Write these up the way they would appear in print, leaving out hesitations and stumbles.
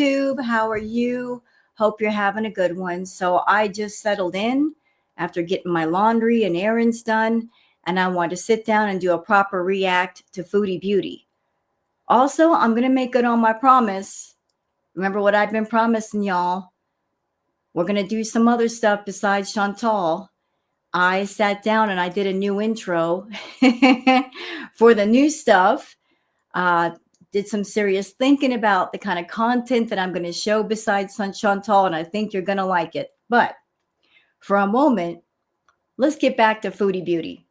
YouTube? How are you? Hope you're having a good one. So I just settled in after getting my laundry and errands done, and I want to sit down and do a proper react to Foodie Beauty. Also, I'm going to make good on my promise. Remember what I've been promising y'all? We're going to do some other stuff besides Chantal. I sat down and I did a new intro for the new stuff. Did some serious thinking about the kind of content that I'm going to show besides Chantal, and I think you're going to like it. But for a moment, let's get back to Foodie Beauty.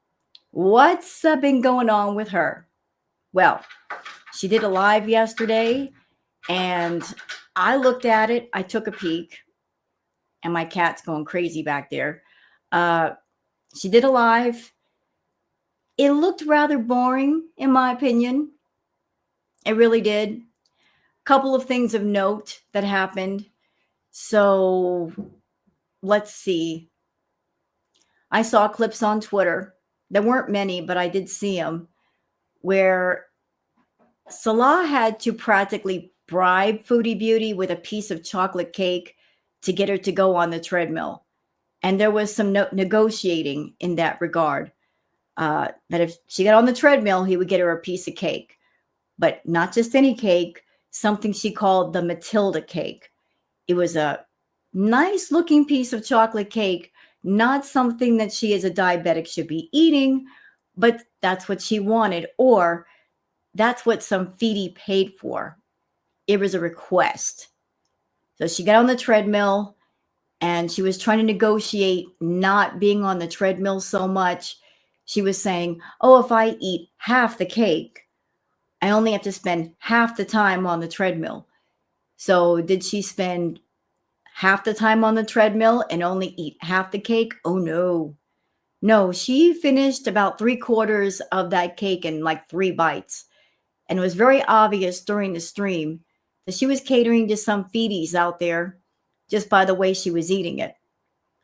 What's been going on with her? Well, she did a live yesterday, and I looked at it. I took a peek, and my cat's going crazy back there. She did a live. It looked rather boring, in my opinion. It really did. Couple of things of note that happened. So let's see. I saw clips on Twitter. There weren't many, but I did see them, where Salah had to practically bribe Foodie Beauty with a piece of chocolate cake to get her to go on the treadmill. And there was some negotiating in that regard. That if she got on the treadmill, he would get her a piece of cake. But not just any cake, something she called the Matilda cake. It was a nice looking piece of chocolate cake, not something that she as a diabetic should be eating, but that's what she wanted, or that's what some feedie paid for. It was a request. So she got on the treadmill and she was trying to negotiate not being on the treadmill so much. She was saying, oh, if I eat half the cake, I only have to spend half the time on the treadmill. So did she spend half the time on the treadmill and only eat half the cake? Oh, no. No, she finished about 3/4 of that cake in like 3 bites. And it was very obvious during the stream that she was catering to some feedies out there just by the way she was eating it.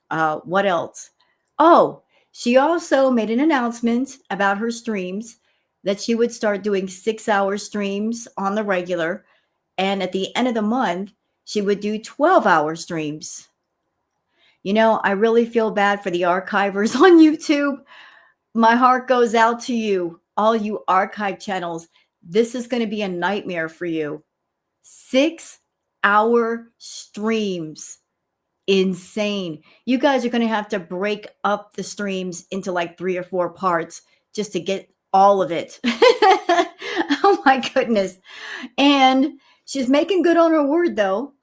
What else? Oh, she also made an announcement about her streams that she would start doing 6-hour streams on the regular. And at the end of the month, she would do 12-hour streams. You know, I really feel bad for the archivers on YouTube. My heart goes out to you, all you archive channels. This is going to be a nightmare for you. 6-hour streams. Insane. You guys are going to have to break up the streams into like 3 or 4 parts just to get all of it. Oh my goodness. And she's making good on her word though.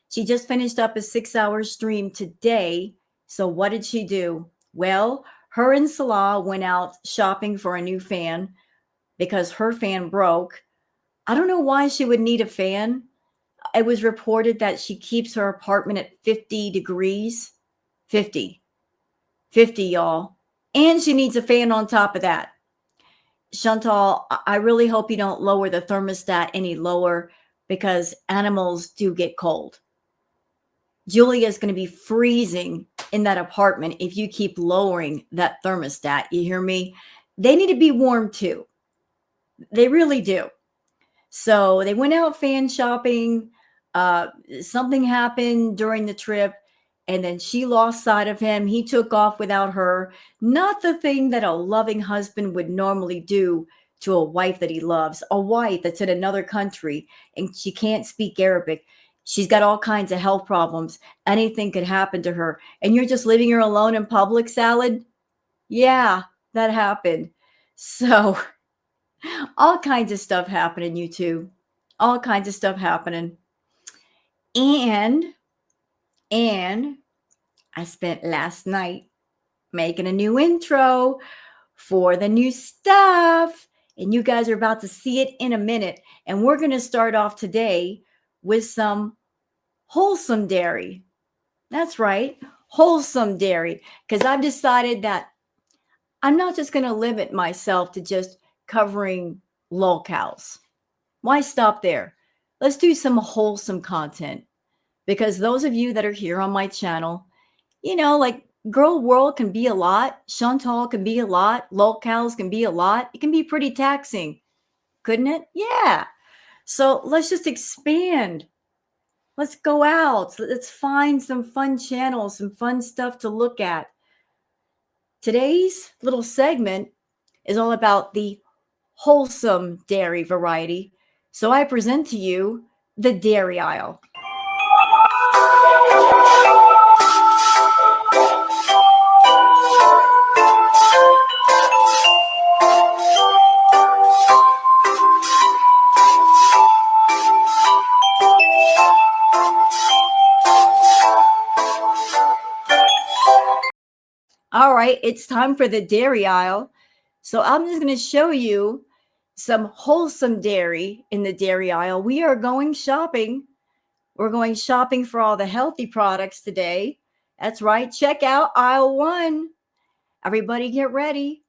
She just finished up a 6-hour stream today. So what did she do? Well, her and Salah went out shopping for a new fan because her fan broke. I don't know why she would need a fan. It was reported that she keeps her apartment at 50 degrees. 50, y'all. And she needs a fan on top of that. Chantal, I really hope you don't lower the thermostat any lower because animals do get cold. Julia is going to be freezing in that apartment if you keep lowering that thermostat. You hear me? They need to be warm too. They really do. So they went out fan shopping. Something happened during the trip, and then she lost sight of him. He took off without her. Not the thing that a loving husband would normally do to a wife that he loves, a wife that's in another country and she can't speak Arabic. She's got all kinds of health problems. Anything could happen to her. And you're just leaving her alone in public, Salad? Yeah, that happened. So all kinds of stuff happening, YouTube. All kinds of stuff happening. And I spent last night making a new intro for the new stuff. And you guys are about to see it in a minute. And we're going to start off today with some wholesome dairy. That's right, wholesome dairy. Because I've decided that I'm not just going to limit myself to just covering lolcows. Why stop there? Let's do some wholesome content. Because those of you that are here on my channel, you know, like Girl World can be a lot. Chantal can be a lot. Lolcows can be a lot. It can be pretty taxing, couldn't it? Yeah. So let's just expand Let's go out. Let's find some fun channels, some fun stuff to look at. Today's little segment is all about the wholesome dairy variety. So I present to you the dairy aisle. All right, it's time for the dairy aisle. So I'm just going to show you some wholesome dairy in the dairy aisle. We are going shopping. We're going shopping for all the healthy products today. That's right. Check out aisle 1. Everybody get ready.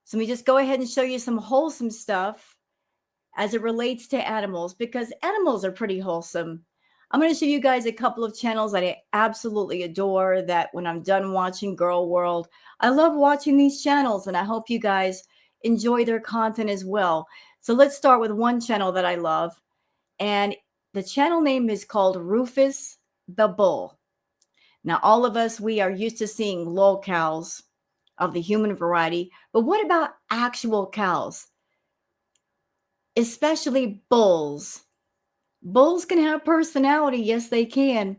So let me just go ahead and show you some wholesome stuff as it relates to animals, because animals are pretty wholesome. I'm going to show you guys a couple of channels that I absolutely adore, that when I'm done watching Girl World, I love watching these channels, and I hope you guys enjoy their content as well. So let's start with one channel that I love, and the channel name is called Rufus the Bull. Now, all of us, we are used to seeing lol cows of the human variety, but what about actual cows? Especially bulls. Bulls can have personality. Yes, they can.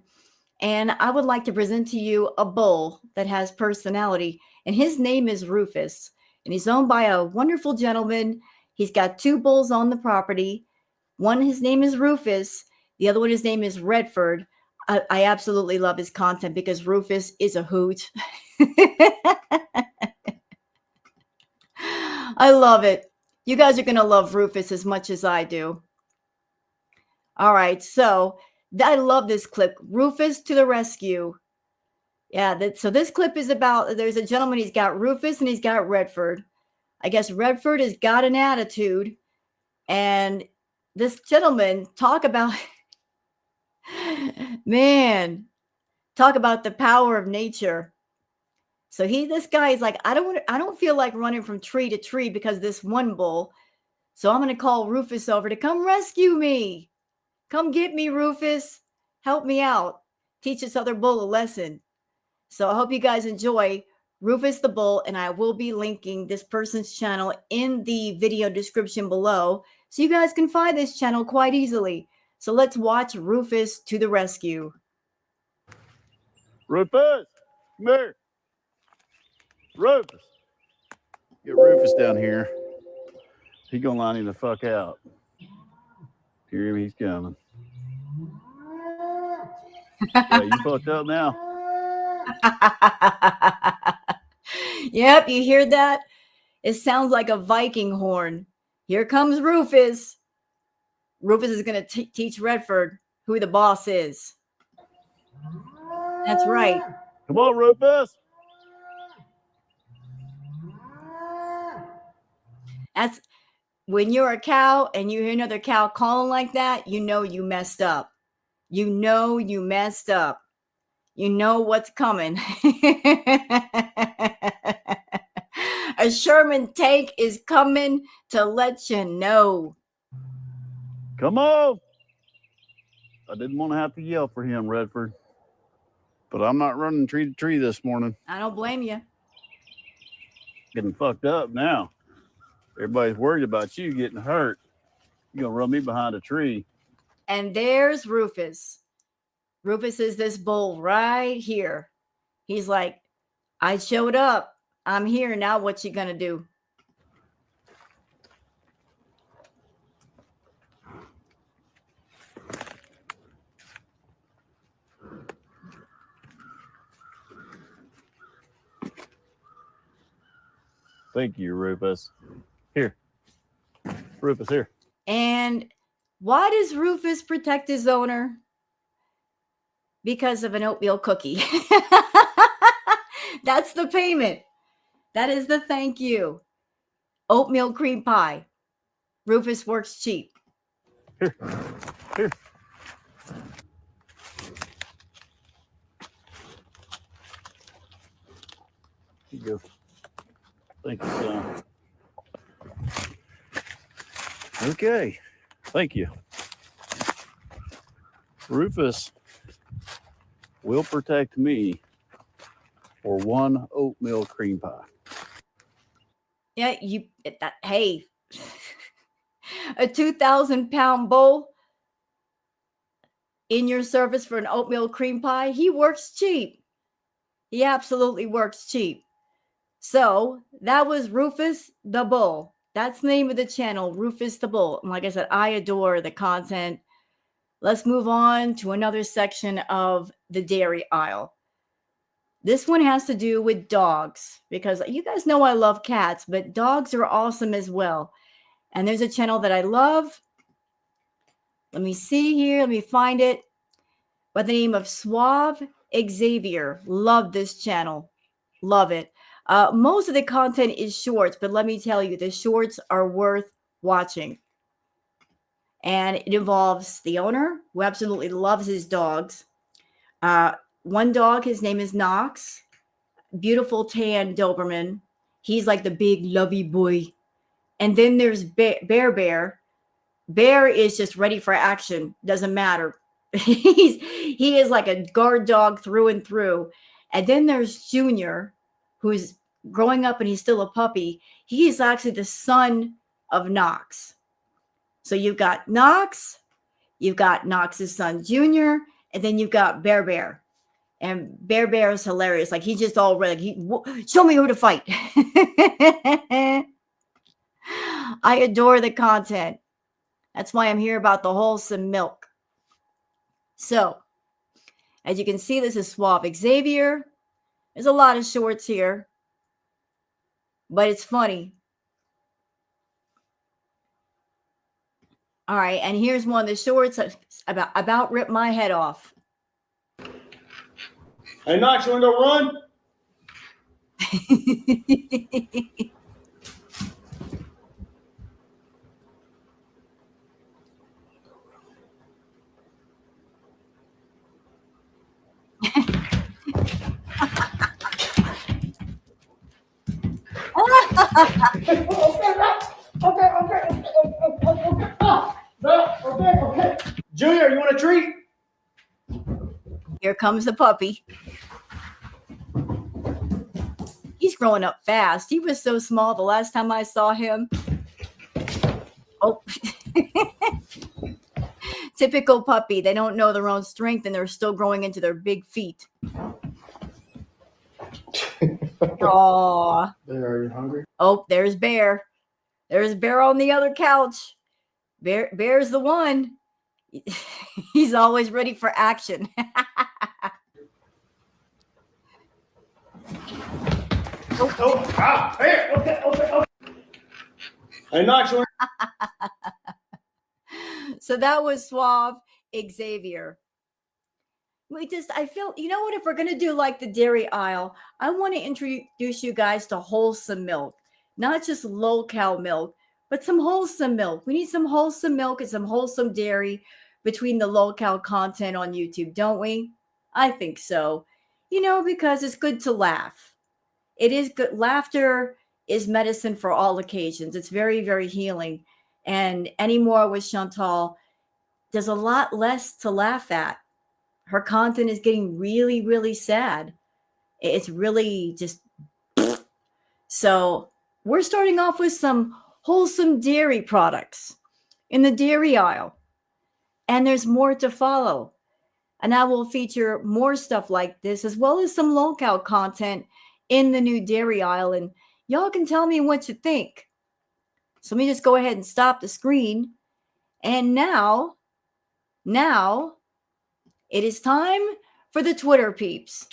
And I would like to present to you a bull that has personality. And his name is Rufus. And he's owned by a wonderful gentleman. He's got 2 bulls on the property. One, his name is Rufus. The other one, his name is Redford. I absolutely love his content because Rufus is a hoot. I love it. You guys are going to love Rufus as much as I do. All right, so I love this clip. Rufus to the rescue. Yeah, so this clip is about, there's a gentleman, he's got Rufus and he's got Redford. I guess Redford has got an attitude. And this gentleman, talk about, man, talk about the power of nature. So this guy is like, I don't feel like running from tree to tree because of this one bull. So I'm going to call Rufus over to come rescue me. Come get me, Rufus. Help me out. Teach this other bull a lesson. So I hope you guys enjoy Rufus the Bull, and I will be linking this person's channel in the video description below so you guys can find this channel quite easily. So let's watch Rufus to the rescue. Rufus, come here. Rufus. Get Rufus down here. He's gonna line him the fuck out. Hear him, he's coming. Yeah, you fucked up now. Yep, you hear that? It sounds like a Viking horn. Here comes Rufus. Rufus is going to teach Redford who the boss is. That's right. Come on, Rufus. That's when you're a cow and you hear another cow calling like that, you know you messed up. You know you messed up. You know what's coming. A Sherman tank is coming to let you know. Come on. I didn't want to have to yell for him, Redford. But I'm not running tree to tree this morning. I don't blame you. Getting fucked up now. Everybody's worried about you getting hurt. You're going to run me behind a tree. And there's Rufus. Rufus is this bull right here. He's like, I showed up. I'm here. Now what you gonna do? Thank you, Rufus. Here. Rufus, here. And why does Rufus protect his owner? Because of an oatmeal cookie. That's the payment. That is the thank you. Oatmeal cream pie. Rufus works cheap. Here. Here. Here you go. Thank you, son. Okay. Thank you. Rufus will protect me for one oatmeal cream pie. Yeah, hey, a 2,000-pound bowl in your service for an oatmeal cream pie. He works cheap. He absolutely works cheap. So that was Rufus the Bull. That's the name of the channel, Rufus the Bull. And like I said, I adore the content. Let's move on to another section of the dairy aisle. This one has to do with dogs, because you guys know I love cats, but dogs are awesome as well. And there's a channel that I love. Let me see here. Let me find it. By the name of SUAVEXAVIER. Love this channel. Love it. Most of the content is shorts, but let me tell you, the shorts are worth watching. And it involves the owner, who absolutely loves his dogs. One dog, his name is Knox. Beautiful tan Doberman. He's like the big lovey boy. And then there's Bear. Bear is just ready for action. Doesn't matter. He is like a guard dog through and through. And then there's Junior, who's growing up and he's still a puppy. He is actually the son of Knox. So you've got Knox, you've got Knox's son Junior, and then you've got Bear. And Bear is hilarious. Like, he's just all ready. Show me who to fight. I adore the content. That's why I'm here about the wholesome milk. So, as you can see, this is SUAVEXAVIER. There's a lot of shorts here, but it's funny. All right, and here's one of the shorts about ripped my head off. Hey, Knox, you want to go run? Okay. Junior, you want a treat? Here comes the puppy. He's growing up fast. He was so small the last time I saw him. Oh, typical puppy. They don't know their own strength and they're still growing into their big feet. Oh, Are you hungry? Oh, there's Bear. There's Bear on the other couch. Bear's the one. He's always ready for action. Okay. Hey, Knox, you want So that was SUAVEXAVIER. I feel, you know what, if we're going to do like the dairy aisle, I want to introduce you guys to wholesome milk, not just low-cal milk, but some wholesome milk. We need some wholesome milk and some wholesome dairy between the low-cal content on YouTube, don't we? I think so. Because it's good to laugh. It is good. Laughter is medicine for all occasions. It's very, very healing. And anymore with Chantal, there's a lot less to laugh at. Her content is getting really, really sad. It's really just. So we're starting off with some wholesome dairy products in the dairy aisle. And there's more to follow. And I will feature more stuff like this, as well as some local content in the new dairy aisle. And y'all can tell me what you think. So let me just go ahead and stop the screen. And now it is time for the Twitter peeps.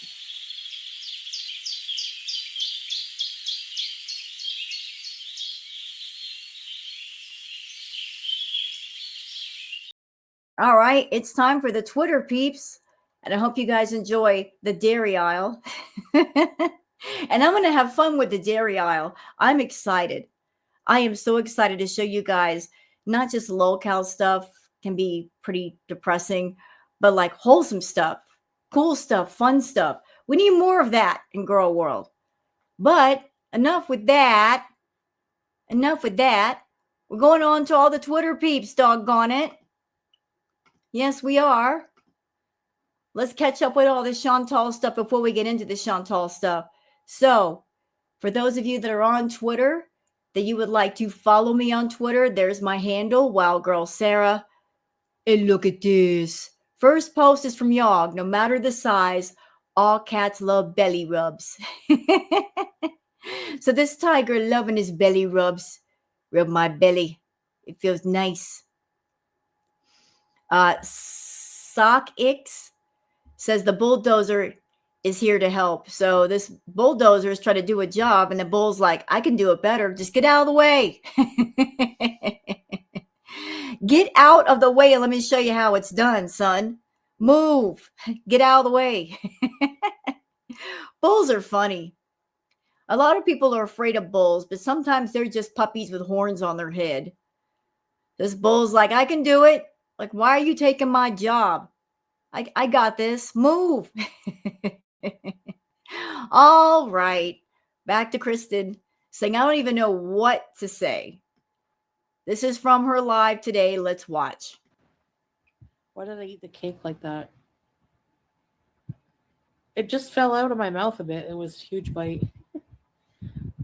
All right, it's time for the Twitter peeps. And I hope you guys enjoy the dairy aisle. And I'm going to have fun with the dairy aisle. I'm excited. I am so excited to show you guys not just low-cal stuff, can be pretty depressing, but like wholesome stuff, cool stuff, fun stuff. We need more of that in Girl World. But enough with that. We're going on to all the Twitter peeps, doggone it. Yes, we are. Let's catch up with all the Chantal stuff before we get into the Chantal stuff. So, for those of you that are on Twitter, that you would like to follow me on Twitter, there's my handle, Wild Girl Sarah. And look at this. First post is from Yog. No matter the size, all cats love belly rubs. So this tiger loving his belly rubs. Rub my belly. It feels nice. Sock Ix says the bulldozer is here to help. So this bulldozer is trying to do a job, and the bull's like, I can do it better. Just get out of the way. Get out of the way and let me show you how it's done, son. Move. Get out of the way. Bulls are funny. A lot of people are afraid of bulls, but sometimes they're just puppies with horns on their head. This bull's like, I can do it. Like, why are you taking my job? I got this. Move. All right. Back to Kristen saying, I don't even know what to say. This is from her live today. Let's watch. Why did I eat the cake like that? It just fell out of my mouth a bit. It was a huge bite.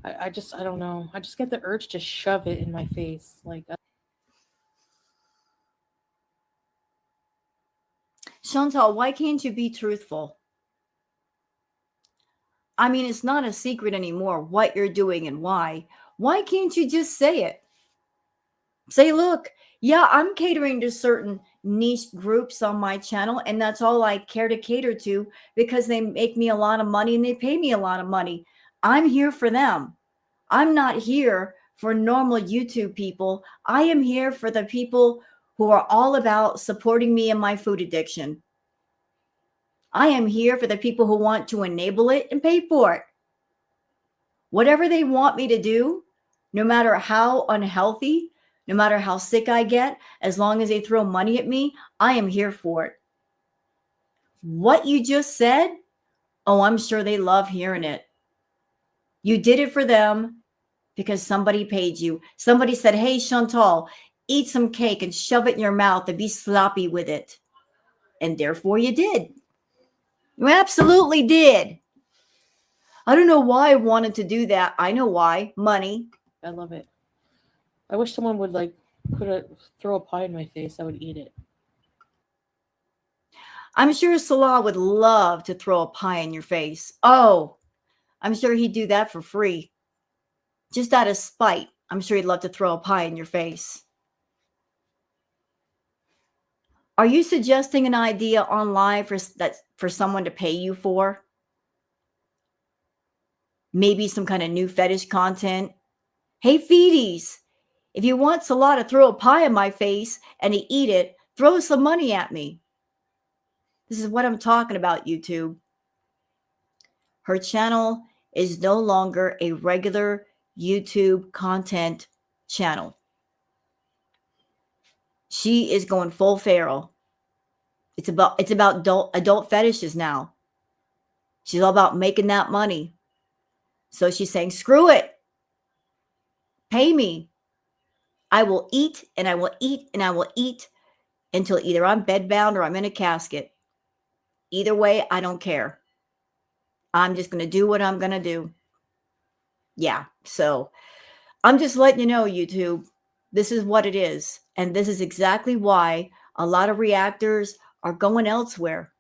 I don't know. I just get the urge to shove it in my face. Like, Chantal, why can't you be truthful? I mean, it's not a secret anymore what you're doing and why. Why can't you just say it? Say, look, yeah, I'm catering to certain niche groups on my channel, and that's all I care to cater to because they make me a lot of money and they pay me a lot of money. I'm here for them. I'm not here for normal YouTube people. I am here for the people who are all about supporting me in my food addiction. I am here for the people who want to enable it and pay for it. Whatever they want me to do, no matter how unhealthy, no matter how sick I get, as long as they throw money at me, I am here for it. What you just said, oh, I'm sure they love hearing it. You did it for them because somebody paid you. Somebody said, hey, Chantal, eat some cake and shove it in your mouth and be sloppy with it. And therefore you did. You absolutely did. I don't know why I wanted to do that. I know why. Money. I love it. I wish someone would throw a pie in my face. I would eat it. I'm sure Salah would love to throw a pie in your face. Oh, I'm sure he'd do that for free. Just out of spite. I'm sure he'd love to throw a pie in your face. Are you suggesting an idea online for someone to pay you for? Maybe some kind of new fetish content? Hey, feedies, if you want Salah to throw a pie in my face and to eat it, throw some money at me. This is what I'm talking about, YouTube. Her channel is no longer a regular YouTube content channel. She is going full feral. It's about adult fetishes now. She's all about making that money. So she's saying, screw it. Pay me. I will eat and I will eat and I will eat until either I'm bedbound or I'm in a casket. Either way, I don't care. I'm just going to do what I'm going to do. Yeah. So I'm just letting you know, YouTube, this is what it is. And this is exactly why a lot of reactors are going elsewhere.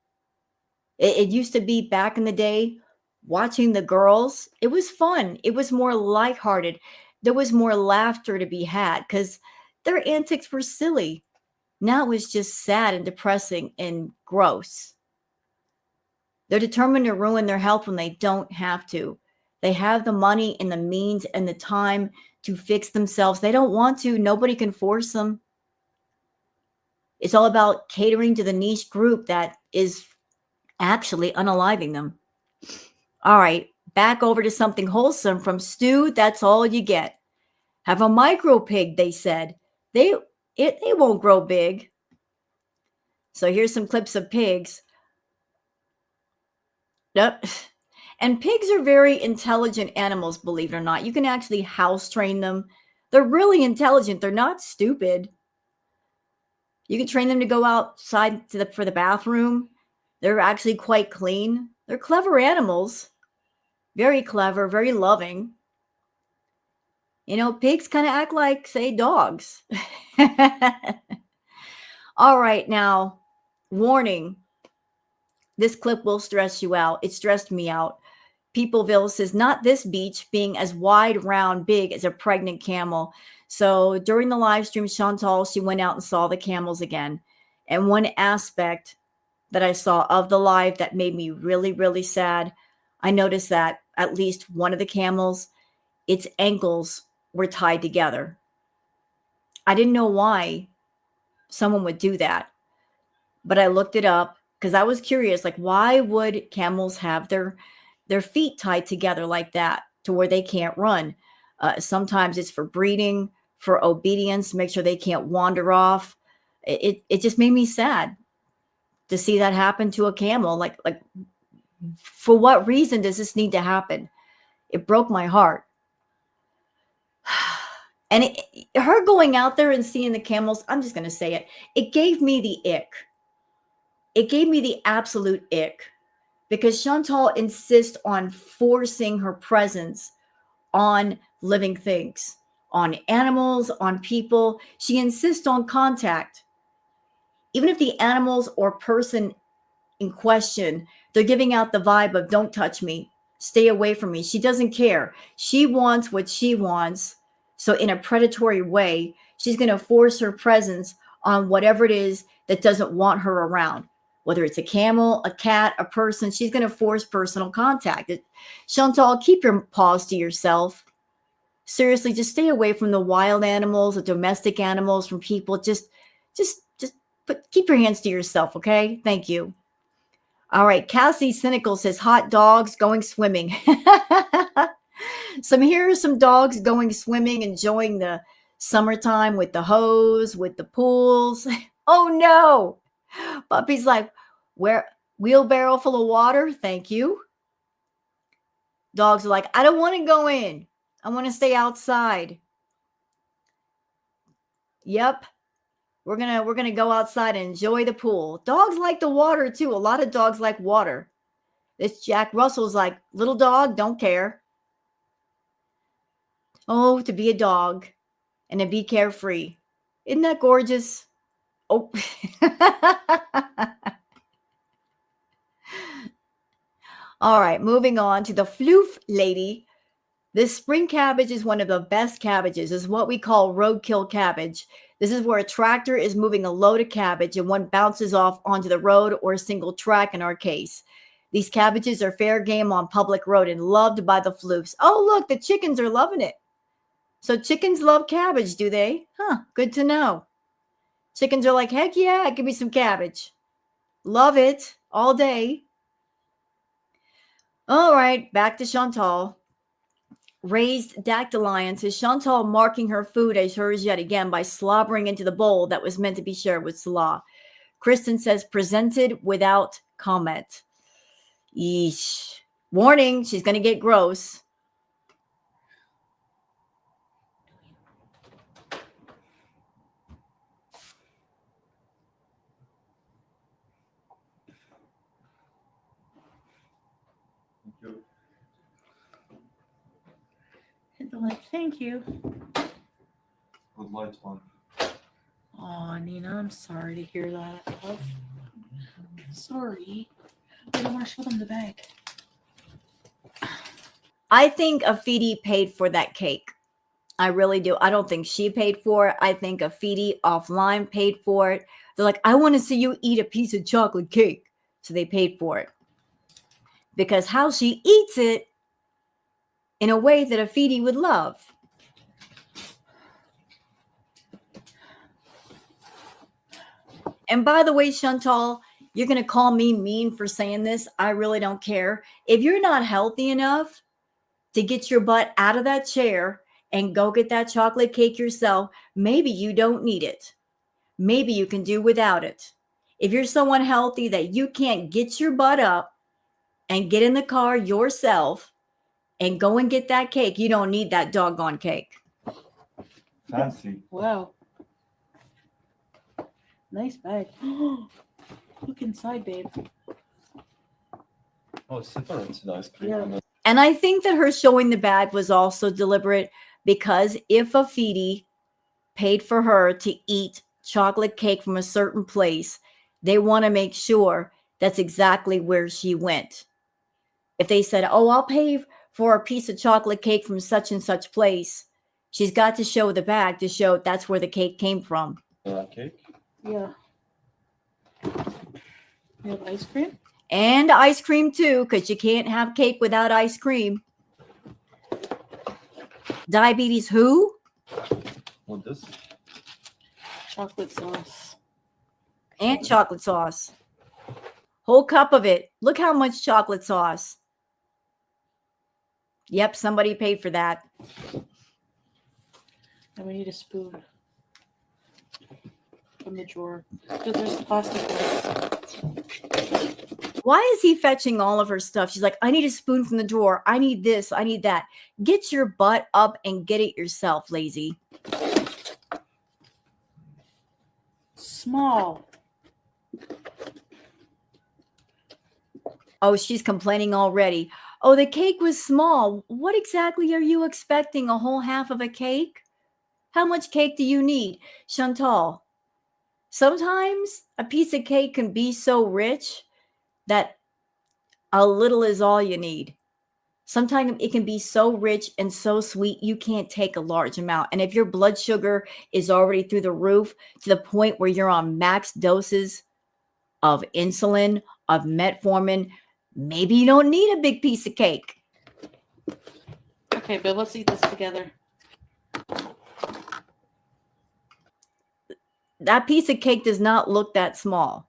It used to be back in the day, watching the girls, it was fun. It was more lighthearted. There was more laughter to be had because their antics were silly. Now it's just sad and depressing and gross. They're determined to ruin their health when they don't have to. They have the money and the means and the time to fix themselves. They don't want to. Nobody can force them. It's all about catering to the niche group that is actually unaliving them. All right, back over to something wholesome from Stu. That's all you get. Have a micro pig, they said. They won't grow big. So here's some clips of pigs. Yep. And pigs are very intelligent animals, believe it or not. You can actually house train them. They're really intelligent. They're not stupid. You can train them to go outside for the bathroom. They're actually quite clean. They're clever animals. Very clever, very loving. You know, pigs kind of act like, say, dogs. All right, now, warning. This clip will stress you out. It stressed me out. Peopleville says, not this beach being as wide, round, big as a pregnant camel. So during the live stream, Chantal, she went out and saw the camels again. And one aspect that I saw of the live that made me really, really sad, I noticed that at least one of the camels, its ankles were tied together. I didn't know why someone would do that, but I looked it up because I was curious, like, why would camels have their feet tied together like that to where they can't run? Sometimes it's for breeding, for obedience, make sure they can't wander off. It just made me sad to see that happen to a camel. Like for what reason does this need to happen? It broke my heart. And her going out there and seeing the camels, I'm just going to say it. It gave me the ick. It gave me the absolute ick because Chantal insists on forcing her presence on living things, on animals, on people. She insists on contact. Even if the animals or person in question, they're giving out the vibe of don't touch me, stay away from me. She doesn't care. She wants what she wants. So in a predatory way, she's going to force her presence on whatever it is that doesn't want her around. Whether it's a camel, a cat, a person, she's going to force personal contact. Chantal, keep your paws to yourself. Seriously, just stay away from the wild animals, the domestic animals, from people. Just keep your hands to yourself, okay? Thank you. All right, Cassie Cynical says hot dogs going swimming. Here are some dogs going swimming, enjoying the summertime with the hose, with the pools. Oh no. Puppy's like, where wheelbarrow full of water? Thank you. Dogs are like, I don't want to go in. I want to stay outside. Yep. We're gonna go outside and enjoy the pool. Dogs like the water too. A lot of dogs like water. This Jack Russell's like, little dog, don't care. Oh, to be a dog and to be carefree. Isn't that gorgeous? Oh. All right, moving on to the floof lady. This spring cabbage is one of the best cabbages. It's what we call roadkill cabbage. This is where a tractor is moving a load of cabbage and one bounces off onto the road or a single track in our case. These cabbages are fair game on public road and loved by the floofs. Oh, look, the chickens are loving it. So chickens love cabbage, do they? Huh, good to know. Chickens are like, heck yeah, give me some cabbage. Love it all day. All right, back to Chantal. Raised dactylion says Chantal marking her food as hers yet again by slobbering into the bowl that was meant to be shared with Salah. Kristen says presented without comment. Yeesh. Warning, she's going to get gross. Hit the light. Thank you. With lights on. Oh, Nina, I'm sorry to hear that. Love. Sorry. I don't want to show them the bag. I think Foodie paid for that cake. I really do. I don't think she paid for it. I think Foodie offline paid for it. They're like, I want to see you eat a piece of chocolate cake. So they paid for it. Because how she eats it in a way that Foodie would love. And by the way, Chantal, you're going to call me mean for saying this. I really don't care. If you're not healthy enough to get your butt out of that chair and go get that chocolate cake yourself, maybe you don't need it. Maybe you can do without it. If you're someone healthy that you can't get your butt up and get in the car yourself and go and get that cake, you don't need that doggone cake. Fancy. Wow. Nice bag. Look inside, babe. Oh, it's separate the ice cream. Yeah. And I think that her showing the bag was also deliberate, because if a feedie paid for her to eat chocolate cake from a certain place, they want to make sure that's exactly where she went. If they said, oh, I'll pay for a piece of chocolate cake from such and such place, she's got to show the bag to show that's where the cake came from. Cake. Yeah. You have ice cream? And ice cream too, because you can't have cake without ice cream. Diabetes who? What this? Chocolate sauce. And chocolate sauce. Whole cup of it. Look how much chocolate sauce. Yep, somebody paid for that. And we need a spoon from the drawer. Because there's plastic ones. Why is he fetching all of her stuff? She's like, I need a spoon from the drawer. I need this. I need that. Get your butt up and get it yourself, lazy. Small. Oh, she's complaining already. Oh, the cake was small. What exactly are you expecting? A whole half of a cake? How much cake do you need? Chantal, sometimes a piece of cake can be so rich that a little is all you need. Sometimes it can be so rich and so sweet, you can't take a large amount. And if your blood sugar is already through the roof to the point where you're on max doses of insulin, of metformin, maybe you don't need a big piece of cake. Okay, but let's eat this together. That piece of cake does not look that small.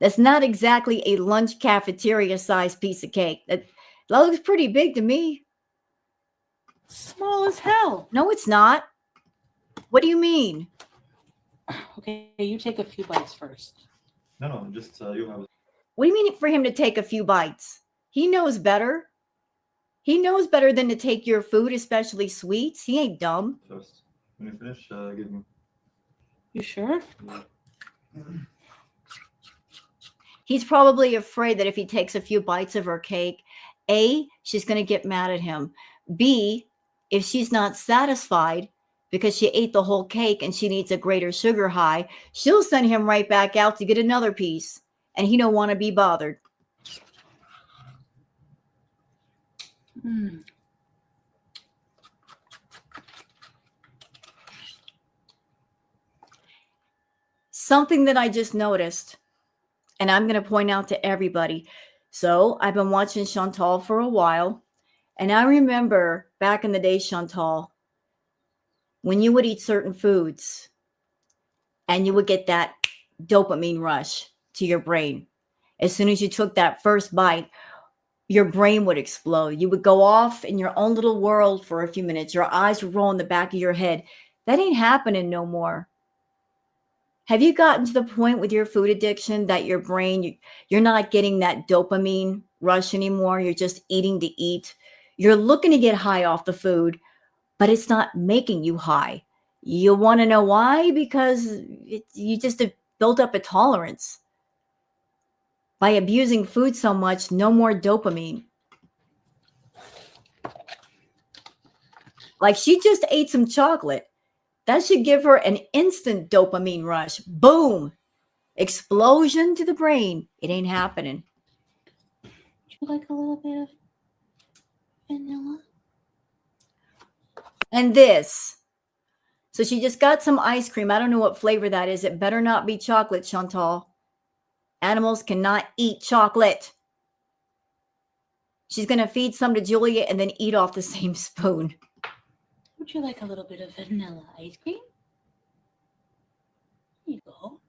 That's not exactly a lunch cafeteria sized piece of cake. That looks pretty big to me. Small as hell. No, it's not. What do you mean? Okay, you take a few bites first. No, just you have What do you mean for him to take a few bites? He knows better. He knows better than to take your food, especially sweets. He ain't dumb. first. When you finish, give me. You sure? He's probably afraid that if he takes a few bites of her cake, A, she's going to get mad at him. B, if she's not satisfied because she ate the whole cake and she needs a greater sugar high, she'll send him right back out to get another piece. And he don't want to be bothered. Mm. Something that I just noticed, and I'm going to point out to everybody. So I've been watching Chantal for a while, and I remember back in the day, Chantal, when you would eat certain foods and you would get that dopamine rush to your brain. As soon as you took that first bite, your brain would explode. You would go off in your own little world for a few minutes. Your eyes would roll in the back of your head. That ain't happening no more. Have you gotten to the point with your food addiction that your brain, you're not getting that dopamine rush anymore? You're just eating to eat. You're looking to get high off the food, but it's not making you high. You want to know why? Because you just have built up a tolerance. By abusing food so much, no more dopamine. Like she just ate some chocolate. That should give her an instant dopamine rush. Boom. Explosion to the brain. It ain't happening. Would you like a little bit of vanilla? And this. So she just got some ice cream. I don't know what flavor that is. It better not be chocolate, Chantal. Animals cannot eat chocolate. She's going to feed some to Julia and then eat off the same spoon. Would you like a little bit of vanilla ice cream? Here you go.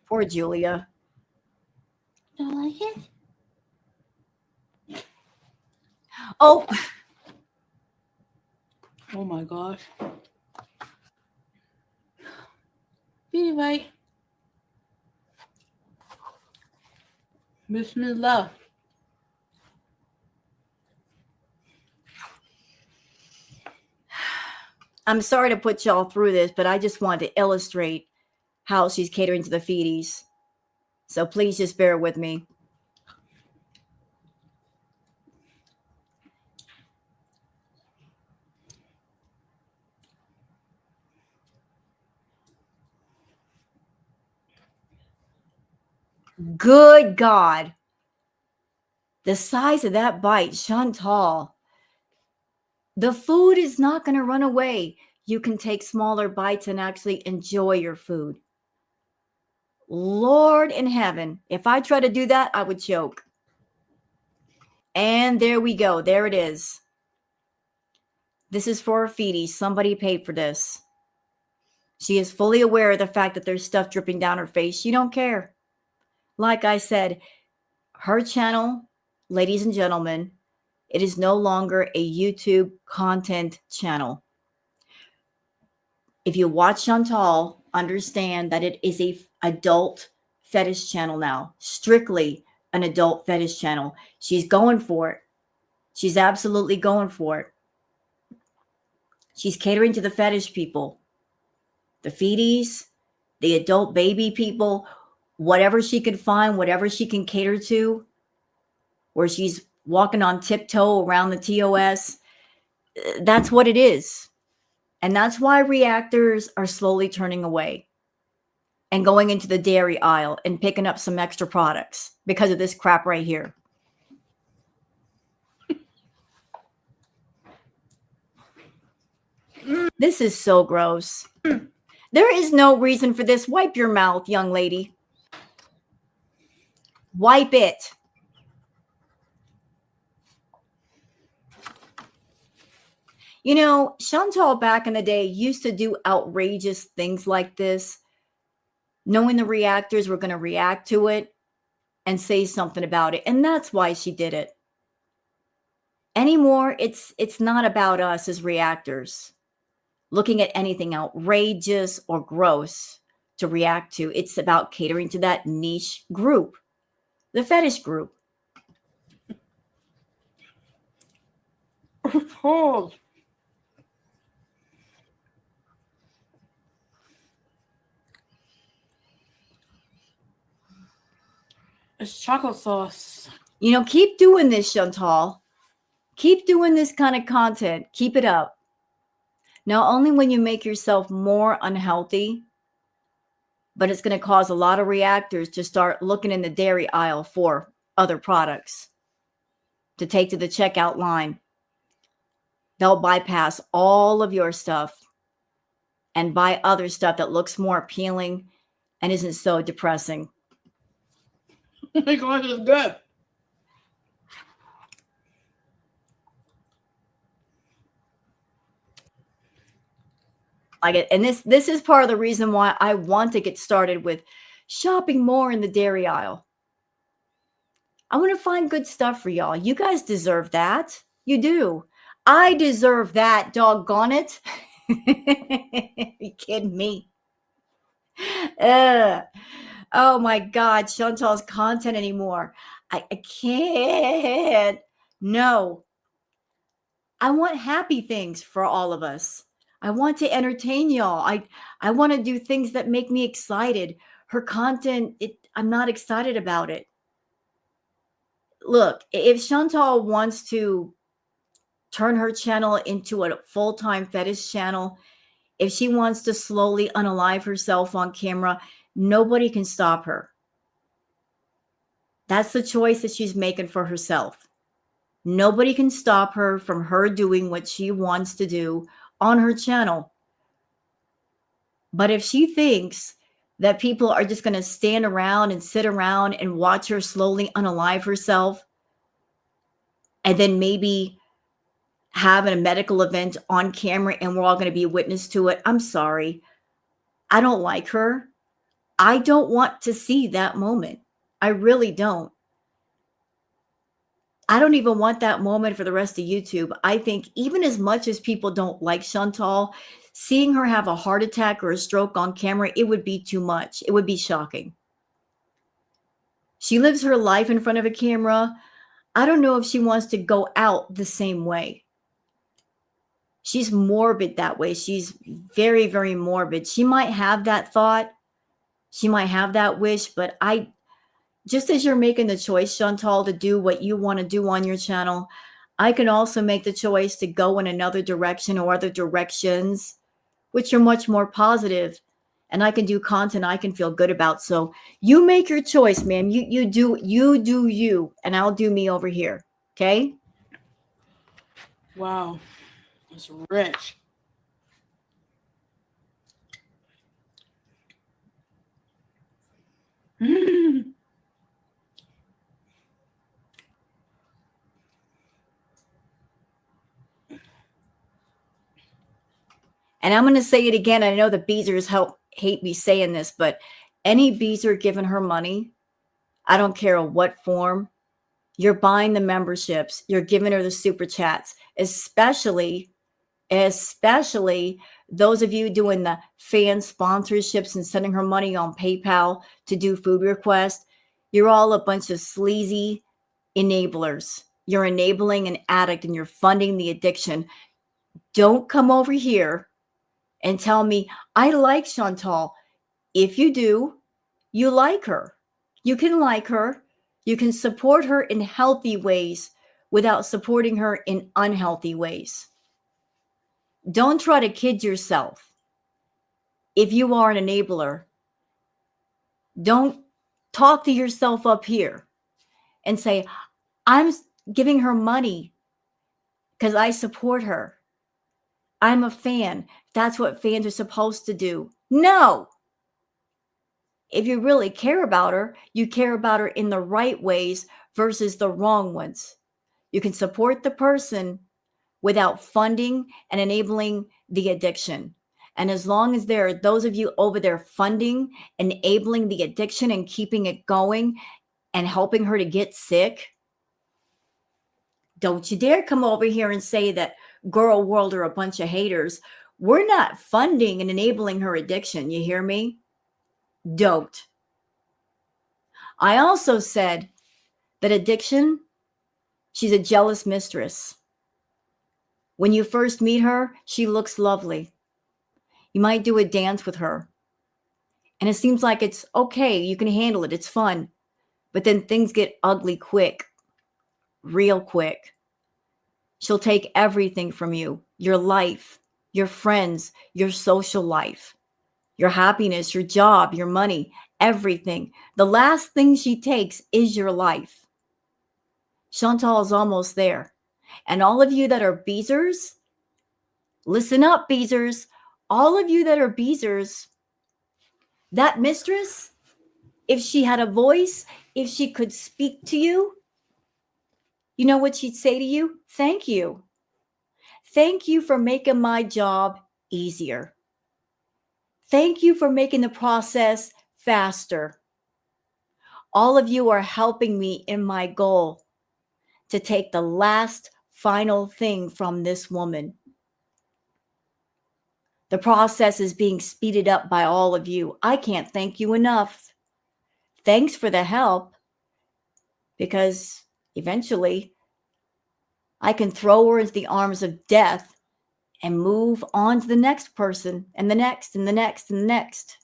Poor Julia. Don't like it? Oh. Oh my gosh. Beauty bite. Bismillah. I'm sorry to put y'all through this, but I just wanted to illustrate how she's catering to the feedies. So please just bear with me. Good God. The size of that bite, Chantal. The food is not going to run away. You can take smaller bites and actually enjoy your food. Lord in heaven, if I try to do that, I would choke. And there we go. There it is. This is for a Foodie. Somebody paid for this. She is fully aware of the fact that there's stuff dripping down her face. She don't care. Like I said, her channel, ladies and gentlemen, it is no longer a YouTube content channel. If you watch Chantal, understand that it is a adult fetish channel now. Strictly an adult fetish channel. She's going for it. She's absolutely going for it. She's catering to the fetish people. The feedies, the adult baby people, whatever she can find, whatever she can cater to, where she's walking on tiptoe around the TOS. That's what it is. And that's why reactors are slowly turning away and going into the dairy aisle and picking up some extra products because of this crap right here. This is so gross. There is no reason for this. Wipe your mouth, young lady. Wipe it. You know, Chantal back in the day used to do outrageous things like this, knowing the reactors were going to react to it and say something about it. And that's why she did it. Anymore, it's not about us as reactors looking at anything outrageous or gross to react to. It's about catering to that niche group, the fetish group. Oh. It's chocolate sauce. You know, keep doing this, Chantal. Keep doing this kind of content. Keep it up. Not only when you make yourself more unhealthy, but it's going to cause a lot of reactors to start looking in the dairy aisle for other products to take to the checkout line. They'll bypass all of your stuff and buy other stuff that looks more appealing and isn't so depressing. Oh my God, it's good. Like it, and this is part of the reason why I want to get started with shopping more in the dairy aisle. I want to find good stuff for y'all. You guys deserve that. You do. I deserve that, doggone it. You kidding me? Oh my God, Chantal's content anymore. I can't. No. I want happy things for all of us. I want to entertain y'all. I want to do things that make me excited. Her content, I'm not excited about it. Look, if Chantal wants to turn her channel into a full-time fetish channel, if she wants to slowly unalive herself on camera, nobody can stop her. That's the choice that she's making for herself. Nobody can stop her from her doing what she wants to do on her channel. But if she thinks that people are just going to stand around and sit around and watch her slowly unalive herself, and then maybe have a medical event on camera and we're all going to be a witness to it, I'm sorry. I don't like her. I don't want to see that moment. I really don't. I don't even want that moment for the rest of YouTube. I think even as much as people don't like Chantal, seeing her have a heart attack or a stroke on camera, it would be too much. It would be shocking. She lives her life in front of a camera. I don't know if she wants to go out the same way. She's morbid that way. She's very, very morbid. She might have that thought. She might have that wish, but just as you're making the choice, Chantal, to do what you want to do on your channel, I can also make the choice to go in another direction or other directions, which are much more positive and I can do content I can feel good about. So you make your choice, ma'am. You do you, and I'll do me over here. Okay? Wow. It's rich. Mm. And I'm going to say it again. I know the Beezers hate me saying this, but any Beezer giving her money, I don't care what form, you're buying the memberships, you're giving her the super chats, especially those of you doing the fan sponsorships and sending her money on PayPal to do food requests. You're all a bunch of sleazy enablers. You're enabling an addict and you're funding the addiction. Don't come over here and tell me, I like Chantal. If you do, you like her. You can like her. You can support her in healthy ways without supporting her in unhealthy ways. Don't try to kid yourself. If you are an enabler, don't talk to yourself up here and say, I'm giving her money because I support her. I'm a fan. That's what fans are supposed to do. No. If you really care about her, you care about her in the right ways versus the wrong ones. You can support the person without funding and enabling the addiction. And as long as there are those of you over there funding, enabling the addiction and keeping it going and helping her to get sick, don't you dare come over here and say that Girl World are a bunch of haters. We're not funding and enabling her addiction. You hear me? Don't. I also said that addiction, she's a jealous mistress. When you first meet her, she looks lovely. You might do a dance with her. And it seems like it's okay. You can handle it. It's fun. But then things get ugly quick, real quick. She'll take everything from you, your life, your friends, your social life, your happiness, your job, your money, everything. The last thing she takes is your life. Chantal is almost there. And all of you that are Beezers, listen up, Beezers. All of you that are Beezers, that mistress, if she had a voice, if she could speak to you, you know what she'd say to you? Thank you. Thank you for making my job easier. Thank you for making the process faster. All of you are helping me in my goal to take the last final thing from this woman. The process is being speeded up by all of you. I can't thank you enough. Thanks for the help, because eventually I can throw her into the arms of death and move on to the next person and the next and the next and the next.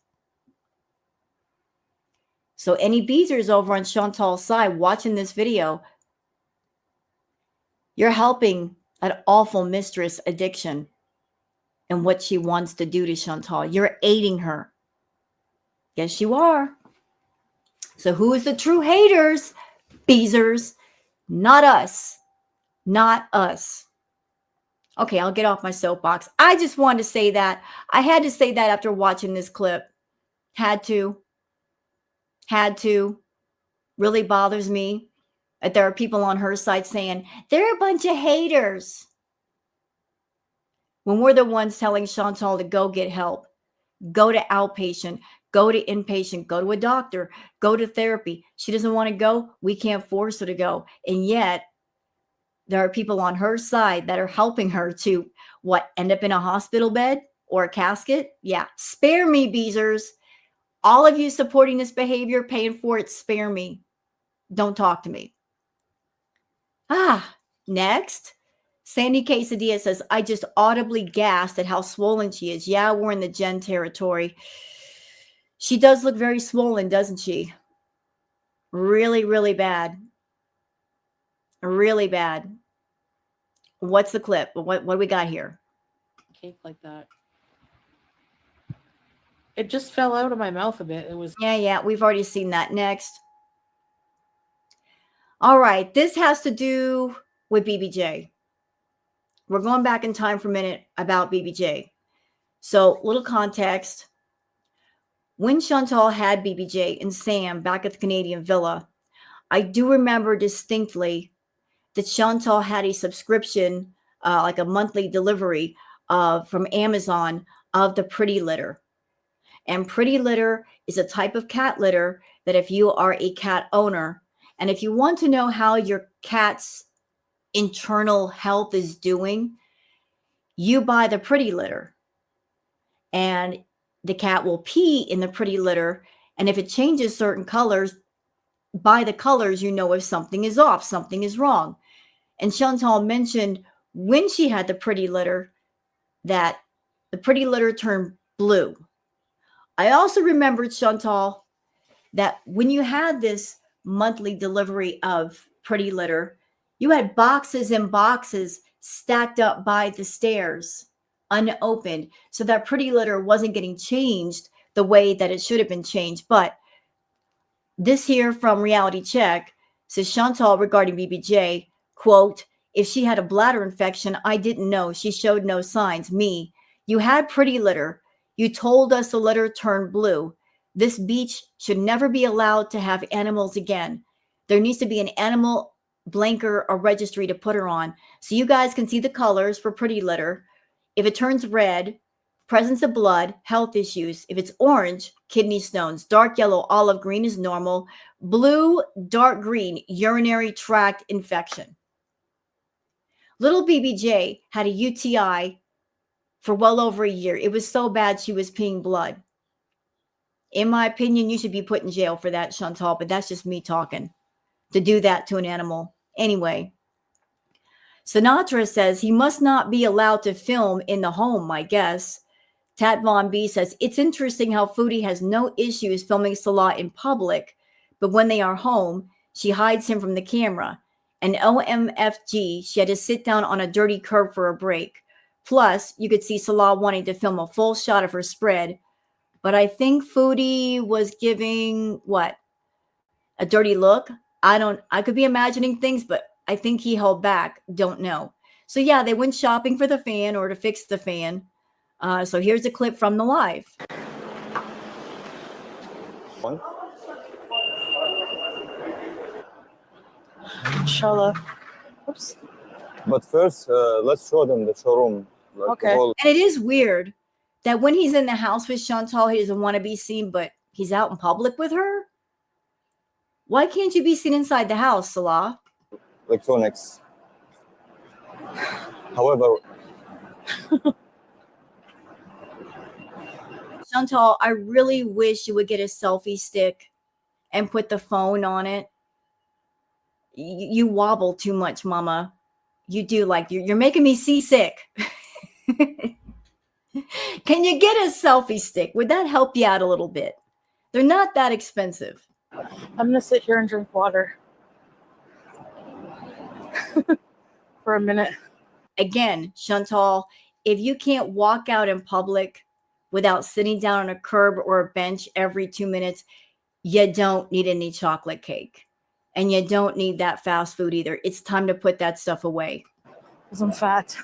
So any Beezers over on Chantal's side watching this video, you're helping that awful mistress addiction and what she wants to do to Chantal. You're aiding her. Yes, you are. So who is the true haters? Beezers, not us. Not us. Okay, I'll get off my soapbox. I just wanted to say that. I had to say that after watching this clip. Had to. Really bothers me that there are people on her side saying they're a bunch of haters, when we're the ones telling Chantal to go get help, go to outpatient, go to inpatient, go to a doctor, go to therapy. She doesn't want to go. We can't force her to go. And yet there are people on her side that are helping her to end up in a hospital bed or a casket. Yeah. Spare me, Beezers. All of you supporting this behavior, paying for it, spare me. Don't talk to me. Next. Sandy Quesadilla says, I just audibly gasped at how swollen she is. Yeah, we're in the Jen territory. She does look very swollen, doesn't she? Really, really bad. Really bad. What's the clip? What do we got here? Cake like that. It just fell out of my mouth a bit. It was Yeah, we've already seen that. Next. All right, this has to do with BBJ. We're going back in time for a minute about BBJ. So, little context. When Chantal had BBJ and Sam back at the Canadian Villa, I do remember distinctly that Chantal had a subscription, like a monthly delivery from Amazon of the Pretty Litter. And Pretty Litter is a type of cat litter that if you are a cat owner, and if you want to know how your cat's internal health is doing, you buy the Pretty Litter. And the cat will pee in the Pretty Litter. And if it changes certain colors, by the colors, you know if something is off, something is wrong. And Chantal mentioned when she had the Pretty Litter that the Pretty Litter turned blue. I also remembered, Chantal, that when you had this monthly delivery of Pretty Litter, you had boxes and boxes stacked up by the stairs, unopened, so that Pretty Litter wasn't getting changed the way that it should have been changed. But this here from Reality Check says Chantal regarding BBJ, quote, if she had a bladder infection, I didn't know. She showed no signs. Me, you had Pretty Litter. You told us the litter turned blue. This beach should never be allowed to have animals again. There needs to be an animal blanker or registry to put her on so you guys can see the colors for Pretty Litter. If it turns red, presence of blood, health issues. If it's orange, kidney stones. Dark yellow, olive green is normal. Blue, dark green, urinary tract infection. Little BBJ had a UTI for well over a year. It was so bad she was peeing blood. In my opinion, you should be put in jail for that, Chantal, but that's just me talking. To do that to an animal. Anyway, Sinatra says he must not be allowed to film in the home, I guess. Tat Von B says, it's interesting how Foodie has no issues filming Salah in public, but when they are home, she hides him from the camera. And OMFG, she had to sit down on a dirty curb for a break. Plus, you could see Salah wanting to film a full shot of her spread, but I think Foodie was giving, what, a dirty look? I could be imagining things, but I think he held back. Don't know. So yeah, they went shopping for the fan or to fix the fan. So here's a clip from the live. One. Inshallah. Oops. But first, let's show them the showroom. Like Okay. the whole- And it is weird that when he's in the house with Chantal, he doesn't want to be seen, but he's out in public with her. Why can't you be seen inside the house, Salah? electronics. However, Chantal, I really wish you would get a selfie stick and put the phone on it. You wobble too much, Mama. You do, like you're making me seasick. Can you get a selfie stick? Would that help you out a little bit? They're not that expensive. I'm gonna sit here and drink water for a minute. Again, Chantal, if you can't walk out in public without sitting down on a curb or a bench every 2 minutes, you don't need any chocolate cake. And you don't need that fast food either. It's time to put that stuff away. Because I'm fat.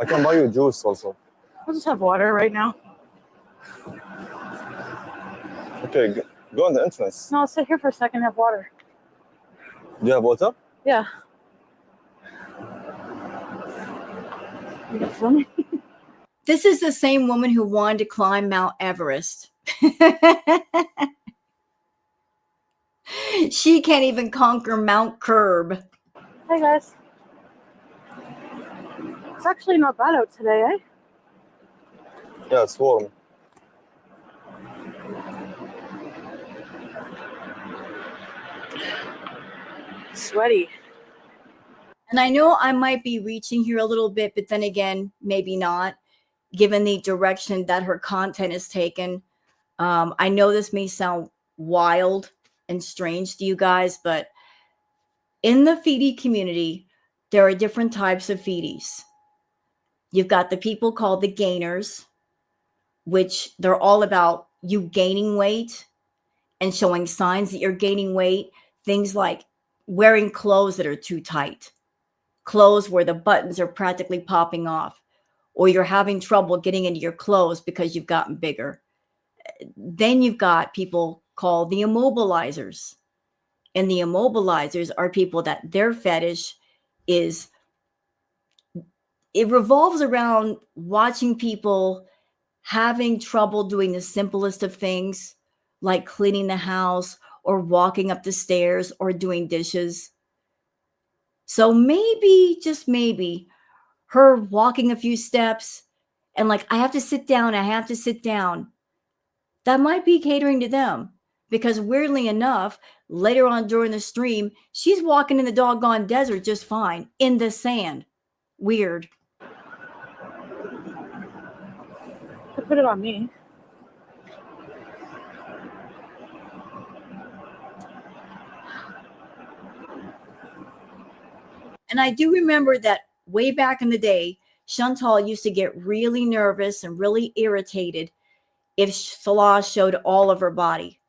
I can buy you juice also. I'll just have water right now. Okay, go on the entrance. No, I'll sit here for a second and have water. Do you have water? Yeah. You got for me? This is the same woman who wanted to climb Mount Everest. She can't even conquer Mount Curb. Hey guys. It's actually not bad out today, eh? Yeah, it's warm. Sweaty. And I know I might be reaching here a little bit, but then again, maybe not, given the direction that her content is taken. I know this may sound wild and strange to you guys, but in the Foodie community, there are different types of Foodies. You've got the people called the gainers, which they're all about you gaining weight and showing signs that you're gaining weight. Things like wearing clothes that are too tight, clothes where the buttons are practically popping off, or you're having trouble getting into your clothes because you've gotten bigger. Then you've got people called the immobilizers. And the immobilizers are people that their fetish is, it revolves around watching people having trouble doing the simplest of things, like cleaning the house or walking up the stairs or doing dishes. So maybe, just maybe, her walking a few steps and like, I have to sit down, that might be catering to them. Because weirdly enough, later on during the stream, she's walking in the doggone desert just fine, in the sand. Weird. Put it on me. And I do remember that way back in the day, Chantal used to get really nervous and really irritated if Salah showed all of her body.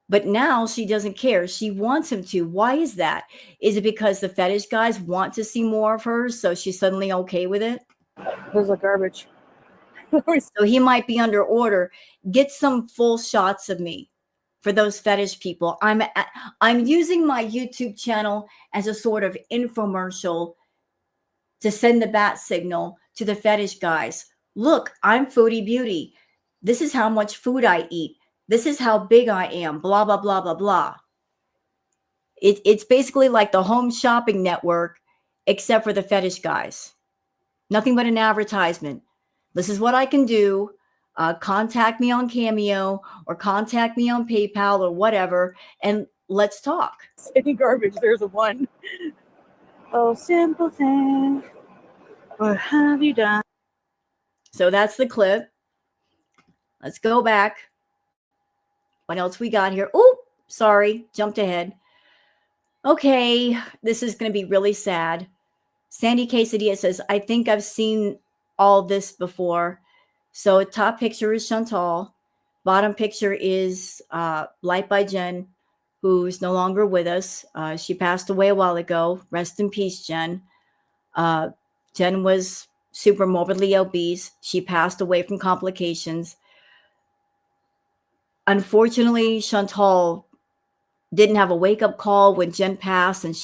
But now she doesn't care. She wants him to. Why is that? Is it because the fetish guys want to see more of her, so she's suddenly okay with it? Those are garbage. So he might be under order. Get some full shots of me for those fetish people. I'm using my YouTube channel as a sort of infomercial to send the bat signal to the fetish guys. Look, I'm Foodie Beauty. This is how much food I eat. This is how big I am, blah, blah, blah, blah, blah. It's basically like the Home Shopping Network, except for the fetish guys. Nothing but an advertisement. This is what I can do. Contact me on Cameo or contact me on PayPal or whatever, and let's talk. Any garbage, there's a one. Oh, simple thing. What have you done? So that's the clip. Let's go back. What else we got here? Oh, sorry, jumped ahead. Okay, this is going to be really sad. Sandy Quesadilla says, I think I've seen all this before. So top picture is Chantal. Bottom picture is Light by Jen, who's no longer with us. She passed away a while ago. Rest in peace, Jen. Jen was super morbidly obese. She passed away from complications. Unfortunately, Chantal didn't have a wake-up call when Jen passed, and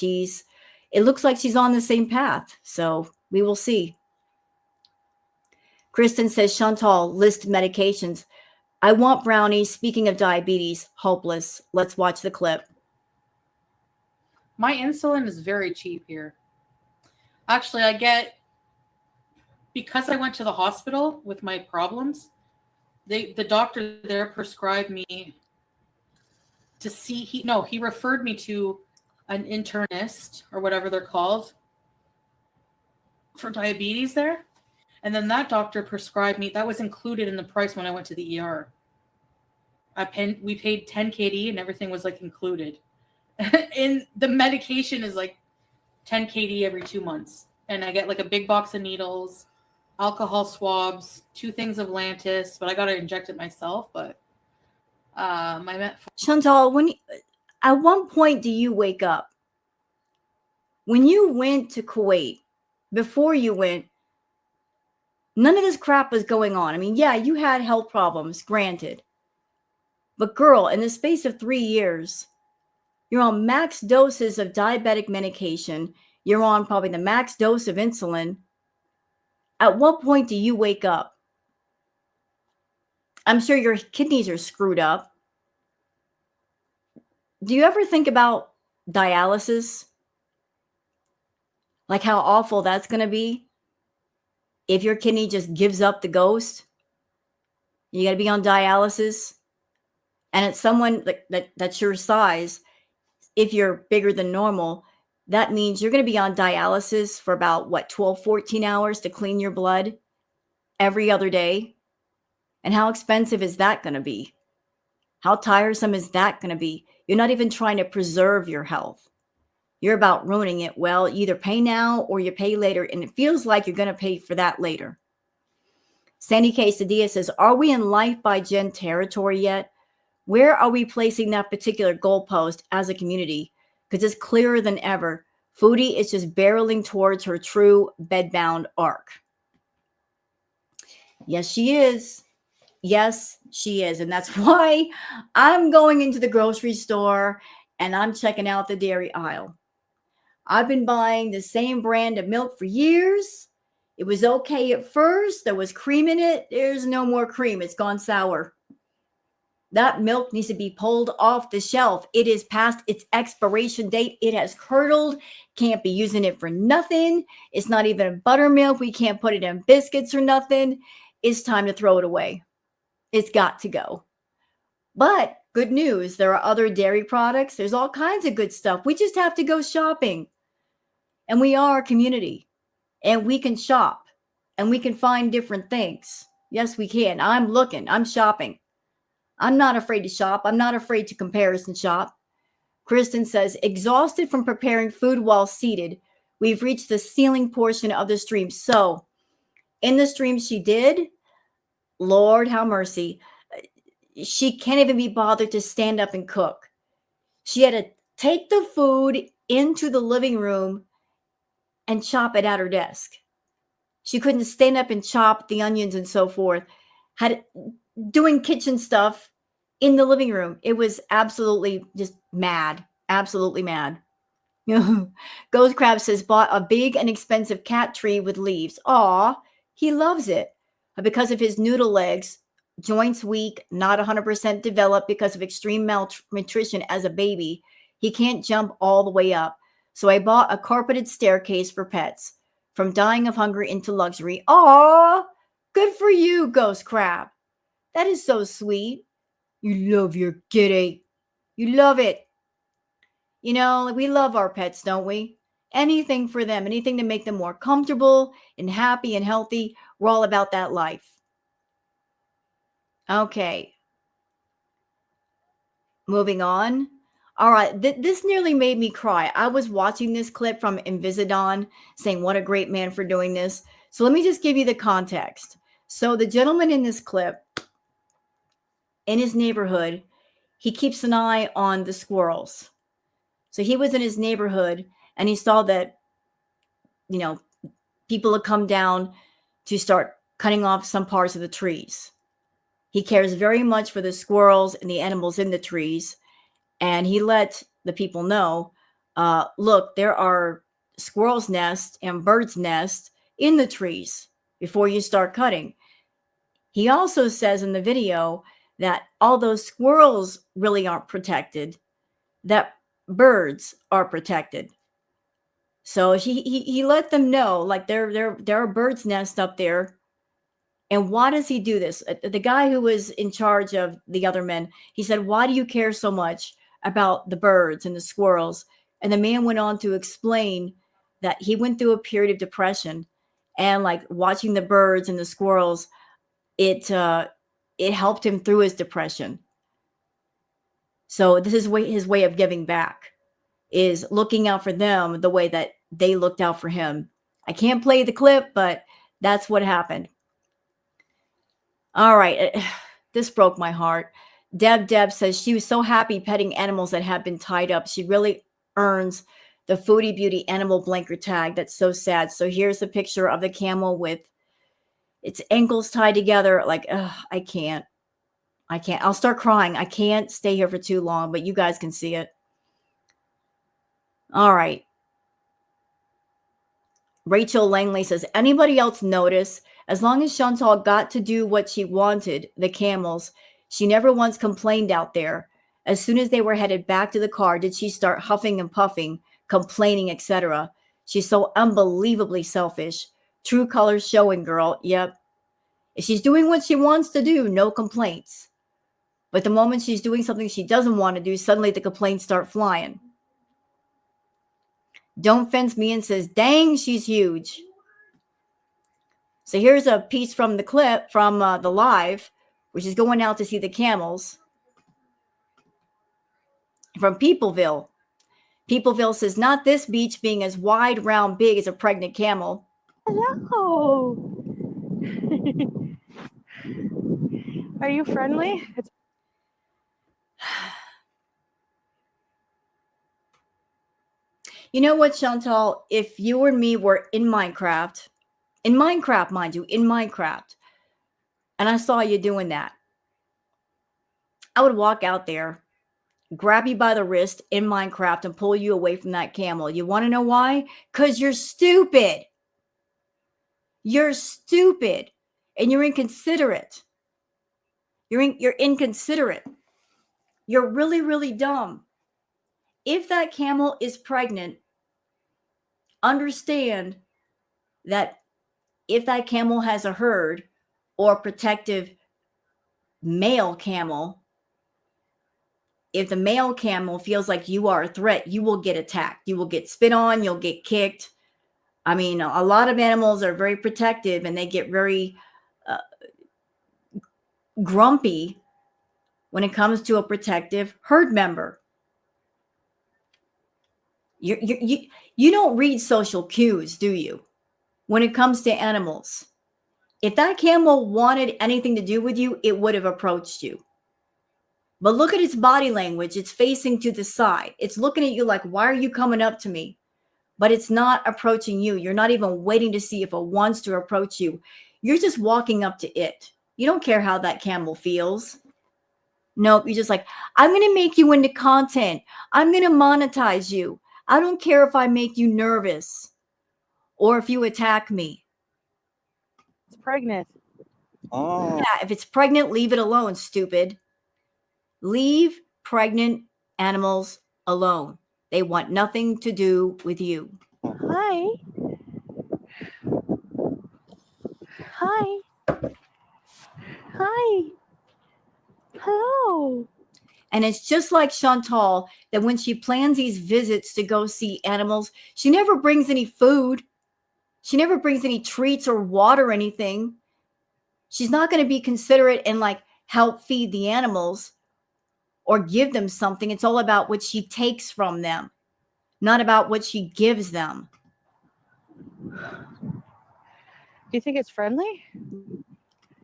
it looks like she's on the same path. So we will see. Kristen says, Chantal, list medications. I want brownies. Speaking of diabetes, hopeless. Let's watch the clip. My insulin is very cheap here. Actually, because I went to the hospital with my problems, the doctor there prescribed me to see, he referred me to an internist or whatever they're called for diabetes there. And then that doctor prescribed me, that was included in the price when I went to the ER. We paid 10 KD and everything was like included. And the medication is like 10 KD every 2 months. And I get like a big box of needles, alcohol swabs, 2 things of Lantus, but I got to inject it myself. But Chantal, at one point do you wake up? When you went to Kuwait, before you went, none of this crap was going on. I mean, yeah, you had health problems, granted. But girl, in the space of 3 years, you're on max doses of diabetic medication. You're on probably the max dose of insulin. At what point do you wake up? I'm sure your kidneys are screwed up. Do you ever think about dialysis? Like how awful that's going to be? If your kidney just gives up the ghost, you got to be on dialysis. And it's someone that's your size. If you're bigger than normal, that means you're going to be on dialysis for about 12, 14 hours to clean your blood every other day. And how expensive is that going to be? How tiresome is that going to be? You're not even trying to preserve your health. You're about ruining it. Well, you either pay now or you pay later. And it feels like you're going to pay for that later. Sandy Quesadilla says, are we in life by Jen territory yet? Where are we placing that particular goalpost as a community? Because it's clearer than ever. Foodie is just barreling towards her true bedbound arc. Yes, she is. Yes, she is. And that's why I'm going into the grocery store and I'm checking out the dairy aisle. I've been buying the same brand of milk for years. It was okay at first. There was cream in it. There's no more cream. It's gone sour. That milk needs to be pulled off the shelf. It is past its expiration date. It has curdled. Can't be using it for nothing. It's not even a buttermilk. We can't put it in biscuits or nothing. It's time to throw it away. It's got to go. But good news, there are other dairy products. There's all kinds of good stuff. We just have to go shopping. And we are a community. And we can shop. And we can find different things. Yes, we can. I'm looking. I'm shopping. I'm not afraid to shop. I'm not afraid to comparison shop. Kristen says, exhausted from preparing food while seated, we've reached the ceiling portion of the stream. So in the stream she did, Lord have mercy, she can't even be bothered to stand up and cook. She had to take the food into the living room and chop it at her desk. She couldn't stand up and chop the onions and so forth. Doing kitchen stuff in the living room. It was absolutely just mad. Absolutely mad. Ghost Crab says, bought a big and expensive cat tree with leaves. Aw, he loves it. But because of his noodle legs, joints weak, not 100% developed because of extreme malnutrition as a baby, he can't jump all the way up. So I bought a carpeted staircase for pets. From dying of hunger into luxury. Aw, good for you, Ghost Crab. That is so sweet. You love your kitty. You love it. You know, we love our pets, don't we? Anything for them, anything to make them more comfortable and happy and healthy. We're all about that life. Okay. Moving on. All right. This nearly made me cry. I was watching this clip from Invisidon saying, what a great man for doing this. So let me just give you the context. So the gentleman in this clip, in his neighborhood, he keeps an eye on the squirrels. So he was in his neighborhood and he saw that, you know, people had come down to start cutting off some parts of the trees. He cares very much for the squirrels and the animals in the trees. And he let the people know, look, there are squirrels' nests and birds' nests in the trees before you start cutting. He also says in the video that although squirrels really aren't protected, that birds are protected. So he let them know, like there are birds' nests up there. And why does he do this? The guy who was in charge of the other men, he said, why do you care so much about the birds and the squirrels? And the man went on to explain that he went through a period of depression, and like watching the birds and the squirrels, it helped him through his depression. So this is his way of giving back, is looking out for them the way that they looked out for him. I can't play the clip, but that's what happened. All right. This broke my heart. Deb says she was so happy petting animals that have been tied up. She really earns the Foodie Beauty animal blanket tag. That's so sad. So here's a picture of the camel with its ankles tied together. Like, I can't. I'll start crying. I can't stay here for too long, but you guys can see it. All right. Rachel Langley says, anybody else notice? As long as Chantal got to do what she wanted, the camels, she never once complained out there. As soon as they were headed back to the car, did she start huffing and puffing, complaining, etc. She's so unbelievably selfish. True colors showing, girl. Yep. If she's doing what she wants to do, no complaints. But the moment she's doing something she doesn't want to do, suddenly the complaints start flying. Don't Fence Me In says, dang, she's huge. So here's a piece from the clip from the live, which is going out to see the camels. From Peopleville. Peopleville says, not this beach being as wide, round, big as a pregnant camel. Hello. Are you friendly? It's You know what, Chantal? If you and me were in Minecraft, mind you, in Minecraft, and I saw you doing that, I would walk out there, grab you by the wrist in Minecraft, and pull you away from that camel. You want to know why? Because you're stupid. You're stupid, and you're inconsiderate. You're inconsiderate. You're really, really dumb. If that camel is pregnant, understand that if that camel has a herd or protective male camel, if the male camel feels like you are a threat, you will get attacked. You will get spit on, you'll get kicked. I mean, a lot of animals are very protective and they get very grumpy when it comes to a protective herd member. You don't read social cues, do you? When it comes to animals, if that camel wanted anything to do with you, it would have approached you. But look at its body language. It's facing to the side. It's looking at you like, why are you coming up to me? But it's not approaching you. You're not even waiting to see if it wants to approach you. You're just walking up to it. You don't care how that camel feels. Nope. You're just like, I'm going to make you into content. I'm going to monetize you. I don't care if I make you nervous or if you attack me. pregnant. Oh. Yeah, if it's pregnant, leave it alone, stupid. Leave pregnant animals alone. They want nothing to do with you. Hi. Hi. Hi. Hello. And it's just like Chantal that when she plans these visits to go see animals, she never brings any food. She never brings any treats or water or anything. She's not going to be considerate and like help feed the animals or give them something. It's all about what she takes from them, not about what she gives them. Do you think it's friendly?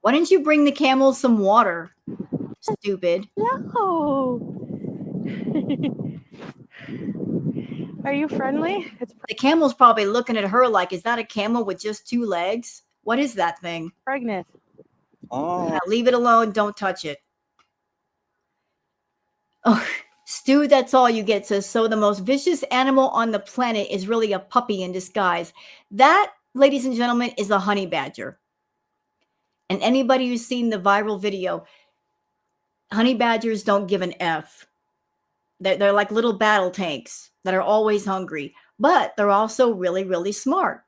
Why didn't you bring the camels some water? Stupid. No. Are you friendly? It's The camel's probably looking at her like, is that a camel with just 2 legs? What is that thing? pregnant. Oh. Yeah, leave it alone. Don't touch it. Oh, Stu, that's all you get. Says, so the most vicious animal on the planet is really a puppy in disguise. That, ladies and gentlemen, is a honey badger. And anybody who's seen the viral video, honey badgers don't give an F. They're like little battle tanks that are always hungry, but they're also really, really smart.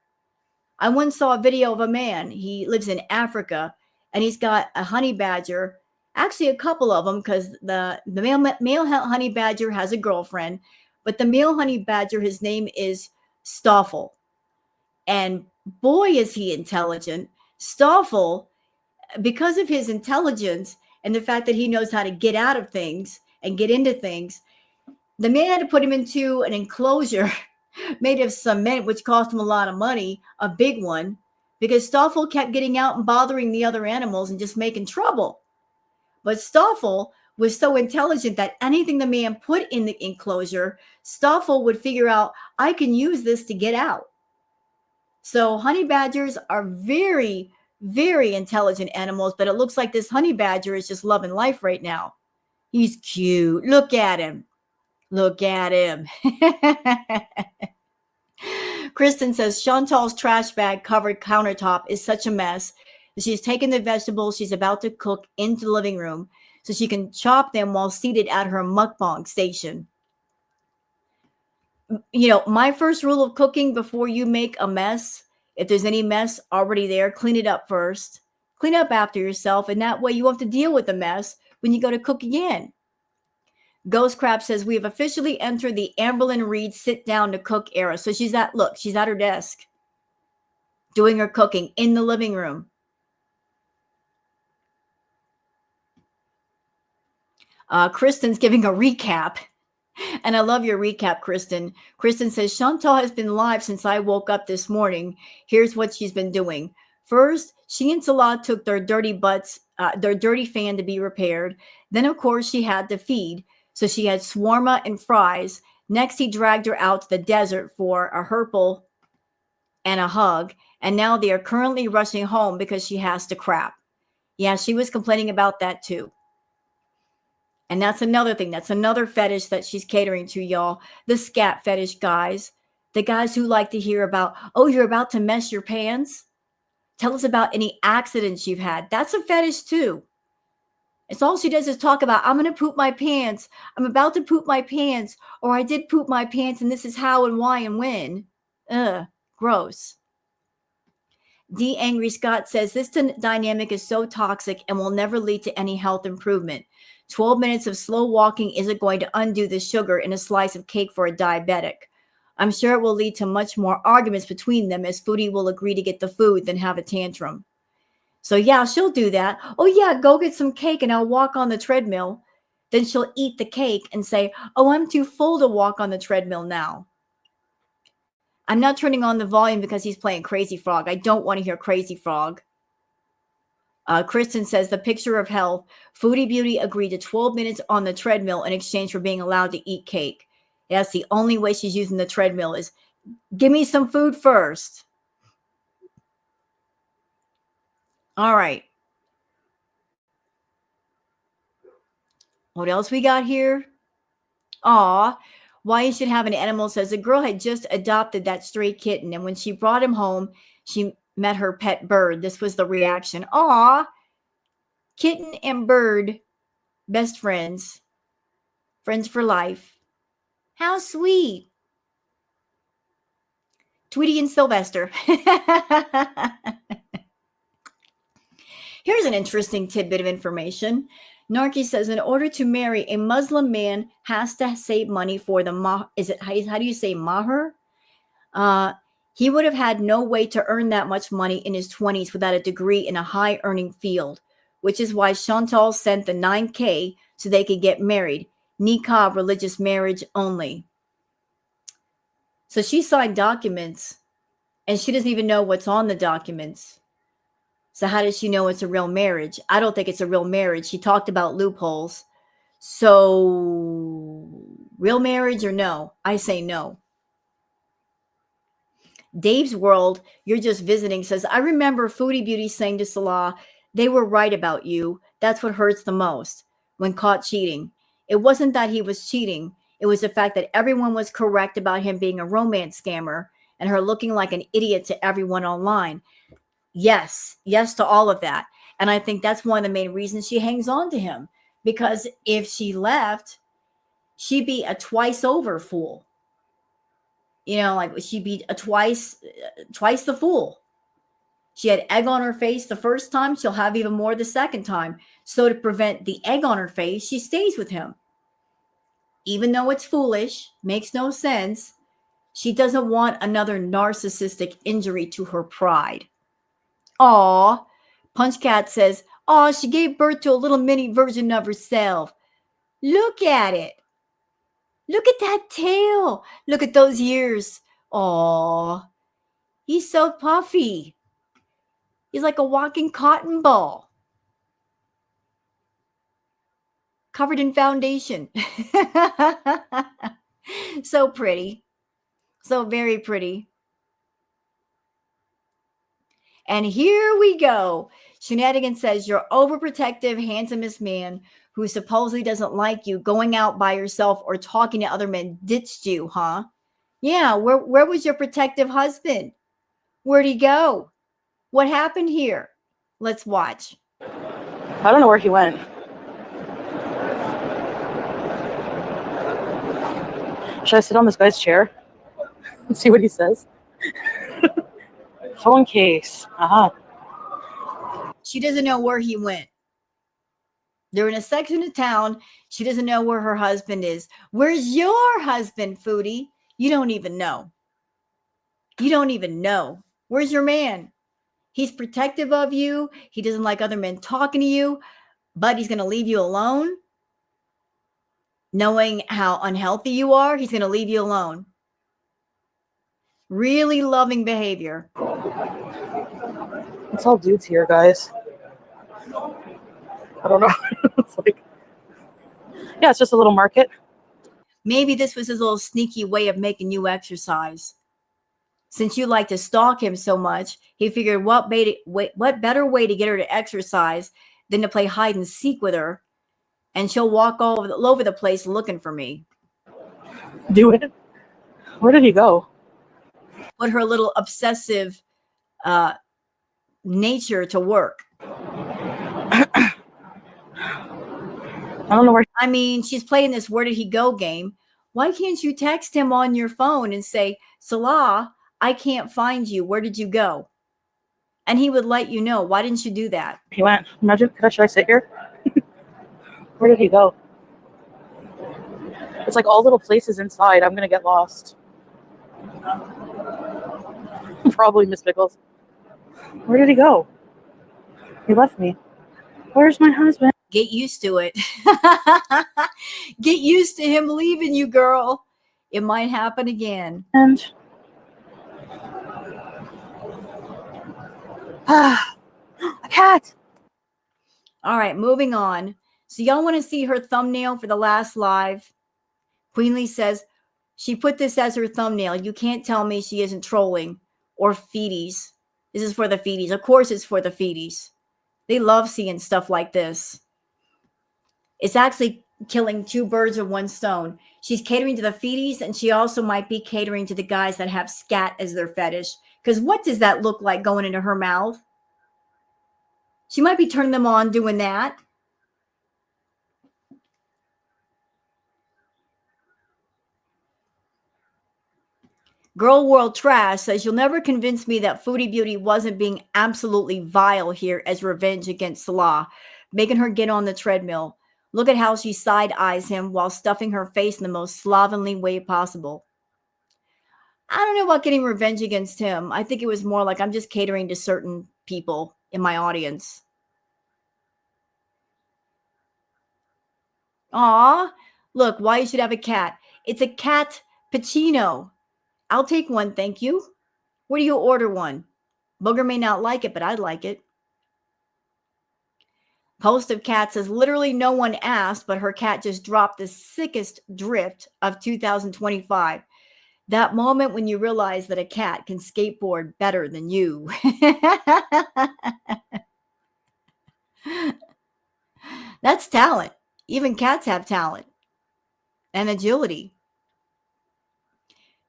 I once saw a video of a man. He lives in Africa, and he's got a honey badger, actually a couple of them, because the male honey badger has a girlfriend, but the male honey badger, his name is Stoffel. And boy, is he intelligent. Stoffel, because of his intelligence and the fact that he knows how to get out of things and get into things, the man had to put him into an enclosure made of cement, which cost him a lot of money, a big one, because Stoffel kept getting out and bothering the other animals and just making trouble. But Stoffel was so intelligent that anything the man put in the enclosure, Stoffel would figure out, I can use this to get out. So honey badgers are very, very intelligent animals, but it looks like this honey badger is just loving life right now. He's cute. Look at him. Look at him. Kristen says, Chantal's trash bag covered countertop is such a mess. She's taken the vegetables she's about to cook into the living room so she can chop them while seated at her mukbang station. You know, my first rule of cooking before you make a mess, if there's any mess already there, clean it up first. Clean up after yourself, and that way you won't have to deal with the mess when you go to cook again. Ghost Crab says, we have officially entered the Amberlyn Reed sit down to cook era. So she's at her desk doing her cooking in the living room. Kristen's giving a recap. And I love your recap, Kristen. Kristen says, Chantal has been live since I woke up this morning. Here's what she's been doing. First, she and Salah took their dirty fan to be repaired. Then, of course, she had to feed. So she had shawarma and fries. Next, he dragged her out to the desert for a herpel and a hug. And now they are currently rushing home because she has to crap. Yeah, she was complaining about that too. And that's another thing. That's another fetish that she's catering to, y'all. The scat fetish guys. The guys who like to hear about, oh, you're about to mess your pants? Tell us about any accidents you've had. That's a fetish too. It's all she does is talk about, I'm going to poop my pants. I'm about to poop my pants. Or I did poop my pants and this is how and why and when. Ugh, gross. D. Angry Scott says, this dynamic is so toxic and will never lead to any health improvement. 12 minutes of slow walking isn't going to undo the sugar in a slice of cake for a diabetic. I'm sure it will lead to much more arguments between them as Foodie will agree to get the food than have a tantrum. So yeah, she'll do that. Oh yeah, go get some cake and I'll walk on the treadmill. Then she'll eat the cake and say, oh, I'm too full to walk on the treadmill now. I'm not turning on the volume because he's playing Crazy Frog. I don't want to hear Crazy Frog. Kristen says, the picture of health. Foodie Beauty agreed to 12 minutes on the treadmill in exchange for being allowed to eat cake. That's the only way she's using the treadmill is, give me some food first. All right. What else we got here? Aw, why you should have an animal says a girl had just adopted that stray kitten, and when she brought him home, she met her pet bird. This was the reaction. Aw, kitten and bird, best friends, friends for life. How sweet. Tweety and Sylvester. Here's an interesting tidbit of information. Narky says, in order to marry, a Muslim man has to save money for the how do you say mahr? He would have had no way to earn that much money in his 20s without a degree in a high-earning field, which is why Chantal sent the $9K so they could get married. Nikah, religious marriage only. So she signed documents, and she doesn't even know what's on the documents. So how does she know it's a real marriage? I don't think it's a real marriage. She talked about loopholes. So real marriage or no? I say no. Dave's World, you're just visiting, says, I remember Foodie Beauty saying to Salah, they were right about you. That's what hurts the most when caught cheating. It wasn't that he was cheating. It was the fact that everyone was correct about him being a romance scammer and her looking like an idiot to everyone online. Yes to all of that. And I think that's one of the main reasons she hangs on to him. Because if she left, she'd be a twice over fool. You know, like she'd be a twice the fool. She had egg on her face the first time. She'll have even more the second time. So to prevent the egg on her face, she stays with him. Even though it's foolish, makes no sense, she doesn't want another narcissistic injury to her pride. Aw, Punch Cat says, aw, she gave birth to a little mini version of herself. Look at it. Look at that tail. Look at those ears. Aw, he's so puffy. He's like a walking cotton ball. Covered in foundation. So pretty. So very pretty. And here we go. Shenanigans says, your overprotective, handsomest man who supposedly doesn't like you going out by yourself or talking to other men ditched you, huh? Yeah, where was your protective husband? Where'd he go? What happened here? Let's watch. I don't know where he went. Should I sit on this guy's chair and see what he says? Phone case. She doesn't know where he went. They're in a section of town. She doesn't know where her husband is. Where's your husband, Foodie? You don't even know. You don't even know. Where's your man? He's protective of you. He doesn't like other men talking to you, but he's going to leave you alone. Knowing how unhealthy you are, he's going to leave you alone. Really loving behavior. It's all dudes here, guys. I don't know. It's like, yeah, it's just a little market. Maybe this was his little sneaky way of making you exercise. Since you like to stalk him so much, he figured what better way to get her to exercise than to play hide and seek with her, and she'll walk all over the place looking for me. Do it. Where did he go? Put her little obsessive nature to work. I don't know where. I mean, she's playing this where did he go game. Why can't you text him on your phone and say, Salah, I can't find you. Where did you go? And he would let you know. Why didn't you do that? He went. Imagine. Should I sit here? Where did he go? It's like all little places inside. I'm gonna get lost. Probably Miss Pickles. Where did he go? He left me. Where's my husband? Get used to it. Get used to him leaving you, girl. It might happen again. And a cat. All right, moving on. So y'all want to see her thumbnail for the last live? Queenly says she put this as her thumbnail. You can't tell me she isn't trolling or feedies. This is for the feedies. Of course it's for the feedies. They love seeing stuff like this. It's actually killing two birds with one stone. She's catering to the feedies, and she also might be catering to the guys that have scat as their fetish. Because what does that look like going into her mouth? She might be turning them on doing that. Girl World Trash says, you'll never convince me that Foodie Beauty wasn't being absolutely vile here as revenge against Salah, making her get on the treadmill. Look at how she side-eyes him while stuffing her face in the most slovenly way possible. I don't know about getting revenge against him. I think it was more like I'm just catering to certain people in my audience. Aw, look, why you should have a cat. It's a cat Pacino. I'll take one, thank you. Where do you order one? Booger may not like it, but I'd like it. Post of Cat says, literally no one asked, but her cat just dropped the sickest drift of 2025. That moment when you realize that a cat can skateboard better than you. That's talent. Even cats have talent and agility.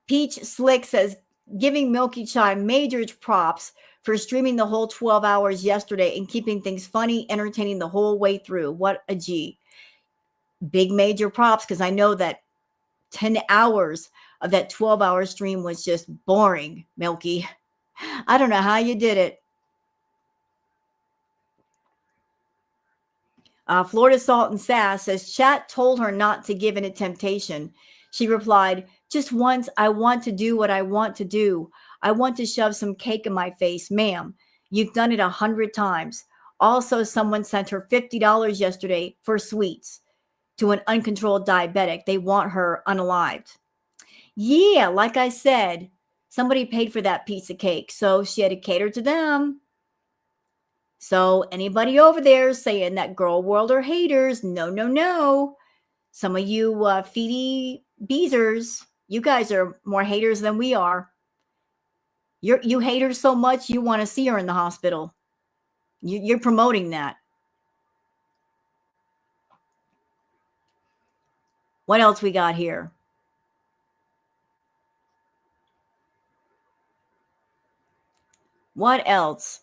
Peach Slick says, giving Milky Chai major props for streaming the whole 12 hours yesterday and keeping things funny, entertaining the whole way through. What a G. Big major props, because I know that 10 hours of that 12-hour stream was just boring, Milky. I don't know how you did it. Florida Salt and Sass says, chat told her not to give in to temptation. She replied, just once, I want to do what I want to do. I want to shove some cake in my face. Ma'am, you've done it 100 times. Also, someone sent her $50 yesterday for sweets to an uncontrolled diabetic. They want her unalived. Yeah, like I said, somebody paid for that piece of cake, so she had to cater to them. So anybody over there saying that Girl World are haters, no, no, no. Some of you feedy beezers, you guys are more haters than we are. You hate her so much, you want to see her in the hospital. You're promoting that. What else we got here? What else?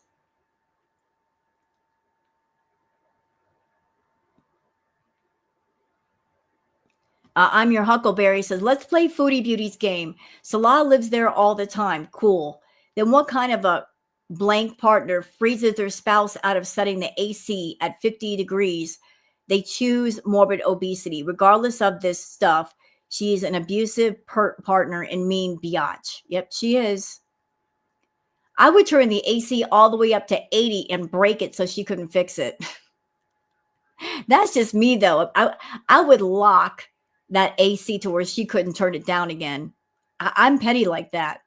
I'm your Huckleberry says, let's play Foodie Beauty's game. Salah lives there all the time. Cool. Then what kind of a blank partner freezes their spouse out of setting the AC at 50 degrees? They choose morbid obesity. Regardless of this stuff, she's an abusive partner and mean biatch. Yep, she is. I would turn the AC all the way up to 80 and break it so she couldn't fix it. That's just me, though. I would lock that AC to where she couldn't turn it down again. I'm petty like that.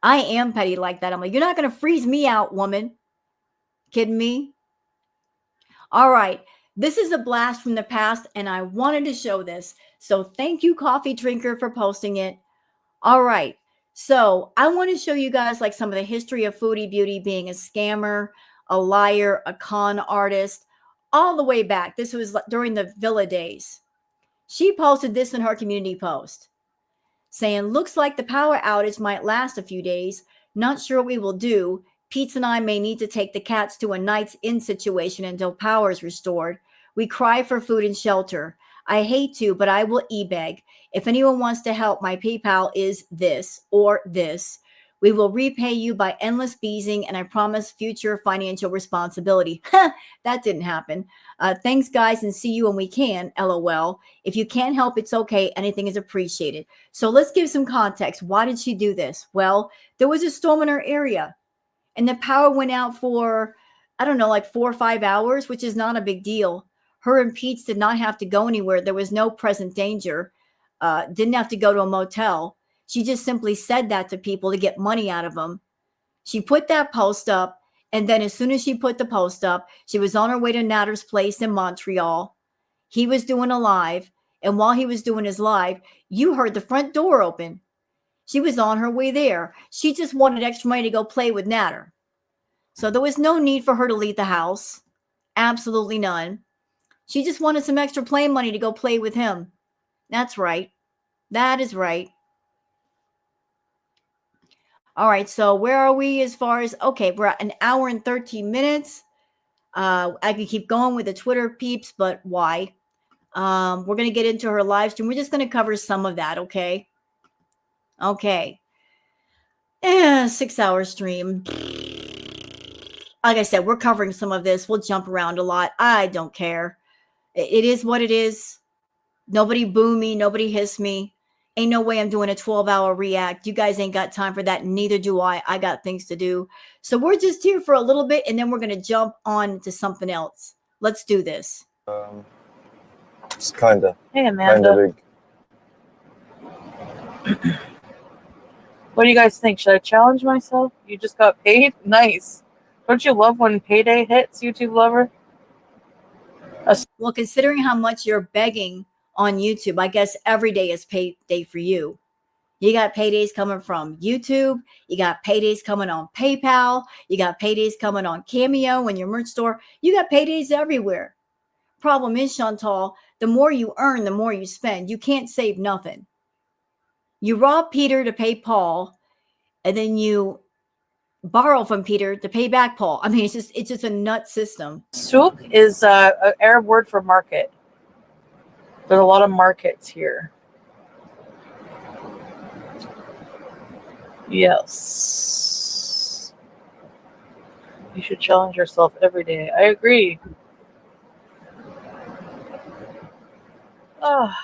I am petty like that. I'm like, you're not going to freeze me out, woman. Kidding me? All right. This is a blast from the past, and I wanted to show this. So thank you, Coffee Drinker, for posting it. All right. So I want to show you guys like some of the history of Foodie Beauty being a scammer, a liar, a con artist, all the way back. This was during the Villa days. She posted this in her community post saying, looks like the power outage might last a few days. Not sure what we will do. Pete and I may need to take the cats to a night's in situation until power is restored. We cry for food and shelter. I hate to, but I will e-beg. If anyone wants to help, my PayPal is this or this. We will repay you by endless beezing, and I promise future financial responsibility. That didn't happen. Thanks, guys, and see you when we can, LOL. If you can't help, it's okay. Anything is appreciated. So let's give some context. Why did she do this? Well, there was a storm in her area, and the power went out for, I don't know, like 4 or 5 hours, which is not a big deal. Her and Pete's did not have to go anywhere. There was no present danger. Didn't have to go to a motel. She just simply said that to people to get money out of them. She put that post up, and then as soon as she put the post up, she was on her way to Natter's place in Montreal. He was doing a live, and while he was doing his live, you heard the front door open. She was on her way there. She just wanted extra money to go play with Natter. So there was no need for her to leave the house. Absolutely none. She just wanted some extra play money to go play with him. That's right. That is right. All right, so where are we as far as, okay, we're at 1 hour and 13 minutes. I could keep going with the Twitter peeps, but why? We're going to get into her live stream. We're just going to cover some of that, okay? Okay. 6-hour stream. Like I said, we're covering some of this. We'll jump around a lot. I don't care. It is what it is. Nobody boo me. Nobody hiss me. Ain't no way I'm doing a 12-hour react. You guys ain't got time for that. Neither do I. I got things to do. So we're just here for a little bit, and then we're going to jump on to something else. Let's do this. It's kinda. Hey, Amanda. Big. What do you guys think? Should I challenge myself? You just got paid? Nice. Don't you love when payday hits, YouTube lover? Well, considering how much you're begging on YouTube, I guess every day is payday for you. You got paydays coming from YouTube. You got paydays coming on PayPal. You got paydays coming on Cameo and your merch store. You got paydays everywhere. Problem is, Chantal, the more you earn, the more you spend. You can't save nothing. You rob Peter to pay Paul, and then you borrow from Peter to pay back Paul. I mean, it's just a nut system. Souk is an Arab word for market. There's a lot of markets here. Yes. You should challenge yourself every day. I agree. Oh.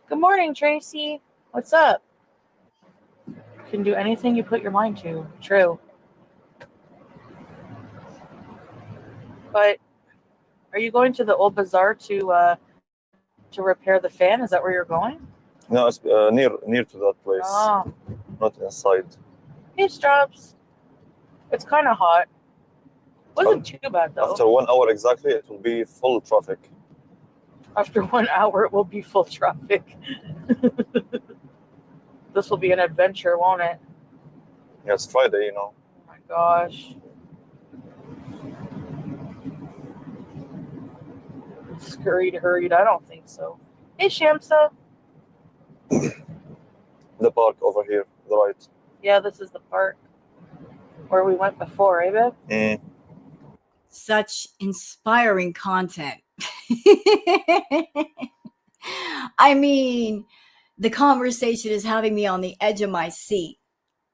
Good morning, Tracy. What's up? You can do anything you put your mind to. True. But are you going to the old bazaar to repair the fan? Is that where you're going? No, it's near to that place. Oh. Not inside. Hey, Straps. It's kind of hot. Wasn't too bad, though. After 1 hour exactly, it will be full traffic. After 1 hour, it will be full traffic. This will be an adventure, won't it? Yeah, it's Friday, you know. Oh, my gosh. Scurried, hurried. I don't think so. Hey, Shamsa. The park over here, the right. Yeah, this is the park where we went before, eh, babe? Mm. Such inspiring content. I mean, the conversation is having me on the edge of my seat.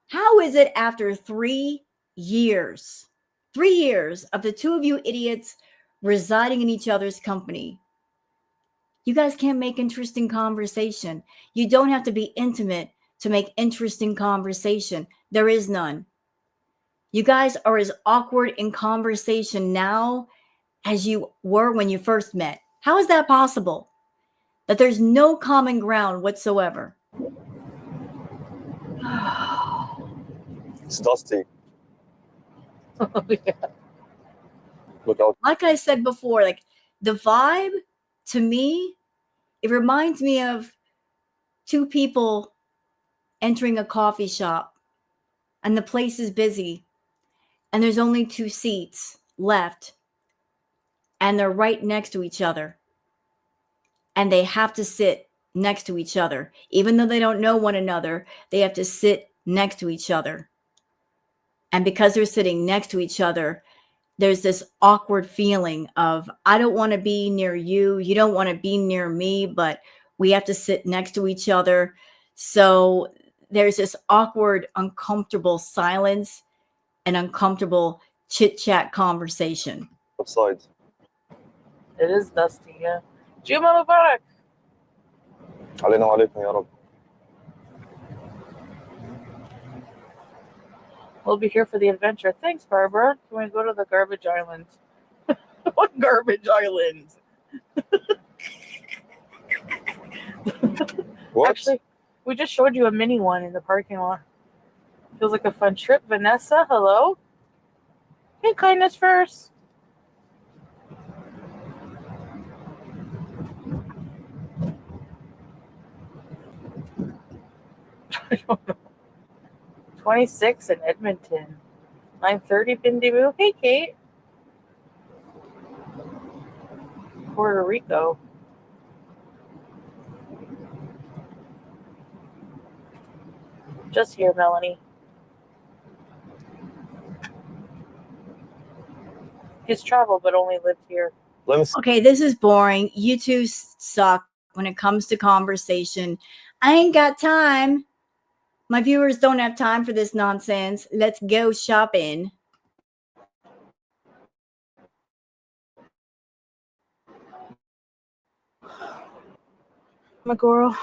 How is it after 3 years of the two of you idiots residing in each other's company, you guys can't make interesting conversation? You don't have to be intimate to make interesting conversation. There is none. You guys are as awkward in conversation now as you were when you first met. How is that possible? That there's no common ground whatsoever. It's dusty. Yeah. Look out. Like I said before, like the vibe to me, it reminds me of two people entering a coffee shop and the place is busy and there's only 2 seats left and they're right next to each other and they have to sit next to each other. Even though they don't know one another, they have to sit next to each other. And because they're sitting next to each other, there's this awkward feeling of, I don't want to be near you. You don't want to be near me, but we have to sit next to each other. So there's this awkward, uncomfortable silence and uncomfortable chit-chat conversation. Outside. It is dusty, yeah. Juma Mubarak. علينا وعليكم يا رب. We'll be here for the adventure. Thanks, Barbara. Can we go to the garbage island? What garbage island? What? Actually, we just showed you a mini one in the parking lot. Feels like a fun trip. Vanessa, hello. Hey, kindness first. I don't know. 26 in Edmonton. 9:30 Bindi Boo. Hey, Kate. Puerto Rico. Just here, Melanie. He's traveled but only lived here. Let me see. Okay, this is boring. You two suck when it comes to conversation. I ain't got time. My viewers don't have time for this nonsense. Let's go shopping. My girl.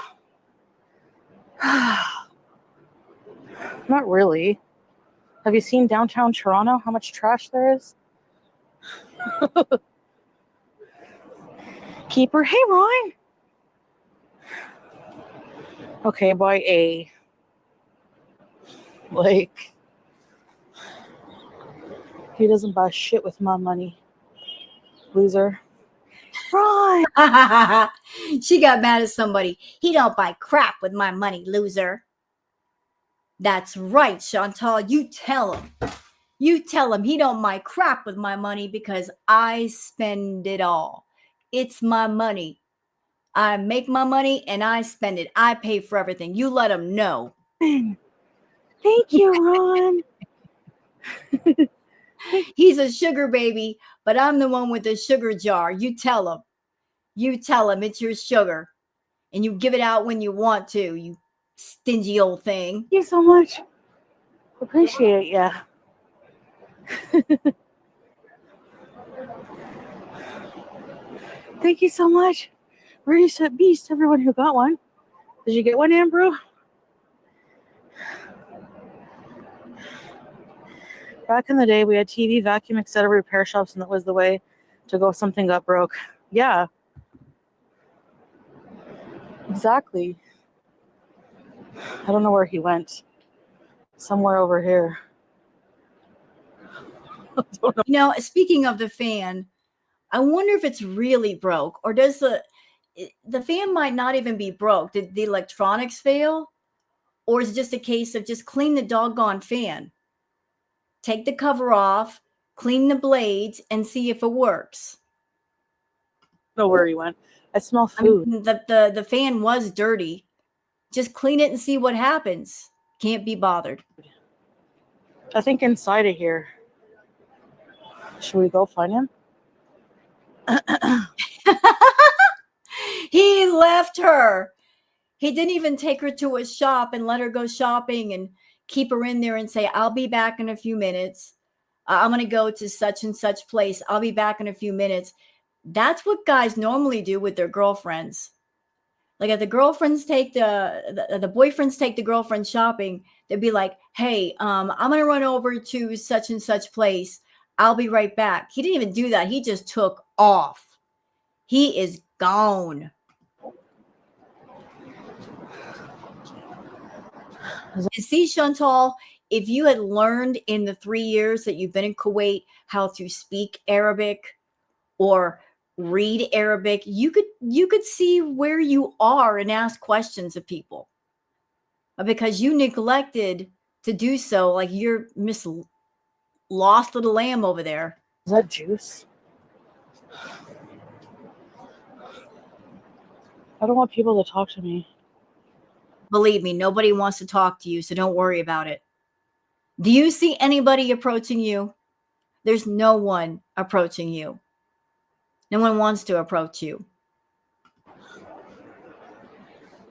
Not really. Have you seen downtown Toronto? How much trash there is? Keeper. Hey, Ryan. Okay, by A. Like, he doesn't buy shit with my money. Loser. Right. She got mad at somebody. He don't buy crap with my money, loser. That's right, Chantal. You tell him. You tell him he don't buy crap with my money because I spend it all. It's my money. I make my money and I spend it. I pay for everything. You let him know. Thank you, Ron. He's a sugar baby, but I'm the one with the sugar jar. You tell him. You tell him it's your sugar. And you give it out when you want to, you stingy old thing. Thank you so much. Appreciate ya. Thank you so much. Ready, set, beast, everyone who got one. Did you get one, Ambrew? Back in the day, we had TV, vacuum, etc. repair shops, and that was the way to go if something got broke. Yeah. Exactly. I don't know where he went. Somewhere over here. I don't know. You know, speaking of the fan, I wonder if it's really broke, or does the fan might not even be broke. Did the electronics fail? Or is it just a case of just clean the doggone fan? Take the cover off, clean the blades, and see if it works. I don't know where he went. I smell I food. mean, the fan was dirty. Just clean it and see what happens. Can't be bothered. I think inside of here. Should we go find him? He left her. He didn't even take her to a shop and let her go shopping and keep her in there and say, I'll be back in a few minutes. I'm going to go to such and such place. I'll be back in a few minutes. That's what guys normally do with their girlfriends. Like if the girlfriends take the boyfriends take the girlfriend shopping, they'd be like, hey, I'm going to run over to such and such place. I'll be right back. He didn't even do that. He just took off. He is gone. And see, Chantal, if you had learned in the 3 years that you've been in Kuwait how to speak Arabic or read Arabic, you could see where you are and ask questions of people. But because you neglected to do so, like you're Miss Lost Little Lamb over there. Is that juice? I don't want people to talk to me. Believe me, nobody wants to talk to you, so don't worry about it. Do you see anybody approaching you? There's no one approaching you. No one wants to approach you.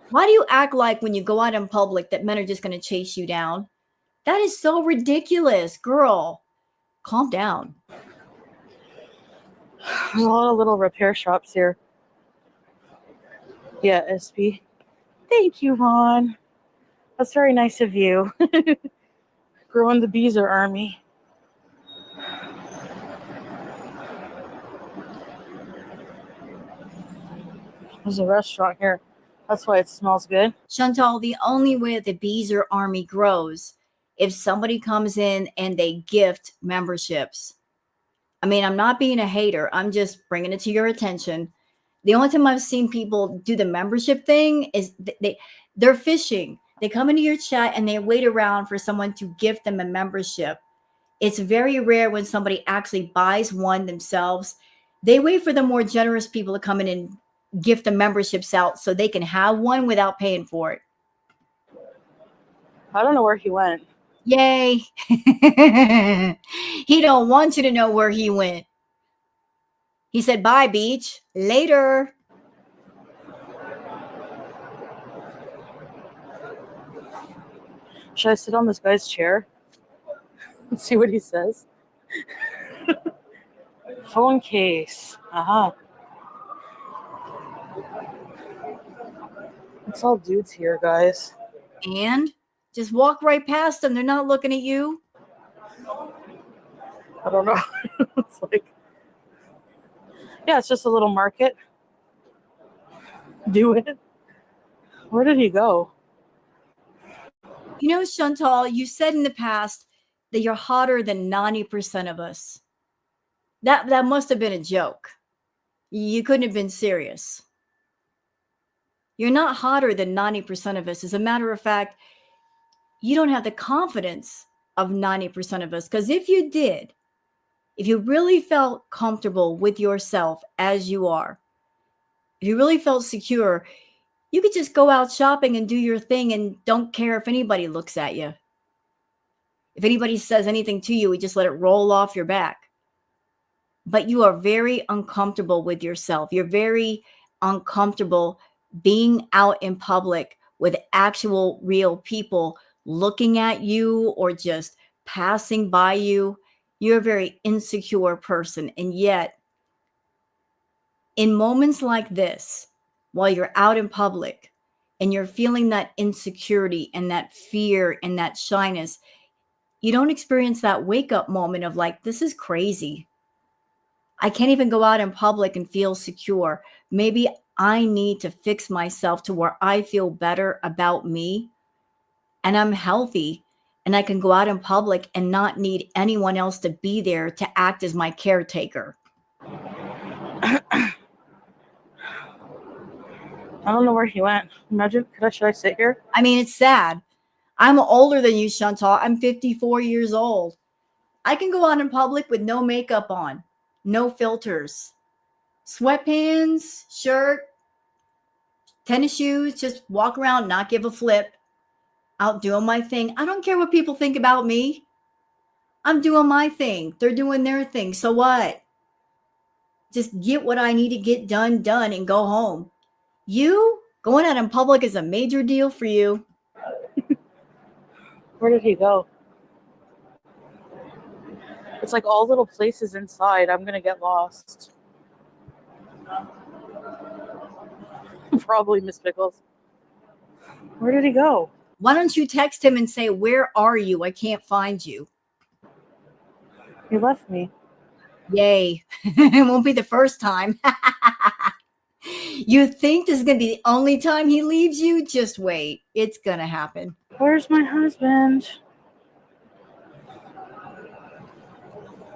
Why do you act like when you go out in public that men are just going to chase you down? That is so ridiculous, girl. Calm down. There's a lot of little repair shops here. Yeah, SB. Thank you, Ron. That's very nice of you. Growing the Beezer army. There's a restaurant here. That's why it smells good. Chantal, the only way that the Beezer army grows if somebody comes in and they gift memberships. I mean, I'm not being a hater. I'm just bringing it to your attention. The only time I've seen people do the membership thing is they're fishing. They come into your chat and they wait around for someone to gift them a membership. It's very rare when somebody actually buys one themselves. They wait for the more generous people to come in and gift the memberships out so they can have one without paying for it. I don't know where he went. Yay. He don't want you to know where he went. He said, bye, beach. Later. Should I sit on this guy's chair and see what he says? Phone case. Aha. It's all dudes here, guys. And just walk right past them. They're not looking at you. I don't know. It's like, yeah, it's just a little market. Do it. Where did he go? You know, Chantal, you said in the past that you're hotter than 90% of us. That must have been a joke. You couldn't have been serious. You're not hotter than 90% of us. As a matter of fact, you don't have the confidence of 90% of us. Because if you did, if you really felt comfortable with yourself as you are, if you really felt secure, you could just go out shopping and do your thing and don't care if anybody looks at you. If anybody says anything to you, we just let it roll off your back. But you are very uncomfortable with yourself. You're very uncomfortable being out in public with actual real people looking at you or just passing by you. You're a very insecure person. And yet, in moments like this, while you're out in public and you're feeling that insecurity and that fear and that shyness, you don't experience that wake-up moment of like, this is crazy. I can't even go out in public and feel secure. Maybe I need to fix myself to where I feel better about me and I'm healthy and I can go out in public and not need anyone else to be there to act as my caretaker. I don't know where he went. Imagine, should I sit here? I mean, it's sad. I'm older than you, Chantal. I'm 54 years old. I can go out in public with no makeup on, no filters, sweatpants, shirt, tennis shoes, just walk around, not give a flip, out doing my thing. I don't care what people think about me. I'm doing my thing. They're doing their thing. So what? Just get what I need to get done, and go home. You going out in public is a major deal for you. Where did he go? It's like all little places inside. I'm going to get lost. Probably Miss Pickles. Where did he go? Why don't you text him and say, where are you? I can't find you. He left me. Yay. It won't be the first time. You think this is going to be the only time he leaves you? Just wait. It's going to happen. Where's my husband?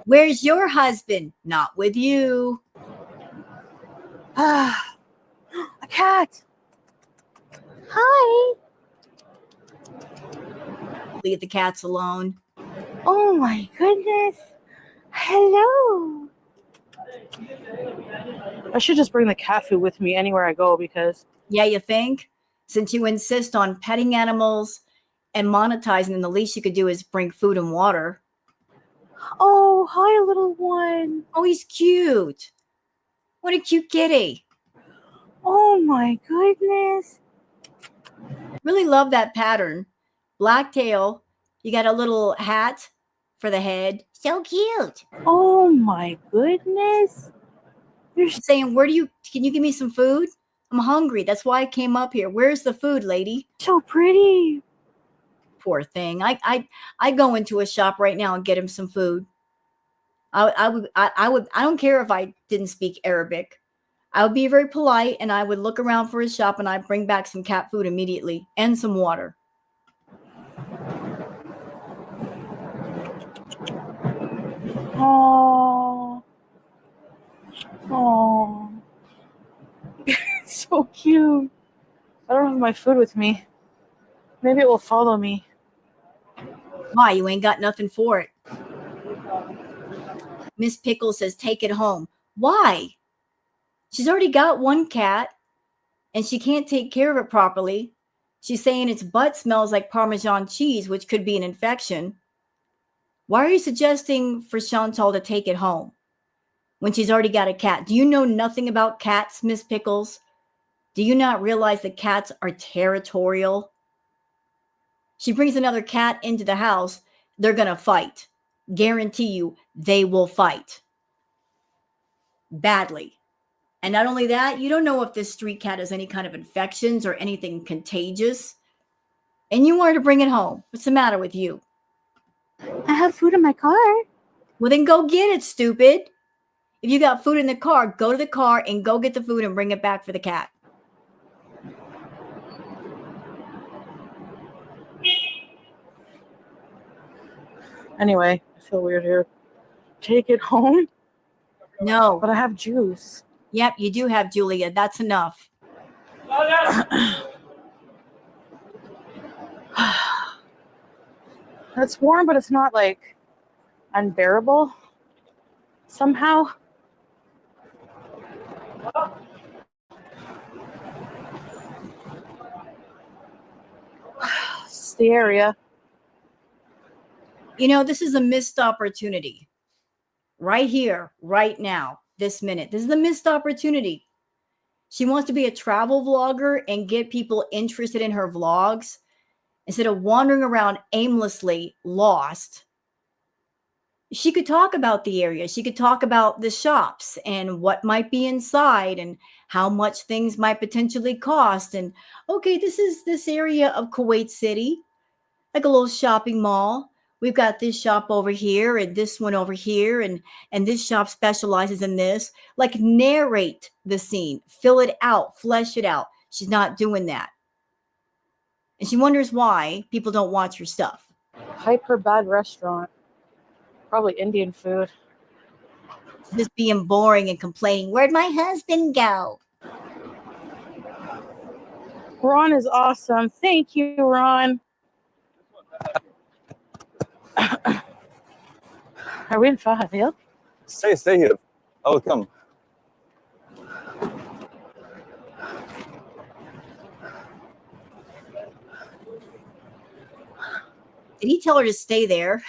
Where's your husband? Not with you. A cat. Hi. Leave the cats alone. Oh my goodness. Hello. I should just bring the cat food with me anywhere I go because Yeah, you think? Since you insist on petting animals and monetizing them, the least you could do is bring food and water. oh, hi little one. Oh, he's cute. What a cute kitty. Oh my goodness. Really love that pattern. Black tail. You got a little hat for the head. So cute. Oh my goodness. You're Saying, can you give me some food? I'm hungry. That's why I came up here. Where's the food, lady? so pretty. Poor thing. I go into a shop right now and get him some food. I don't care if I didn't speak Arabic. I would be very polite and I would look around for his shop and I'd bring back some cat food immediately and some water. Oh. Oh. It's so cute. I don't have my food with me. Maybe it will follow me. Why? You ain't got nothing for it. Miss Pickle says, take it home. Why? She's already got one cat and she can't take care of it properly. She's saying its butt smells like Parmesan cheese, which could be an infection. Why are you suggesting for Chantal to take it home when she's already got a cat? Do you know nothing about cats, Miss Pickles? Do you not realize that cats are territorial? She brings another cat into the house, they're going to fight. Guarantee you, they will fight. Badly. And not only that, you don't know if this street cat has any kind of infections or anything contagious. And you want her to bring it home. What's the matter with you? I have food in my car. Well, then go get it, stupid. If you got food in the car, go to the car and go get the food and bring it back for the cat. Anyway, I feel weird here. Take it home? No. But I have juice. Yep, you do have Julia. That's enough. It's warm, but it's not like unbearable somehow. It's the area. You know, this is a missed opportunity. Right here, right now, this minute. This is a missed opportunity. She wants to be a travel vlogger and get people interested in her vlogs instead of wandering around aimlessly lost. She could talk about the area. She could talk about the shops and what might be inside and how much things might potentially cost. And okay, this is this area of Kuwait City, like a little shopping mall. We've got this shop over here and this one over here, and this shop specializes in this. Like, narrate the scene, fill it out, flesh it out. She's not doing that. And she wonders why people don't watch her stuff. Hyper bad restaurant. Probably Indian food. Just being boring and complaining. Where'd my husband go? Ron is awesome. Thank you, Ron. Are we in Fahadil? Stay here. I will come. Did he tell her to stay there?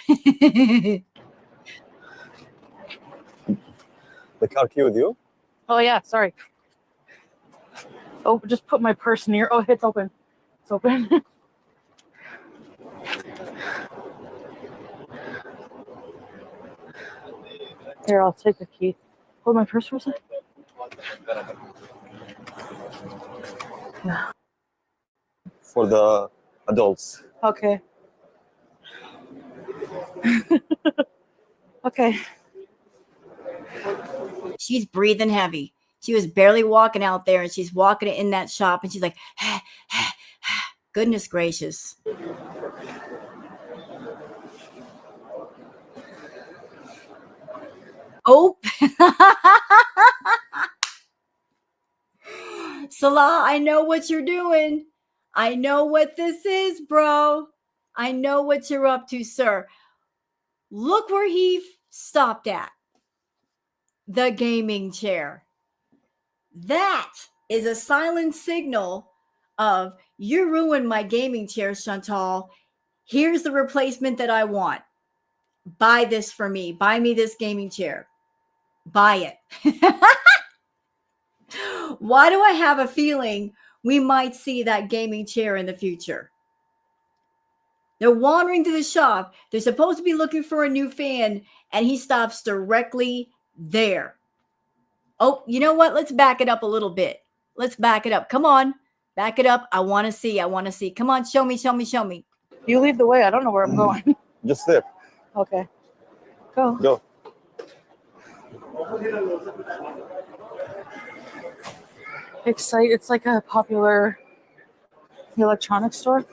The car key with you? Oh yeah, sorry. Oh, just put my purse near. Oh, it's open. It's open. Here, I'll take the key. Hold my purse for a second. Yeah. For the adults. Okay. Okay. She's breathing heavy. She was barely walking out there and she's walking in that shop and she's like, goodness gracious. Oh. Salah, I know what you're doing. I know what this is, bro. I know what you're up to, sir. Look where he stopped at. The gaming chair. That is a silent signal of you ruined my gaming chair, Chantal. Here's the replacement that I want. Buy this for me. Buy me this gaming chair. Buy it. Why do I have a feeling we might see that gaming chair in the future? They're wandering through the shop. They're supposed to be looking for a new fan, and he stops directly there. Oh, you know what? Let's back it up a little bit. Let's back it up. Come on. Back it up. I want to see. I want to see. Come on. Show me, show me, show me. You lead the way. I don't know where I'm going. Just there. Okay. Go. Go. Excite. It's like a popular electronics store.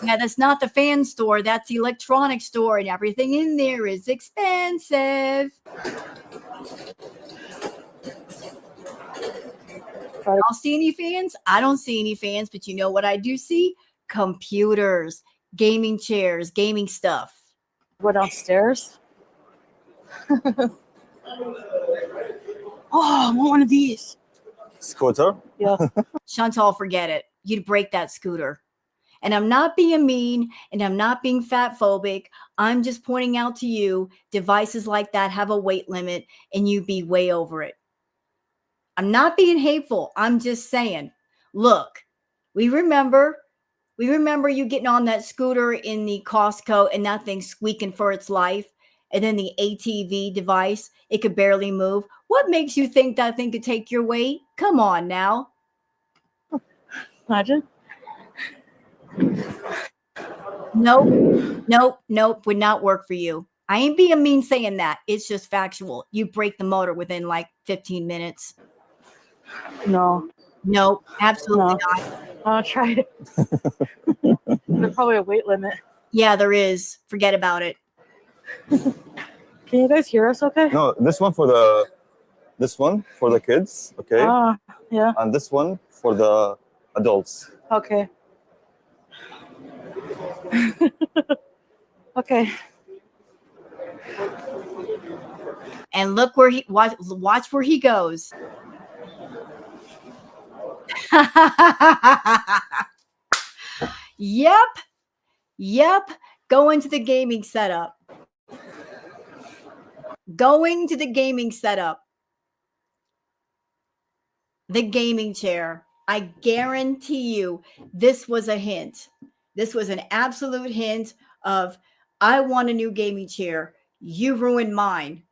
Yeah, that's not the fan store. That's the electronics store, and everything in there is expensive. I don't see any fans. I don't see any fans, but you know what I do see? Computers, gaming chairs, gaming stuff. Go downstairs. Oh, I want one of these. Scooter. Yeah. Chantal, forget it. You'd break that scooter. And I'm not being mean and I'm not being fat phobic. I'm just pointing out to you devices like that have a weight limit and you'd be way over it. I'm not being hateful. I'm just saying, look, we remember you getting on that scooter in the Costco and that thing squeaking for its life. And then the ATV device, it could barely move. What makes you think that thing could take your weight? Come on now. Imagine. Nope. Would not work for you. I ain't being mean saying that. It's just factual. You break the motor within like 15 minutes. No. Nope, absolutely No. not. I'll try it. There's probably a weight limit. Yeah, there is. Forget about it. Can you guys hear us okay? No, this one for the kids, okay? Yeah. And this one for the adults. Okay. Okay. And look where he watch where he goes. Yep. Going to the gaming setup. The gaming chair. I guarantee you this was a hint. This was an absolute hint of, I want a new gaming chair. You ruined mine.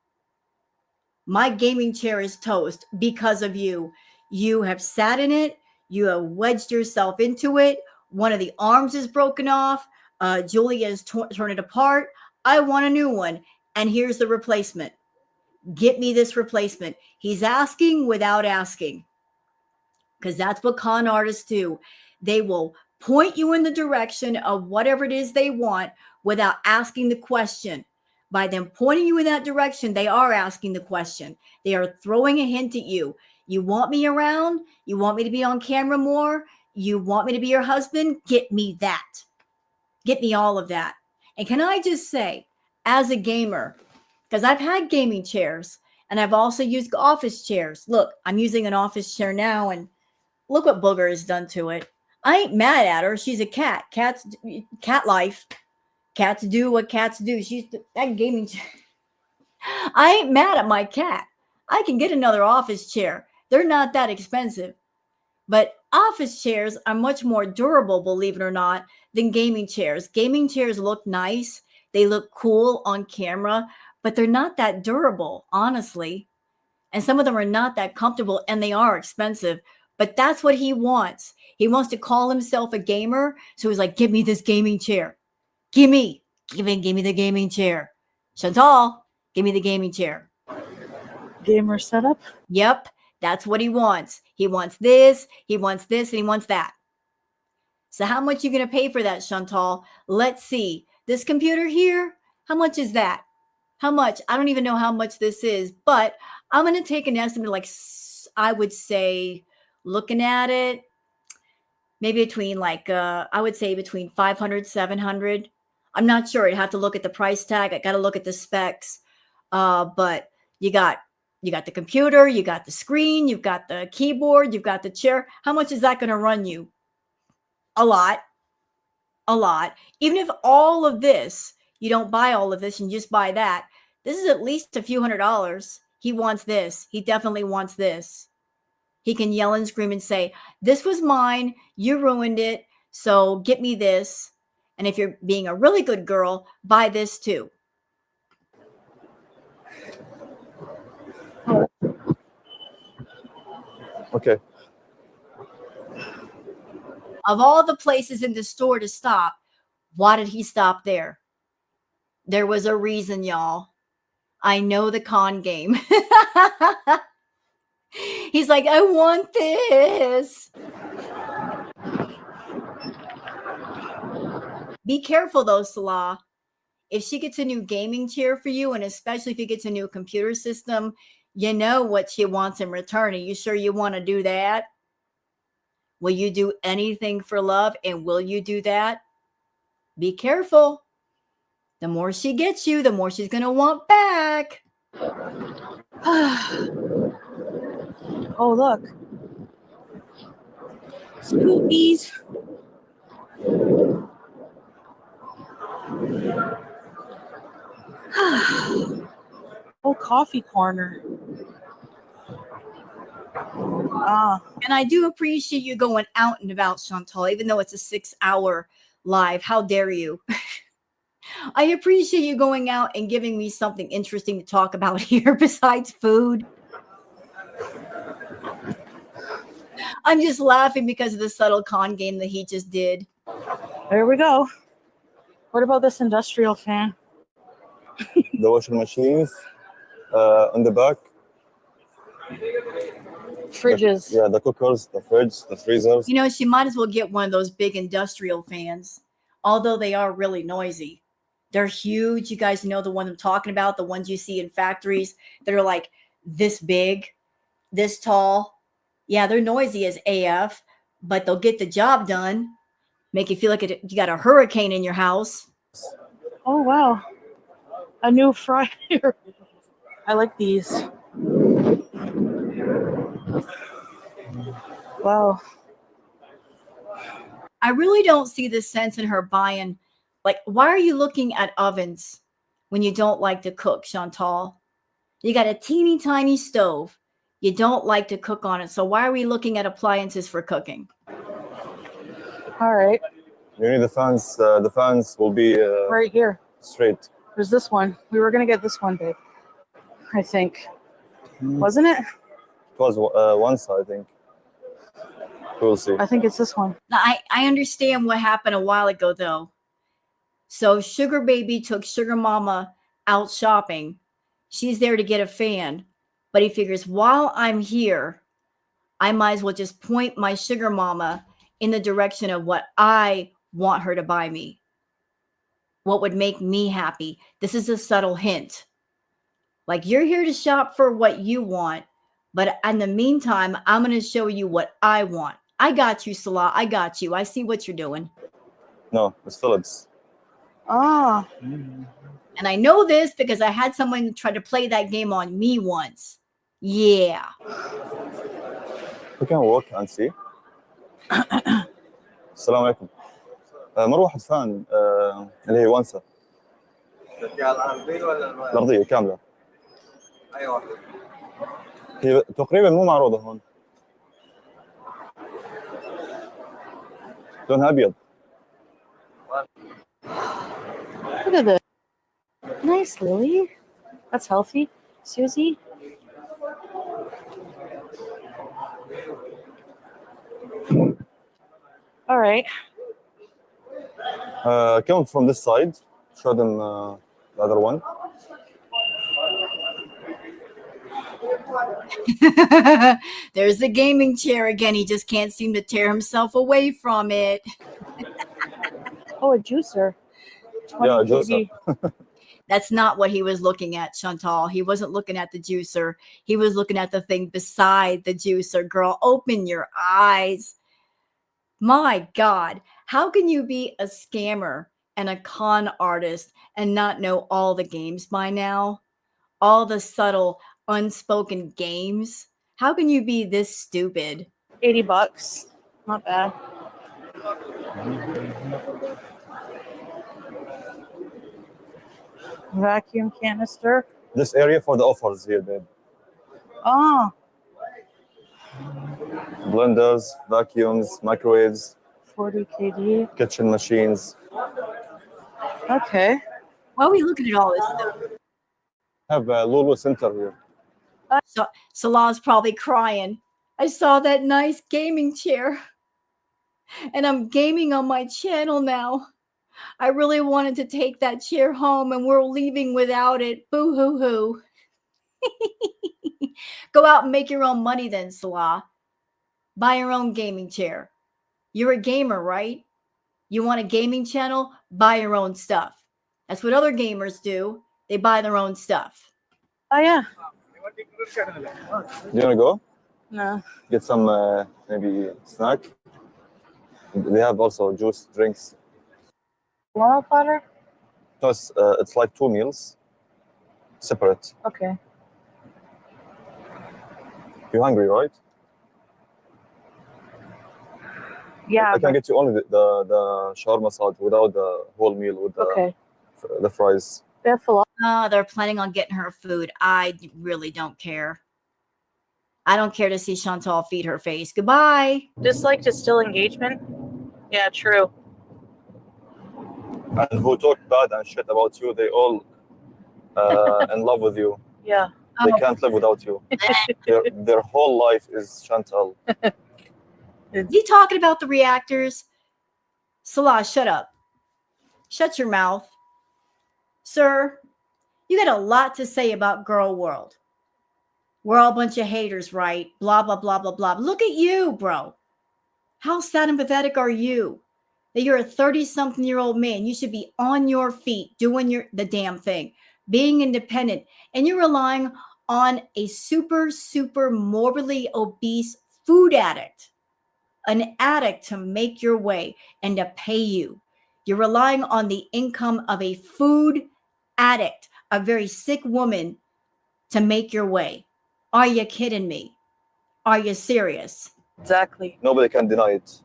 My gaming chair is toast because of you. You have sat in it. You have wedged yourself into it. One of the arms is broken off. Julia has torn it apart. I want a new one. And here's the replacement. Get me this replacement. He's asking without asking. Because that's what con artists do. They will point you in the direction of whatever it is they want without asking the question. By them pointing you in that direction, they are asking the question. They are throwing a hint at you. You want me around? You want me to be on camera more? You want me to be your husband? Get me that. Get me all of that. And can I just say, as a gamer, because I've had gaming chairs and I've also used office chairs. Look, I'm using an office chair now and look what Booger has done to it. I ain't mad at her. She's a cat. Cat life. Cats do what cats do. That gaming chair. I ain't mad at my cat. I can get another office chair. They're not that expensive. But office chairs are much more durable, believe it or not, than gaming chairs. Gaming chairs look nice. They look cool on camera, but they're not that durable, honestly. And some of them are not that comfortable and they are expensive. But that's what he wants. He wants to call himself a gamer. So he's like, give me this gaming chair. Give me the gaming chair. Chantal, give me the gaming chair. Gamer setup? Yep, that's what he wants. He wants this, and he wants that. So how much are you going to pay for that, Chantal? Let's see. This computer here, how much is that? How much? I don't even know how much this is, but I'm going to take an estimate, like I would say, looking at it, maybe between I would say between 500, 700. I'm not sure. I'd have to look at the price tag. I got to look at the specs. But you got the computer, you got the screen, you've got the keyboard, you've got the chair. How much is that going to run you? A lot. Even if all of this, you don't buy all of this and you just buy that, this is at least a few $100s. He wants this. He definitely wants this. He can yell and scream and say, this was mine. You ruined it. So get me this. And if you're being a really good girl, buy this too. Okay. Of all the places in the store to stop, why did he stop there? There was a reason, y'all. I know the con game. He's like, I want this. Be careful though, Salah. If she gets a new gaming chair for you, and especially if he gets a new computer system, you know what she wants in return. Are you sure you want to do that? Will you do anything for love? And will you do that? Be careful. The more she gets you, the more she's going to want back. Oh, look. Scoopies. Oh, coffee corner. And I do appreciate you going out and about, Chantal, even though it's a 6-hour live. How dare you? I appreciate you going out and giving me something interesting to talk about here besides food. I'm just laughing because of the subtle con game that he just did. There we go. What about this industrial fan? The washing machines on the back. Fridges. Yeah, the cookers, the fridge, the freezers. You know, she might as well get one of those big industrial fans, although they are really noisy. They're huge. You guys know the one I'm talking about, the ones you see in factories that are like this big, this tall. Yeah, they're noisy as AF, but they'll get the job done. Make you feel like you got a hurricane in your house. Oh, wow. A new fryer. I like these. Wow. I really don't see the sense in her buying. Like, why are you looking at ovens when you don't like to cook, Chantal? You got a teeny tiny stove. You don't like to cook on it. So why are we looking at appliances for cooking? All right. You need the fans. The fans will be Right here. straight. There's this one. We were going to get this one, babe. I think. Wasn't it? It was once, I think. We'll see. I think it's this one. Now, I understand what happened a while ago, though. So Sugar Baby took Sugar Mama out shopping. She's there to get a fan. But he figures, while I'm here, I might as well just point my Sugar Mama in the direction of what I want her to buy me. What would make me happy. This is a subtle hint. Like, you're here to shop for what you want. But in the meantime, I'm going to show you what I want. I got you, Salah. I got you. I see what you're doing. No, it's Phillips. Ah. And I know this because I had someone try to play that game on me once. Yeah. We can walk and see. السلام عليكم. مروحة فان اللي هي وانسة. الأرضية ولا الأرضية كاملة. أي واحدة؟ هي تقريبا مو معروضة هون. لونها أبيض. Look at this. Nice, Lily. That's healthy. Susie. All right. Come from this side. Show them the other one. There's the gaming chair again. He just can't seem to tear himself away from it. Oh, a juicer. Yeah, juicer. That's not what he was looking at, Chantal. He wasn't looking at the juicer. He was looking at the thing beside the juicer. Girl, open your eyes. My God, how can you be a scammer and a con artist and not know all the games by now? All the subtle, unspoken games? How can you be this stupid? $80. Not bad. Vacuum canister. This area for the offers here, babe. Oh, Blenders, vacuums, microwaves, 40 kD. kitchen machines. Okay. Why are we looking at all this stuff? Have a Lulu Center here. So Salah's probably crying. I saw that nice gaming chair. And I'm gaming on my channel now. I really wanted to take that chair home and we're leaving without it. Boo hoo hoo. Go out and make your own money then, Salah. Buy your own gaming chair. You're a gamer, right? You want a gaming channel? Buy your own stuff. That's what other gamers do. They buy their own stuff. Oh, yeah. You wanna go? No. Get some maybe snack. They have also juice, drinks. Warm platter? No, it's like 2 meals, separate. Okay. You're hungry, right? Yeah. I can get you only the shawarma salad without the whole meal with the fries. They have falafel. Oh, they're planning on getting her food. I really don't care. I don't care to see Chantal feed her face. Goodbye. Dislike to still engagement? Yeah, true. And who talk bad and shit about you, they all in love with you. Yeah. They can't live without you. Their whole life is Chantal. You talking about the reactors? Salah, shut up. Shut your mouth. Sir, you got a lot to say about Girl World. We're all a bunch of haters, right? Blah, blah, blah, blah, blah. Look at you, bro. How sad and pathetic are you that you're a 30-something-year-old man? You should be on your feet doing the damn thing, being independent, and you're relying on a super, super morbidly obese food addict, an addict to make your way and to pay you. You're relying on the income of a food addict, a very sick woman, to make your way. Are you kidding me? Are you serious? Exactly. Nobody can deny it.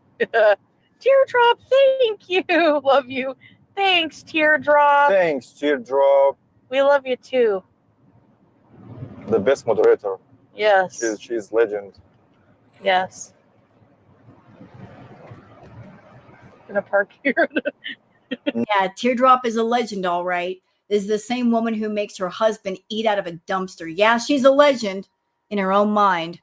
Teardrop, thank you. Love you. Thanks, Teardrop. Thanks, Teardrop. We love you too. The best moderator. Yes. She's legend. Yes. Gonna park here. Yeah, Teardrop is a legend, all right. This is the same woman who makes her husband eat out of a dumpster. Yeah, she's a legend in her own mind.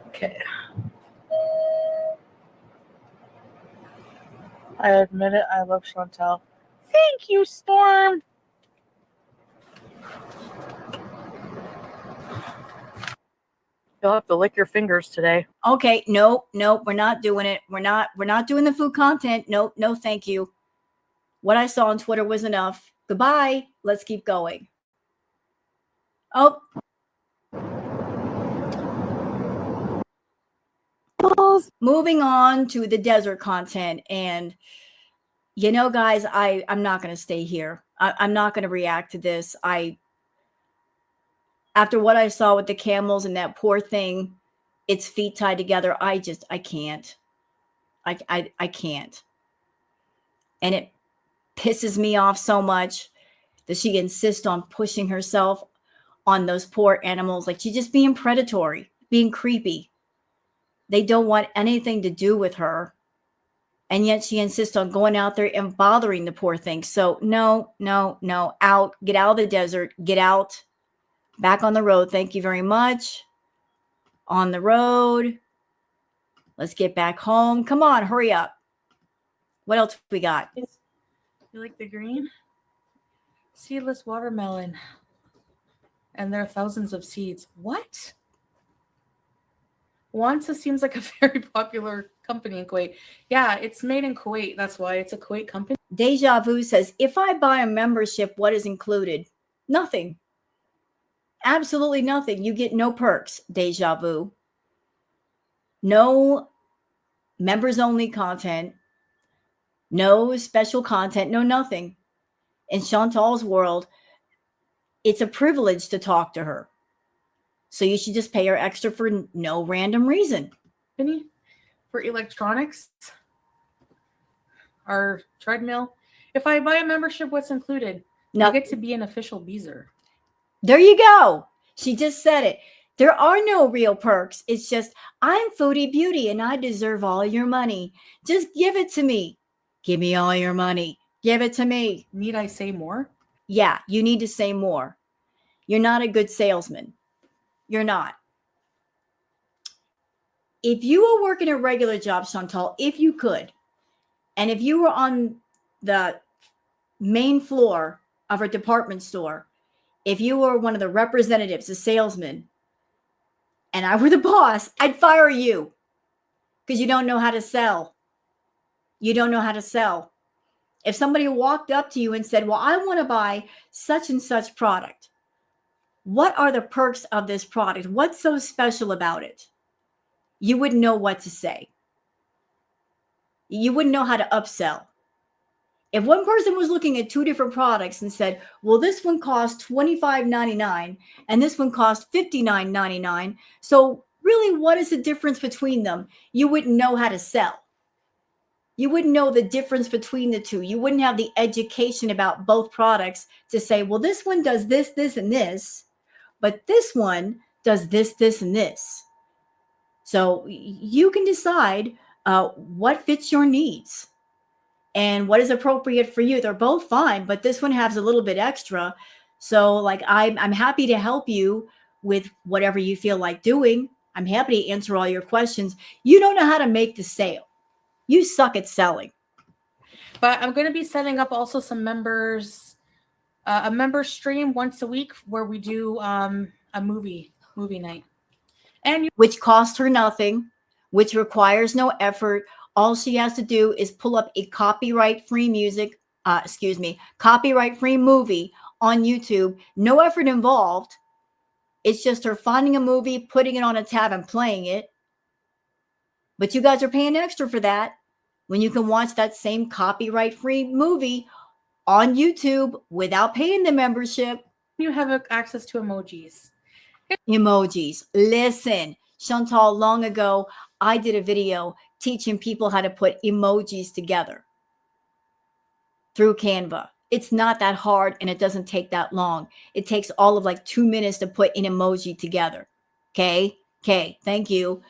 Okay. I admit it, I love Chantal. Thank you, Storm. You'll have to lick your fingers today. Okay, nope, we're not doing it. We're not doing the food content. Nope, no, thank you. What I saw on Twitter was enough. Goodbye. Let's keep going. Oh. Moving on to the desert content. And, you know, guys, I'm not going to stay here. I'm not going to react to this. After what I saw with the camels and that poor thing, its feet tied together, I can't. I can't. And it pisses me off so much that she insists on pushing herself on those poor animals. Like, she's just being predatory, being creepy. They don't want anything to do with her. And yet she insists on going out there and bothering the poor thing. So no, out. Get out of the desert. Get out. Back on the road. Thank you very much. On the road. Let's get back home. Come on, hurry up. What else we got? You like the green? Seedless watermelon. And there are thousands of seeds. What? WHOLESOME seems like a very popular company in Kuwait. Yeah, it's made in Kuwait. That's why it's a Kuwait company. Deja Vu says, if I buy a membership, what is included? Nothing. Absolutely nothing. You get no perks, Deja Vu. No members only content. No special content. No nothing. In Chantal's world, it's a privilege to talk to her. So you should just pay her extra for no random reason. For electronics, our treadmill. If I buy a membership, what's included? No. I get to be an official Beezer. There you go. She just said it. There are no real perks. It's just, I'm Foodie Beauty and I deserve all your money. Just give it to me. Give me all your money. Give it to me. Need I say more? Yeah, you need to say more. You're not a good salesman. You're not. If you were working a regular job, Chantal, if you could, and if you were on the main floor of a department store, if you were one of the representatives, a salesman, and I were the boss, I'd fire you because you don't know how to sell. You don't know how to sell. If somebody walked up to you and said, well, I want to buy such and such product. What are the perks of this product? What's so special about it? You wouldn't know what to say. You wouldn't know how to upsell. If one person was looking at two different products and said, well, this one costs $25.99 and this one costs $59.99. So really, what is the difference between them? You wouldn't know how to sell. You wouldn't know the difference between the two. You wouldn't have the education about both products to say, well, this one does this, this, and this, but this one does this, this, and this. So you can decide what fits your needs and what is appropriate for you. They're both fine, but this one has a little bit extra. So like, I'm happy to help you with whatever you feel like doing. I'm happy to answer all your questions. You don't know how to make the sale. You suck at selling. But I'm going to be setting up also some members, a member stream once a week where we do a movie night. And which costs her nothing, which requires no effort. All she has to do is pull up a copyright-free copyright-free movie on YouTube. No effort involved. It's just her finding a movie, putting it on a tab and playing it. But you guys are paying extra for that when you can watch that same copyright-free movie on YouTube without paying the membership. You have access to emojis. Emojis. Listen, Chantal, long ago, I did a video teaching people how to put emojis together through Canva. It's not that hard and it doesn't take that long. It takes all of like 2 minutes to put an emoji together. Okay. Thank you.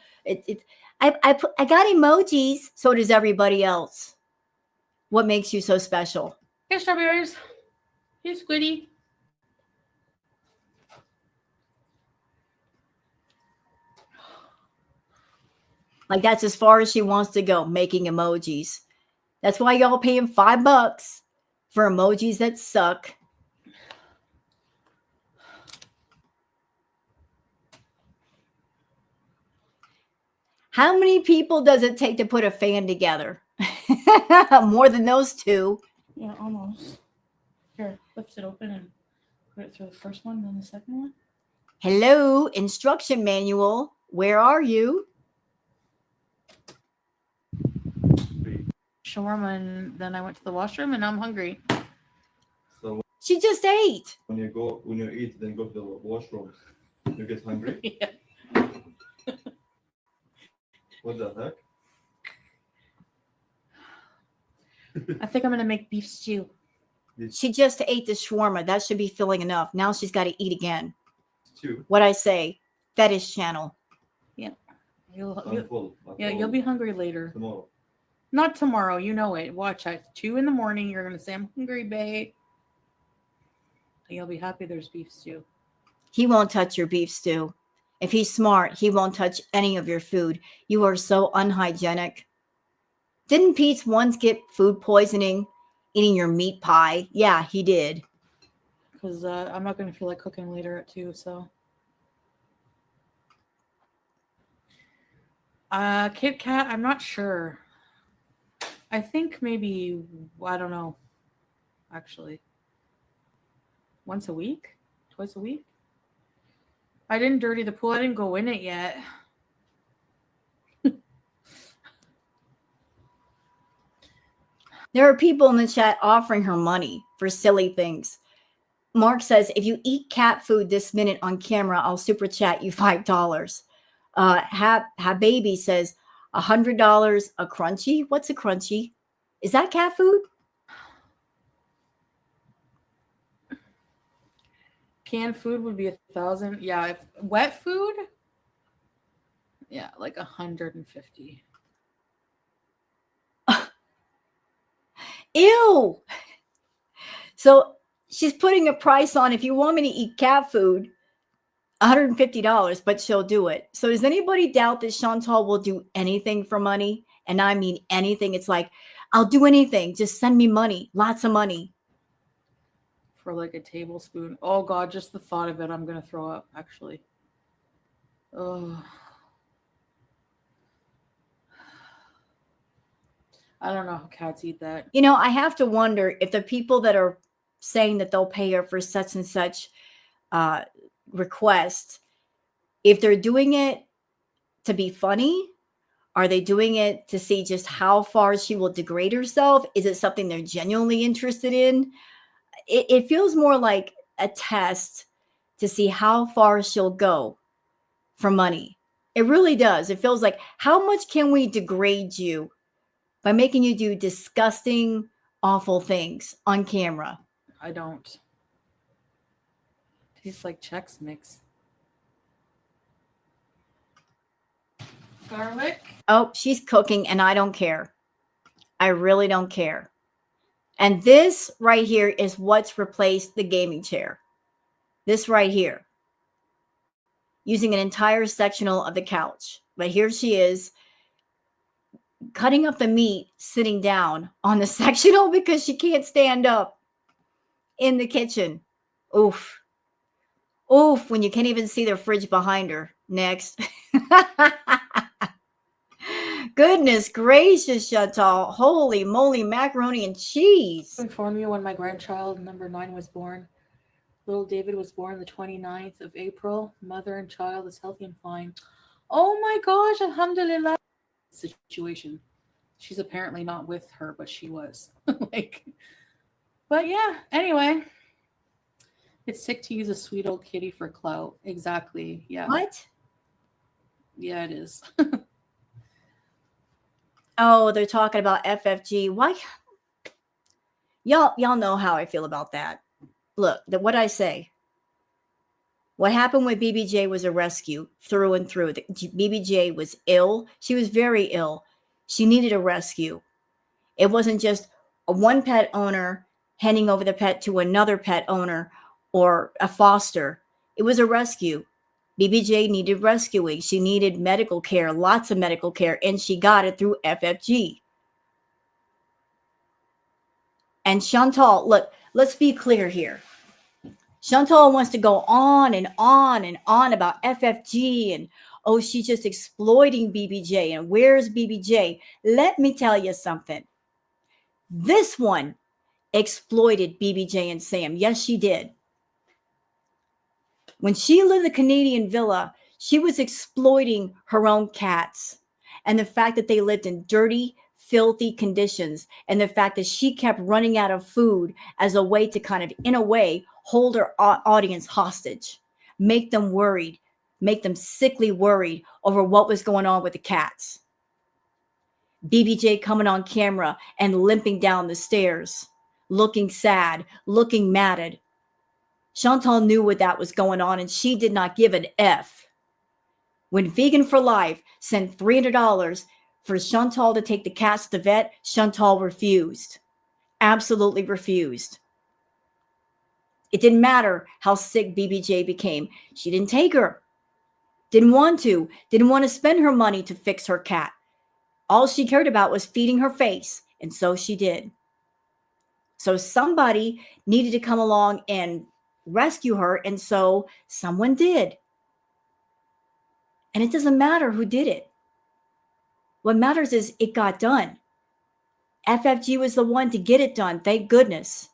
I got emojis. So does everybody else. What makes you so special? Hey, strawberries. Hey, Squiddy. Like that's as far as she wants to go, making emojis. That's why y'all paying $5 for emojis that suck. How many people does it take to put a fan together? More than those two. Yeah, almost. Here, lift it open and put it through the first one, then the second one. Hello, instruction manual. Where are you? Shawarma, and then I went to the washroom, and now I'm hungry. So She just ate. when you eat, then go to the washroom. You get hungry. Yeah. What the heck? I think I'm gonna make beef stew. She just ate the shawarma. That should be filling enough. Now she's got to eat again. Stew. What I say, fetish channel. Yeah. I'm full. You'll be hungry later. Tomorrow. Not tomorrow, you know it. Watch at 2 a.m. You're gonna say, I'm hungry, babe. And you'll be happy there's beef stew. He won't touch your beef stew. If he's smart, he won't touch any of your food. You are so unhygienic. Didn't Pete once get food poisoning eating your meat pie? Yeah, he did. Because I'm not gonna feel like cooking later at 2, so. Kit Kat, I'm not sure. I think maybe, I don't know, actually. Once a week? Twice a week? I didn't dirty the pool. I didn't go in it yet. There are people in the chat offering her money for silly things. Mark says, if you eat cat food this minute on camera, I'll super chat you $5. Hababy says, $100 a crunchy. What's a crunchy? Is that cat food? Canned food would be 1,000. Yeah, if wet food, yeah, like 150. Ew. So she's putting a price on, if you want me to eat cat food, $150, but she'll do it. So does anybody doubt that Chantal will do anything for money? And I mean anything. It's like, I'll do anything. Just send me money. Lots of money. For like a tablespoon. Oh God, just the thought of it, I'm gonna throw up, actually. Oh. I don't know how cats eat that. You know, I have to wonder if the people that are saying that they'll pay her for such and such request, if they're doing it to be funny, are they doing it to see just how far she will degrade herself? Is it something they're genuinely interested in? It feels more like a test to see how far she'll go for money. It really does. It feels like, how much can we degrade you by making you do disgusting, awful things on camera? I don't. Tastes like Chex Mix. Garlic. Oh, she's cooking and I don't care. I really don't care. And this right here is what's replaced the gaming chair. This right here. Using an entire sectional of the couch. But here she is cutting up the meat, sitting down on the sectional because she can't stand up in the kitchen. Oof. Oof, when you can't even see the fridge behind her. Next. Goodness gracious, Chantal. Holy moly, macaroni and cheese. To inform you, when my grandchild number 9 was born, little David was born the 29th of April. Mother and child is healthy and fine. Oh my gosh, alhamdulillah. Situation. She's apparently not with her, but she was. But yeah, anyway. It's sick to use a sweet old kitty for clout. Exactly. Yeah. What? Yeah, it is. Oh, they're talking about FFG. Why? Y'all know how I feel about that. Look, what I say. What happened with BBJ was a rescue through and through. BBJ was ill. She was very ill. She needed a rescue. It wasn't just one pet owner handing over the pet to another pet owner or a foster. It was a rescue. BBJ needed rescuing. She needed medical care, lots of medical care, and she got it through FFG. And Chantal, look, let's be clear here. Chantal wants to go on and on and on about FFG and, oh, she's just exploiting BBJ and where's BBJ? Let me tell you something. This one exploited BBJ and Sam. Yes, she did. When she lived in the Canadian villa, she was exploiting her own cats and the fact that they lived in dirty, filthy conditions and the fact that she kept running out of food as a way to kind of, in a way, hold her audience hostage, make them worried, make them sickly worried over what was going on with the cats. BBJ coming on camera and limping down the stairs, looking sad, looking matted. Chantal knew what that was going on and she did not give an F. When Vegan for Life sent $300 for Chantal to take the cats to the vet, Chantal refused. Absolutely refused. It didn't matter how sick BBJ became. She didn't take her. Didn't want to spend her money to fix her cat. All she cared about was feeding her face, and so she did. So somebody needed to come along and rescue her, and so someone did. And it doesn't matter who did it. What matters is it got done. FFG was the one to get it done. Thank goodness.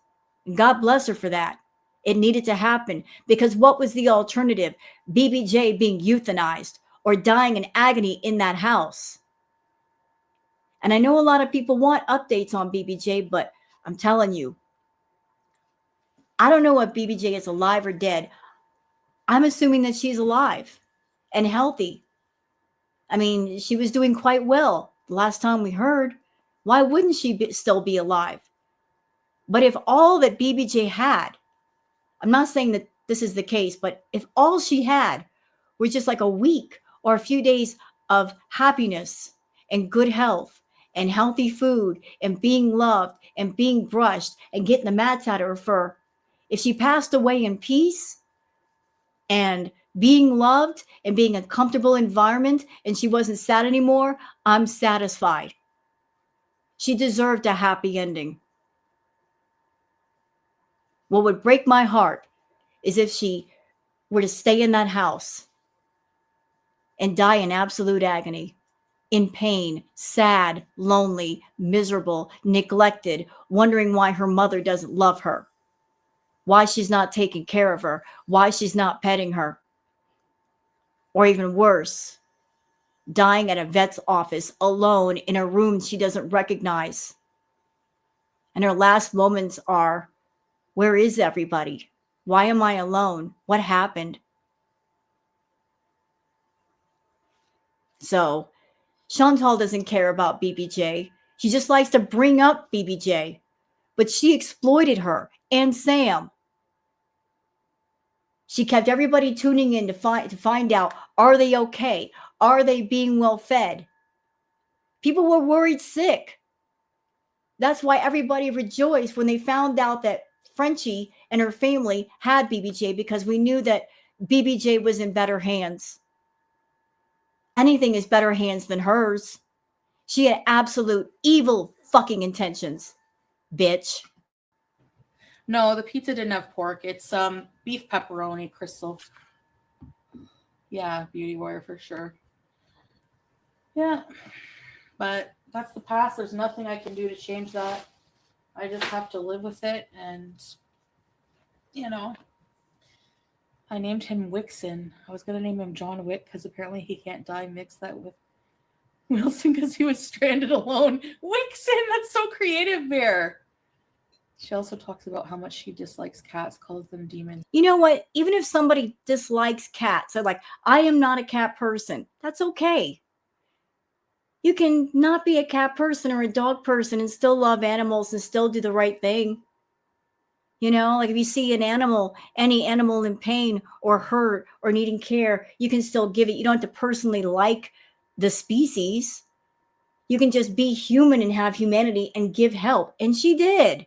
And God bless her for that. It needed to happen because what was the alternative? BBJ being euthanized or dying in agony in that house. And I know a lot of people want updates on BBJ, but I'm telling you, I don't know if BBJ is alive or dead. I'm assuming that she's alive and healthy. I mean, she was doing quite well the last time we heard. Why wouldn't she still be alive? But if all that BBJ had, I'm not saying that this is the case, but if all she had was just like a week or a few days of happiness and good health and healthy food and being loved and being brushed and getting the mats out of her fur, if she passed away in peace and being loved and being a comfortable environment and she wasn't sad anymore, I'm satisfied. She deserved a happy ending. What would break my heart is if she were to stay in that house and die in absolute agony, in pain, sad, lonely, miserable, neglected, wondering why her mother doesn't love her, why she's not taking care of her, why she's not petting her, or even worse, dying at a vet's office alone in a room she doesn't recognize. And her last moments are, where is everybody? Why am I alone? What happened? So Chantal doesn't care about BBJ. She just likes to bring up BBJ. But she exploited her and Sam. She kept everybody tuning in to find out, are they okay? Are they being well fed? People were worried sick. That's why everybody rejoiced when they found out that Frenchie and her family had BBJ, because we knew that BBJ was in better hands. Anything is better hands than hers. She had absolute evil fucking intentions, bitch. No, the pizza didn't have pork. It's beef pepperoni, Crystal. Yeah, Beauty Warrior for sure. Yeah, but that's the past. There's nothing I can do to change that. I just have to live with it, and you know, I named him Wixon. I was gonna name him John Wick because apparently he can't die. Mix that with Wilson because he was stranded alone. Wixon, that's so creative, Bear. She also talks about how much she dislikes cats, calls them demons. You know what? Even if somebody dislikes cats, they're like, I am not a cat person. That's okay. You can not be a cat person or a dog person and still love animals and still do the right thing. You know, like if you see an animal, any animal in pain or hurt or needing care, you can still give it. You don't have to personally like the species. You can just be human and have humanity and give help. And she did.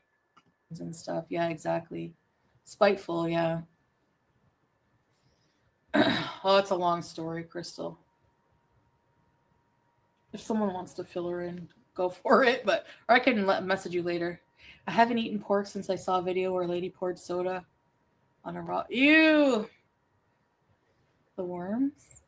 And stuff. Yeah, exactly. Spiteful, yeah. Oh, it's a long story, Crystal. If someone wants to fill her in, go for it. Or I can message you later. I haven't eaten pork since I saw a video where a lady poured soda on a raw. Ew. The worms.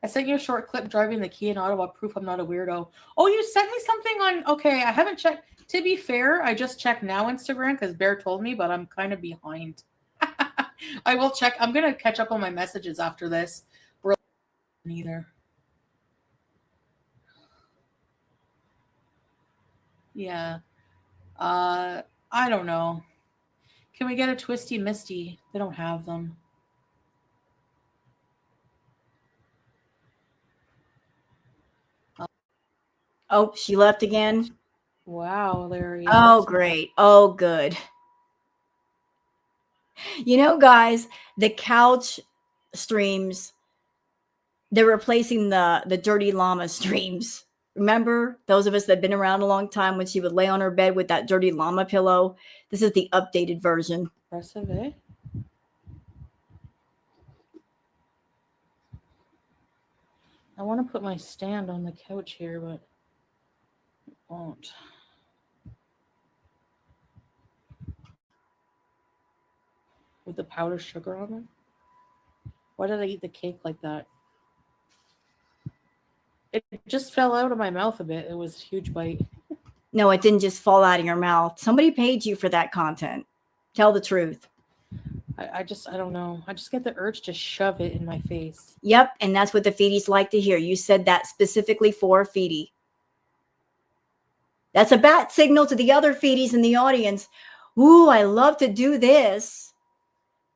I sent you a short clip driving the Kia in Ottawa. Proof I'm not a weirdo. Oh, you sent me something on. Okay, I haven't checked. To be fair, I just checked now Instagram because Bear told me, but I'm kind of behind. I will check. I'm gonna catch up on my messages after this. Neither. Yeah. I don't know. Can we get a Twisty Misty? They don't have them. Oh, she left again. Wow, Larry. Oh, great. Oh, good. You know, guys, the couch streams, they're replacing the Dirty Llama streams. Remember those of us that have been around a long time when she would lay on her bed with that Dirty Llama pillow? This is the updated version. Impressive, eh? I want to put my stand on the couch here, but I won't. With the powdered sugar on them? Why did I eat the cake like that? It just fell out of my mouth a bit. It was a huge bite. No, it didn't just fall out of your mouth. Somebody paid you for that content. Tell the truth. I don't know. I just get the urge to shove it in my face. Yep, and that's what the feedies like to hear. You said that specifically for a feedie. That's a bat signal to the other feedies in the audience. Ooh, I love to do this.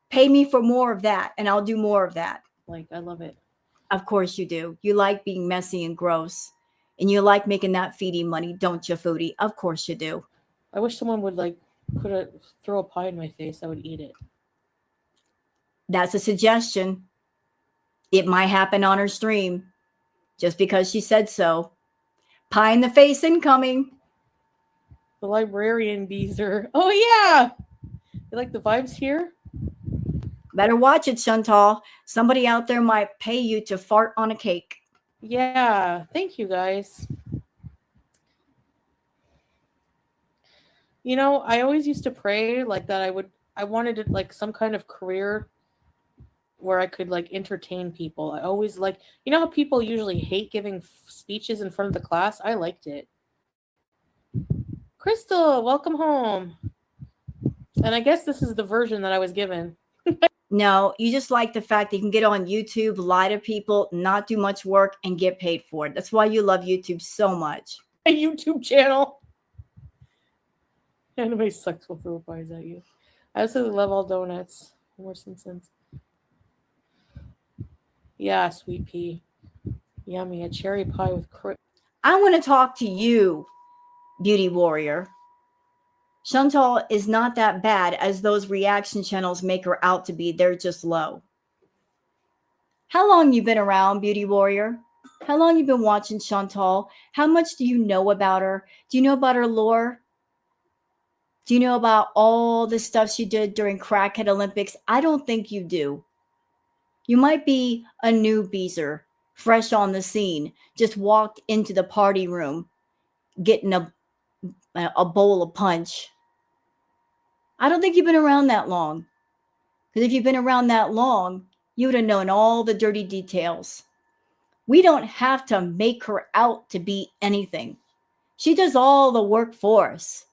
Pay me for more of that, and I'll do more of that. Like, I love it. Of course you do. You like being messy and gross. And you like making that feedie money, don't you, foodie? Of course you do. I wish someone would like throw a pie in my face. I would eat it. That's a suggestion. It might happen on her stream just because she said so. Pie in the face incoming. The librarian beezer. Oh, yeah. You like the vibes here? Better watch it, Chantal. Somebody out there might pay you to fart on a cake. Yeah. Thank you, guys. You know, I always used to pray like that I wanted like some kind of career where I could like entertain people. I always like, you know how people usually hate giving speeches in front of the class? I liked it. Crystal, welcome home. And I guess this is the version that I was given. No, you just like the fact that you can get on YouTube, lie to people, not do much work, and get paid for it. That's why you love YouTube so much. A YouTube channel. Anime sucks will throw pies at you. I absolutely love all donuts. More sense. Yeah, sweet pea. Yummy. A cherry pie with I want to talk to you, beauty warrior. Chantal is not that bad as those reaction channels make her out to be. They're just low. How long you been around, beauty warrior? How long you been watching Chantal? How much do you know about her? Do you know about her lore? Do you know about all the stuff she did during Crackhead Olympics? I don't think you do. You might be a new beezer, fresh on the scene, just walked into the party room, getting a bowl of punch. I don't think you've been around that long. Because if you've been around that long, you would have known all the dirty details. We don't have to make her out to be anything. She does all the work for us.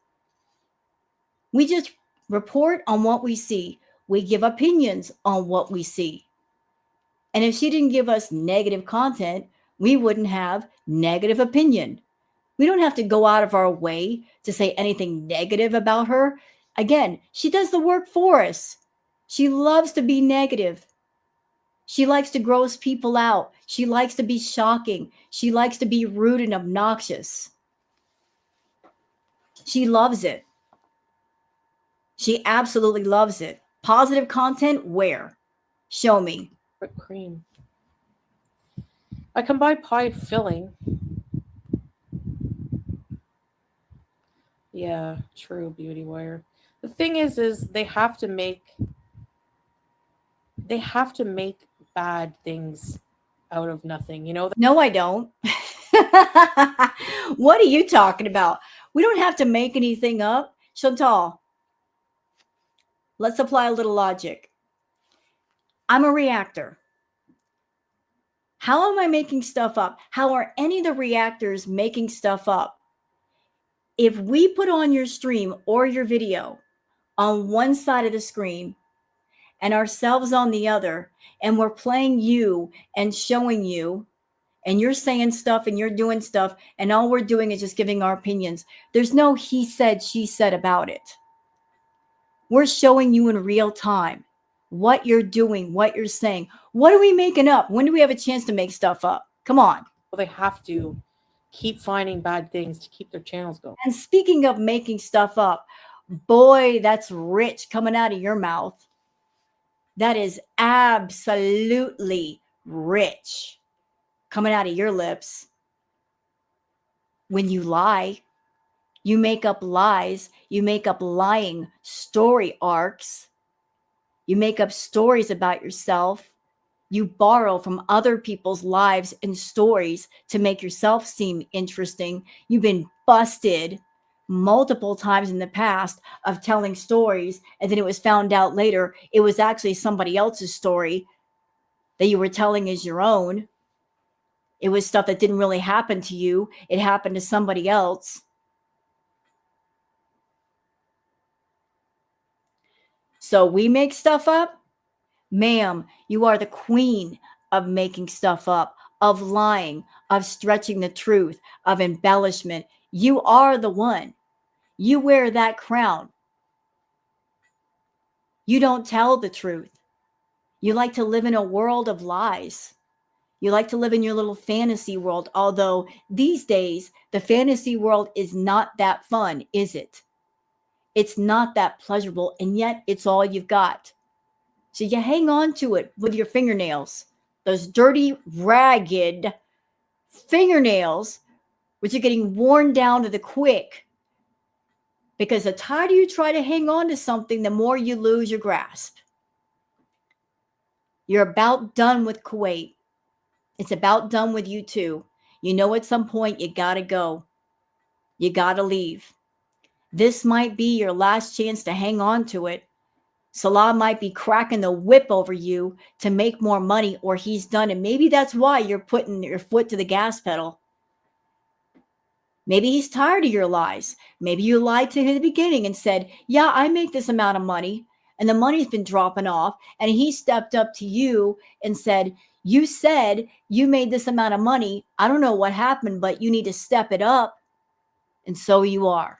We just report on what we see. We give opinions on what we see. And if she didn't give us negative content, we wouldn't have negative opinion. We don't have to go out of our way to say anything negative about her. Again, she does the work for us. She loves to be negative. She likes to gross people out. She likes to be shocking. She likes to be rude and obnoxious. She loves it. She absolutely loves it. Positive content, where? Show me. whipped cream. I can buy pie filling. Yeah, true, beauty wire. The thing is they have to make bad things out of nothing, you know? No, I don't. What are you talking about? We don't have to make anything up. Chantal, let's apply a little logic. I'm a reactor. How am I making stuff up? How are any of the reactors making stuff up? If we put on your stream or your video on one side of the screen and ourselves on the other, and we're playing you and showing you, and you're saying stuff and you're doing stuff, and all we're doing is just giving our opinions, there's no he said, she said about it. We're showing you in real time what you're doing, what you're saying. What are we making up? When do we have a chance to make stuff up? Come on. Well, they have to keep finding bad things to keep their channels going. And speaking of making stuff up, boy, that's rich coming out of your mouth. That is absolutely rich coming out of your lips. When you lie, you make up lies, you make up lying story arcs, you make up stories about yourself, you borrow from other people's lives and stories to make yourself seem interesting. You've been busted multiple times in the past of telling stories, and then it was found out later it was actually somebody else's story that you were telling as your own. It was stuff that didn't really happen to you. It happened to somebody else. So we make stuff up. Ma'am, you are the queen of making stuff up, of lying, of stretching the truth, of embellishment. You are the one. You wear that crown. You don't tell the truth. You like to live in a world of lies. You like to live in your little fantasy world, although these days the fantasy world is not that fun, is it? It's not that pleasurable, and yet it's all you've got. So you hang on to it with your fingernails, those dirty, ragged fingernails, which are getting worn down to the quick. Because the tighter you try to hang on to something, the more you lose your grasp. You're about done with Kuwait. It's about done with you too. You know, at some point you gotta go. You gotta leave. This might be your last chance to hang on to it. Salah might be cracking the whip over you to make more money, or he's done. And maybe that's why you're putting your foot to the gas pedal. Maybe he's tired of your lies. Maybe you lied to him at the beginning and said, yeah, I make this amount of money. And the money's been dropping off. And he stepped up to you and said, you said you made this amount of money. I don't know what happened, but you need to step it up. And so you are.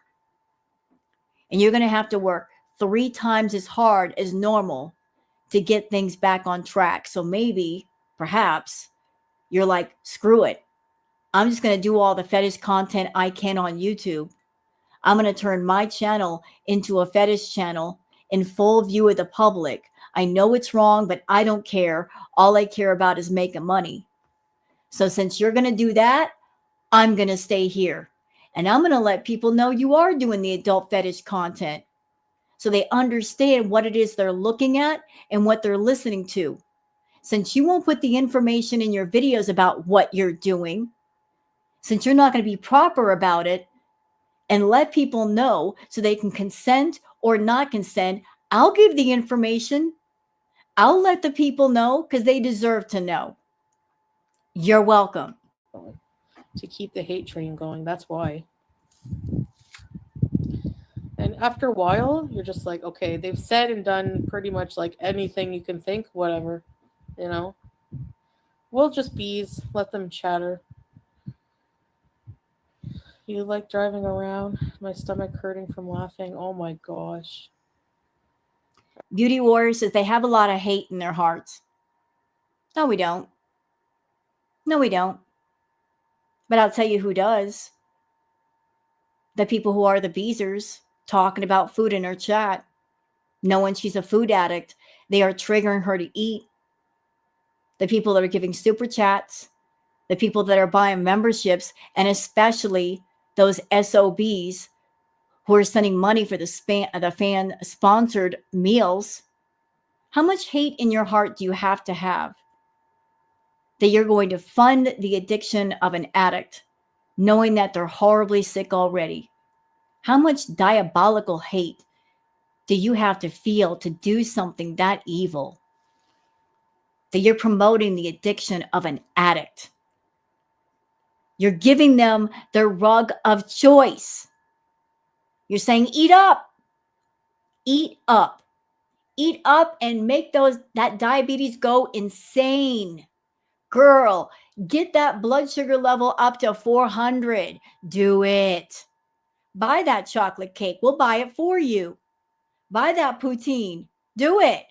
And you're going to have to work 3 times as hard as normal to get things back on track. So maybe, perhaps, you're like, screw it. I'm just going to do all the fetish content I can on YouTube. I'm going to turn my channel into a fetish channel in full view of the public. I know it's wrong, but I don't care. All I care about is making money. So since you're going to do that, I'm going to stay here. And I'm going to let people know you are doing the adult fetish content, so they understand what it is they're looking at and what they're listening to. Since you won't put the information in your videos about what you're doing, since you're not going to be proper about it and let people know so they can consent or not consent, I'll give the information. I'll let the people know because they deserve to know. You're welcome. To keep the hate train going. That's why. And after a while, you're just like, okay, they've said and done pretty much like anything you can think, whatever, you know. We'll just bees, let them chatter. You like driving around? My stomach hurting from laughing. Oh my gosh. Beauty Warrior says they have a lot of hate in their hearts. No, we don't. No, we don't. But I'll tell you who does. The people who are the beezers talking about food in her chat, knowing she's a food addict. They are triggering her to eat. The people that are giving super chats, the people that are buying memberships, and especially those SOBs who are sending money for the fan-sponsored meals. How much hate in your heart do you have that you're going to fund the addiction of an addict, knowing that they're horribly sick already? How much diabolical hate do you have to feel to do something that evil? That you're promoting the addiction of an addict. You're giving them their rug of choice. You're saying, eat up. Eat up. Eat up and make that diabetes go insane. Girl, get that blood sugar level up to 400. Do it. Buy that chocolate cake. We'll buy it for you. Buy that poutine. Do it.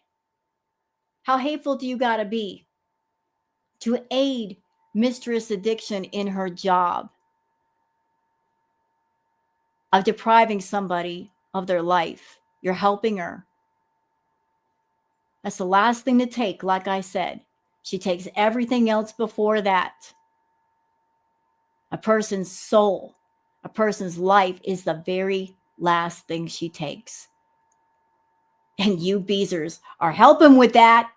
How hateful do you got to be to aid Mistress Addiction in her job of depriving somebody of their life? You're helping her. That's the last thing to take, like I said. She takes everything else before that. A person's soul, a person's life is the very last thing she takes. And you beezers are helping with that.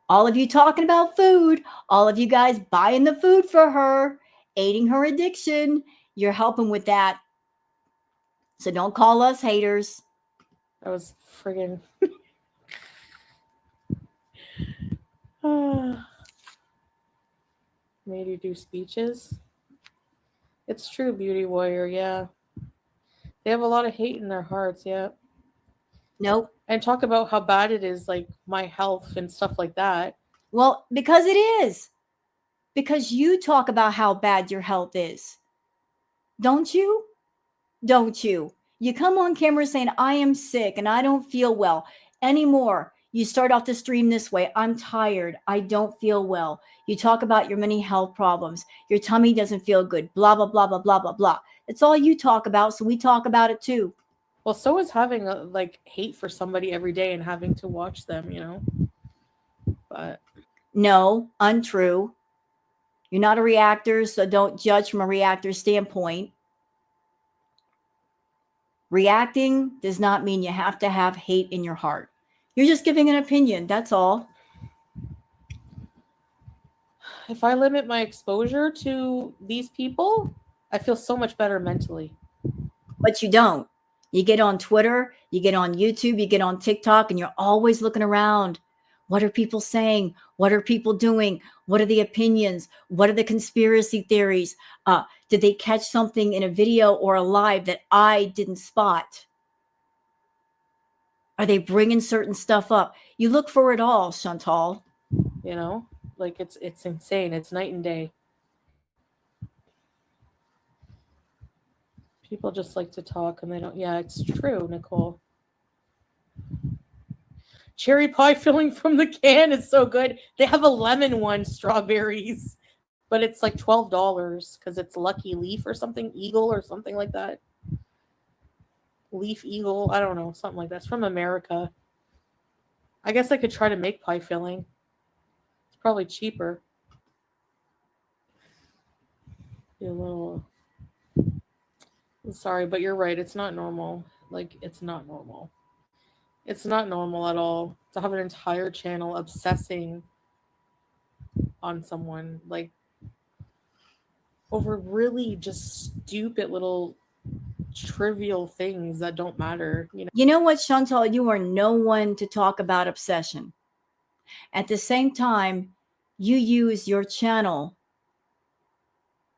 All of you talking about food, all of you guys buying the food for her, aiding her addiction, you're helping with that. So don't call us haters. That was friggin'. Made you do speeches. It's true, Beauty Warrior. Yeah. They have a lot of hate in their hearts. Yeah. Nope. And talk about how bad it is, like my health and stuff like that. Well, because it is. Because you talk about how bad your health is. Don't you? Don't you? You come on camera saying, I am sick and I don't feel well anymore. You start off the stream this way. I'm tired. I don't feel well. You talk about your many health problems. Your tummy doesn't feel good. Blah, blah, blah, blah, blah, blah, blah. It's all you talk about. So we talk about it too. Well, so is having like hate for somebody every day and having to watch them, you know. But no, untrue. You're not a reactor, so don't judge from a reactor standpoint. Reacting does not mean you have to have hate in your heart. You're just giving an opinion. That's all. if I limit my exposure to these people, I feel so much better mentally. But you don't. You get on Twitter, you get on YouTube, you get on TikTok, and you're always looking around. What are people saying? What are people doing? What are the opinions? What are the conspiracy theories? Did they catch something in a video or a live that I didn't spot? Are they bringing certain stuff up? You look for it all, Chantal. You know, like it's insane. It's night and day. People just like to talk and they don't. Yeah, it's true, Nicole. Cherry pie filling from the can is so good. They have a lemon one, strawberries, but it's like $12 because it's Lucky Leaf or something, Eagle or something like that. Leaf Eagle, I don't know, something like that. It's from America. I guess I could try to make pie filling. It's probably cheaper. Be a little. I'm sorry, but you're right. It's not normal. Like, it's not normal. It's not normal at all to have an entire channel obsessing on someone, like, over really just stupid little trivial things that don't matter. You know what, Chantal? You are no one to talk about obsession. At the same time, you use your channel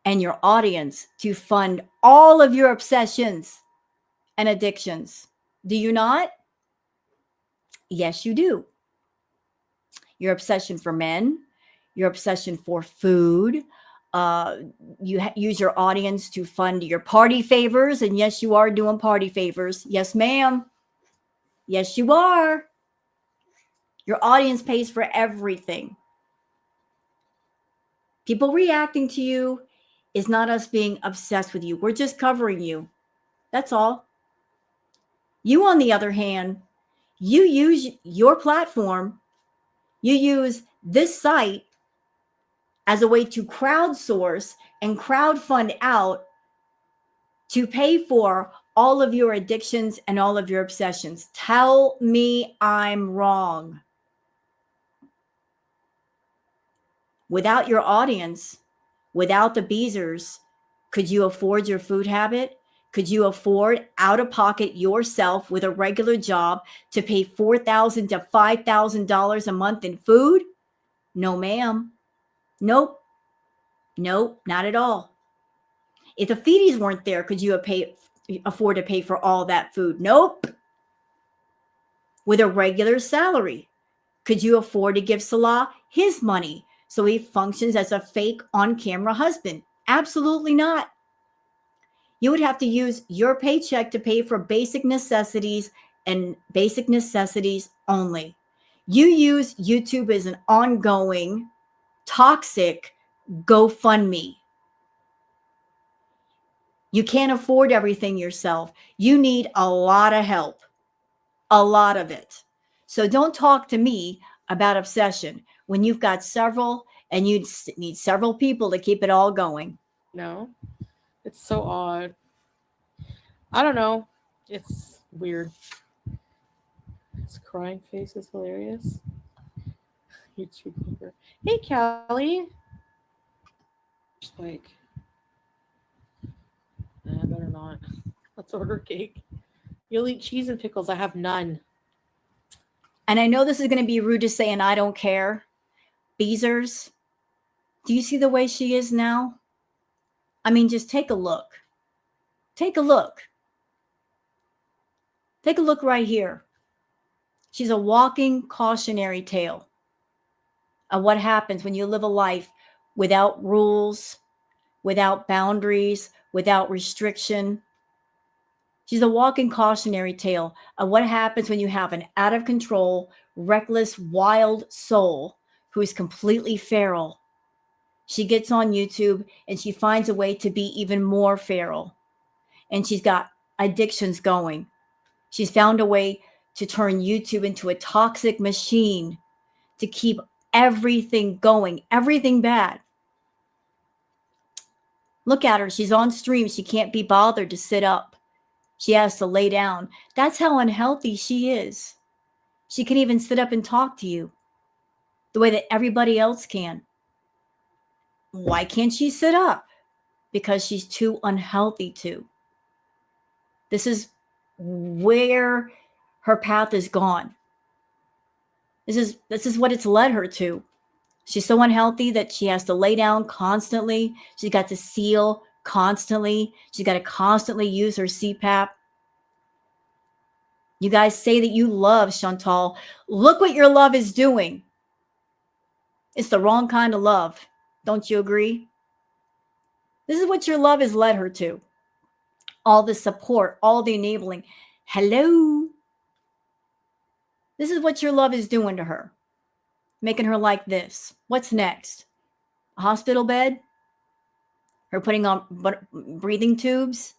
and your audience to fund all of your obsessions and addictions. Do you not? Yes, you do. Your obsession for men, your obsession for food. You use your audience to fund your party favors. And yes, you are doing party favors. Yes, ma'am. Yes, you are. Your audience pays for everything. People reacting to you is not us being obsessed with you. We're just covering you. That's all. You, on the other hand, you use your platform, you use this site as a way to crowdsource and crowdfund out to pay for all of your addictions and all of your obsessions. Tell me I'm wrong. Without your audience, without the Beezers, could you afford your food habit? Could you afford out of pocket yourself with a regular job to pay $4,000 to $5,000 a month in food? No, ma'am. Nope. Nope, not at all. If the feedies weren't there, could you afford to pay for all that food? Nope. With a regular salary, could you afford to give Salah his money so he functions as a fake on-camera husband? Absolutely not. You would have to use your paycheck to pay for basic necessities and basic necessities only. You use YouTube as an ongoing, toxic GoFundMe. You can't afford everything yourself. You need a lot of help, a lot of it. So don't talk to me about obsession when you've got several and you need several people to keep it all going. No, it's so odd. I don't know. It's weird. His crying face is hilarious. YouTube clicker. Hey, Callie. Spike. Nah, I better not. Let's order cake. You'll eat cheese and pickles. I have none. And I know this is going to be rude to say, and I don't care. Beezers, Do you see the way she is now? I mean, just take a look. Take a look. Take a look right here. She's a walking cautionary tale of what happens when you live a life without rules, without boundaries, without restriction. She's a walking cautionary tale of what happens when you have an out of control, reckless, wild soul who is completely feral. She gets on YouTube and she finds a way to be even more feral. And she's got addictions going. She's found a way to turn YouTube into a toxic machine to keep everything going, everything bad. Look at her. She's on stream. She can't be bothered to sit up. She has to lay down. That's how unhealthy she is. She can even sit up and talk to you the way that everybody else can. Why can't she sit up? Because she's too unhealthy to. This is where her path is gone. This is what it's led her to. She's so unhealthy that she has to lay down constantly. She's got to seal constantly. She's got to constantly use her CPAP. You guys say that you love Chantal. Look what your love is doing. It's the wrong kind of love. Don't you agree? This is what your love has led her to. All the support, all the enabling. Hello. This is what your love is doing to her. Making her like this. What's next? A hospital bed? Her putting on breathing tubes?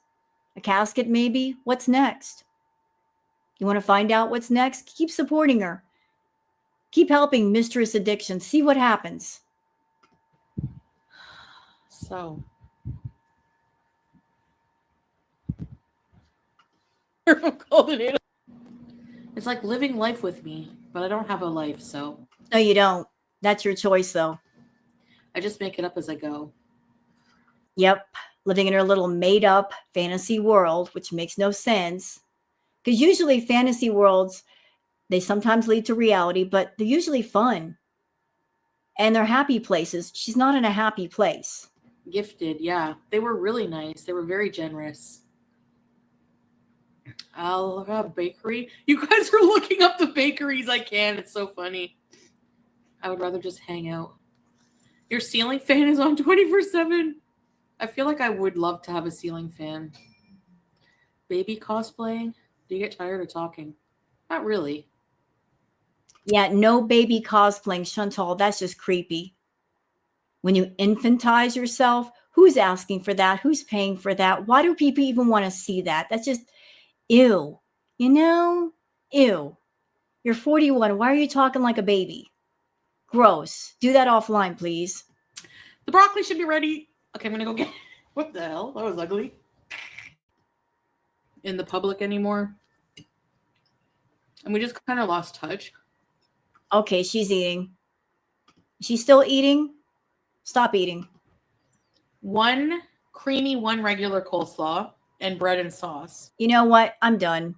A casket maybe? What's next? You want to find out what's next? Keep supporting her. Keep helping Mistress Addiction. See what happens. So. It's like living life with me, but I don't have a life, so. No, you don't. That's your choice, though. I just make it up as I go. Yep. Living in her little made-up fantasy world, which makes no sense. Because usually fantasy worlds, they sometimes lead to reality, but they're usually fun. And they're happy places. She's not in a happy place. Gifted, yeah. They were really nice. They were very generous. Bakery. You guys are looking up the bakeries I can. It's so funny. I would rather just hang out. Your ceiling fan is on 24/7. I feel like I would love to have a ceiling fan. Baby cosplaying? Do you get tired of talking? Not really. Yeah, no baby cosplaying, Chantal. That's just creepy. When you infantize yourself, who's asking for that? Who's paying for that? Why do people even want to see that? That's just ew. You know? Ew. You're 41. Why are you talking like a baby? Gross. Do that offline, please. The broccoli should be ready. Okay, I'm going to go get... What the hell? That was ugly. In the public anymore. And we just kind of lost touch. Okay, she's eating. She's still eating? Stop eating. One creamy, one regular coleslaw, and bread and sauce. You know what? I'm done.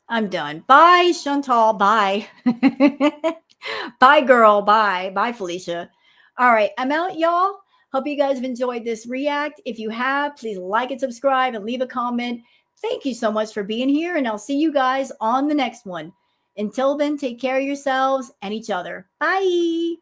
I'm done. Bye, Chantal. Bye. Bye, girl. Bye. Bye, Felicia. All right, I'm out, y'all. Hope you guys have enjoyed this react. If you have, please like and subscribe and leave a comment. Thank you so much for being here, and I'll see you guys on the next one. Until then, take care of yourselves and each other. Bye.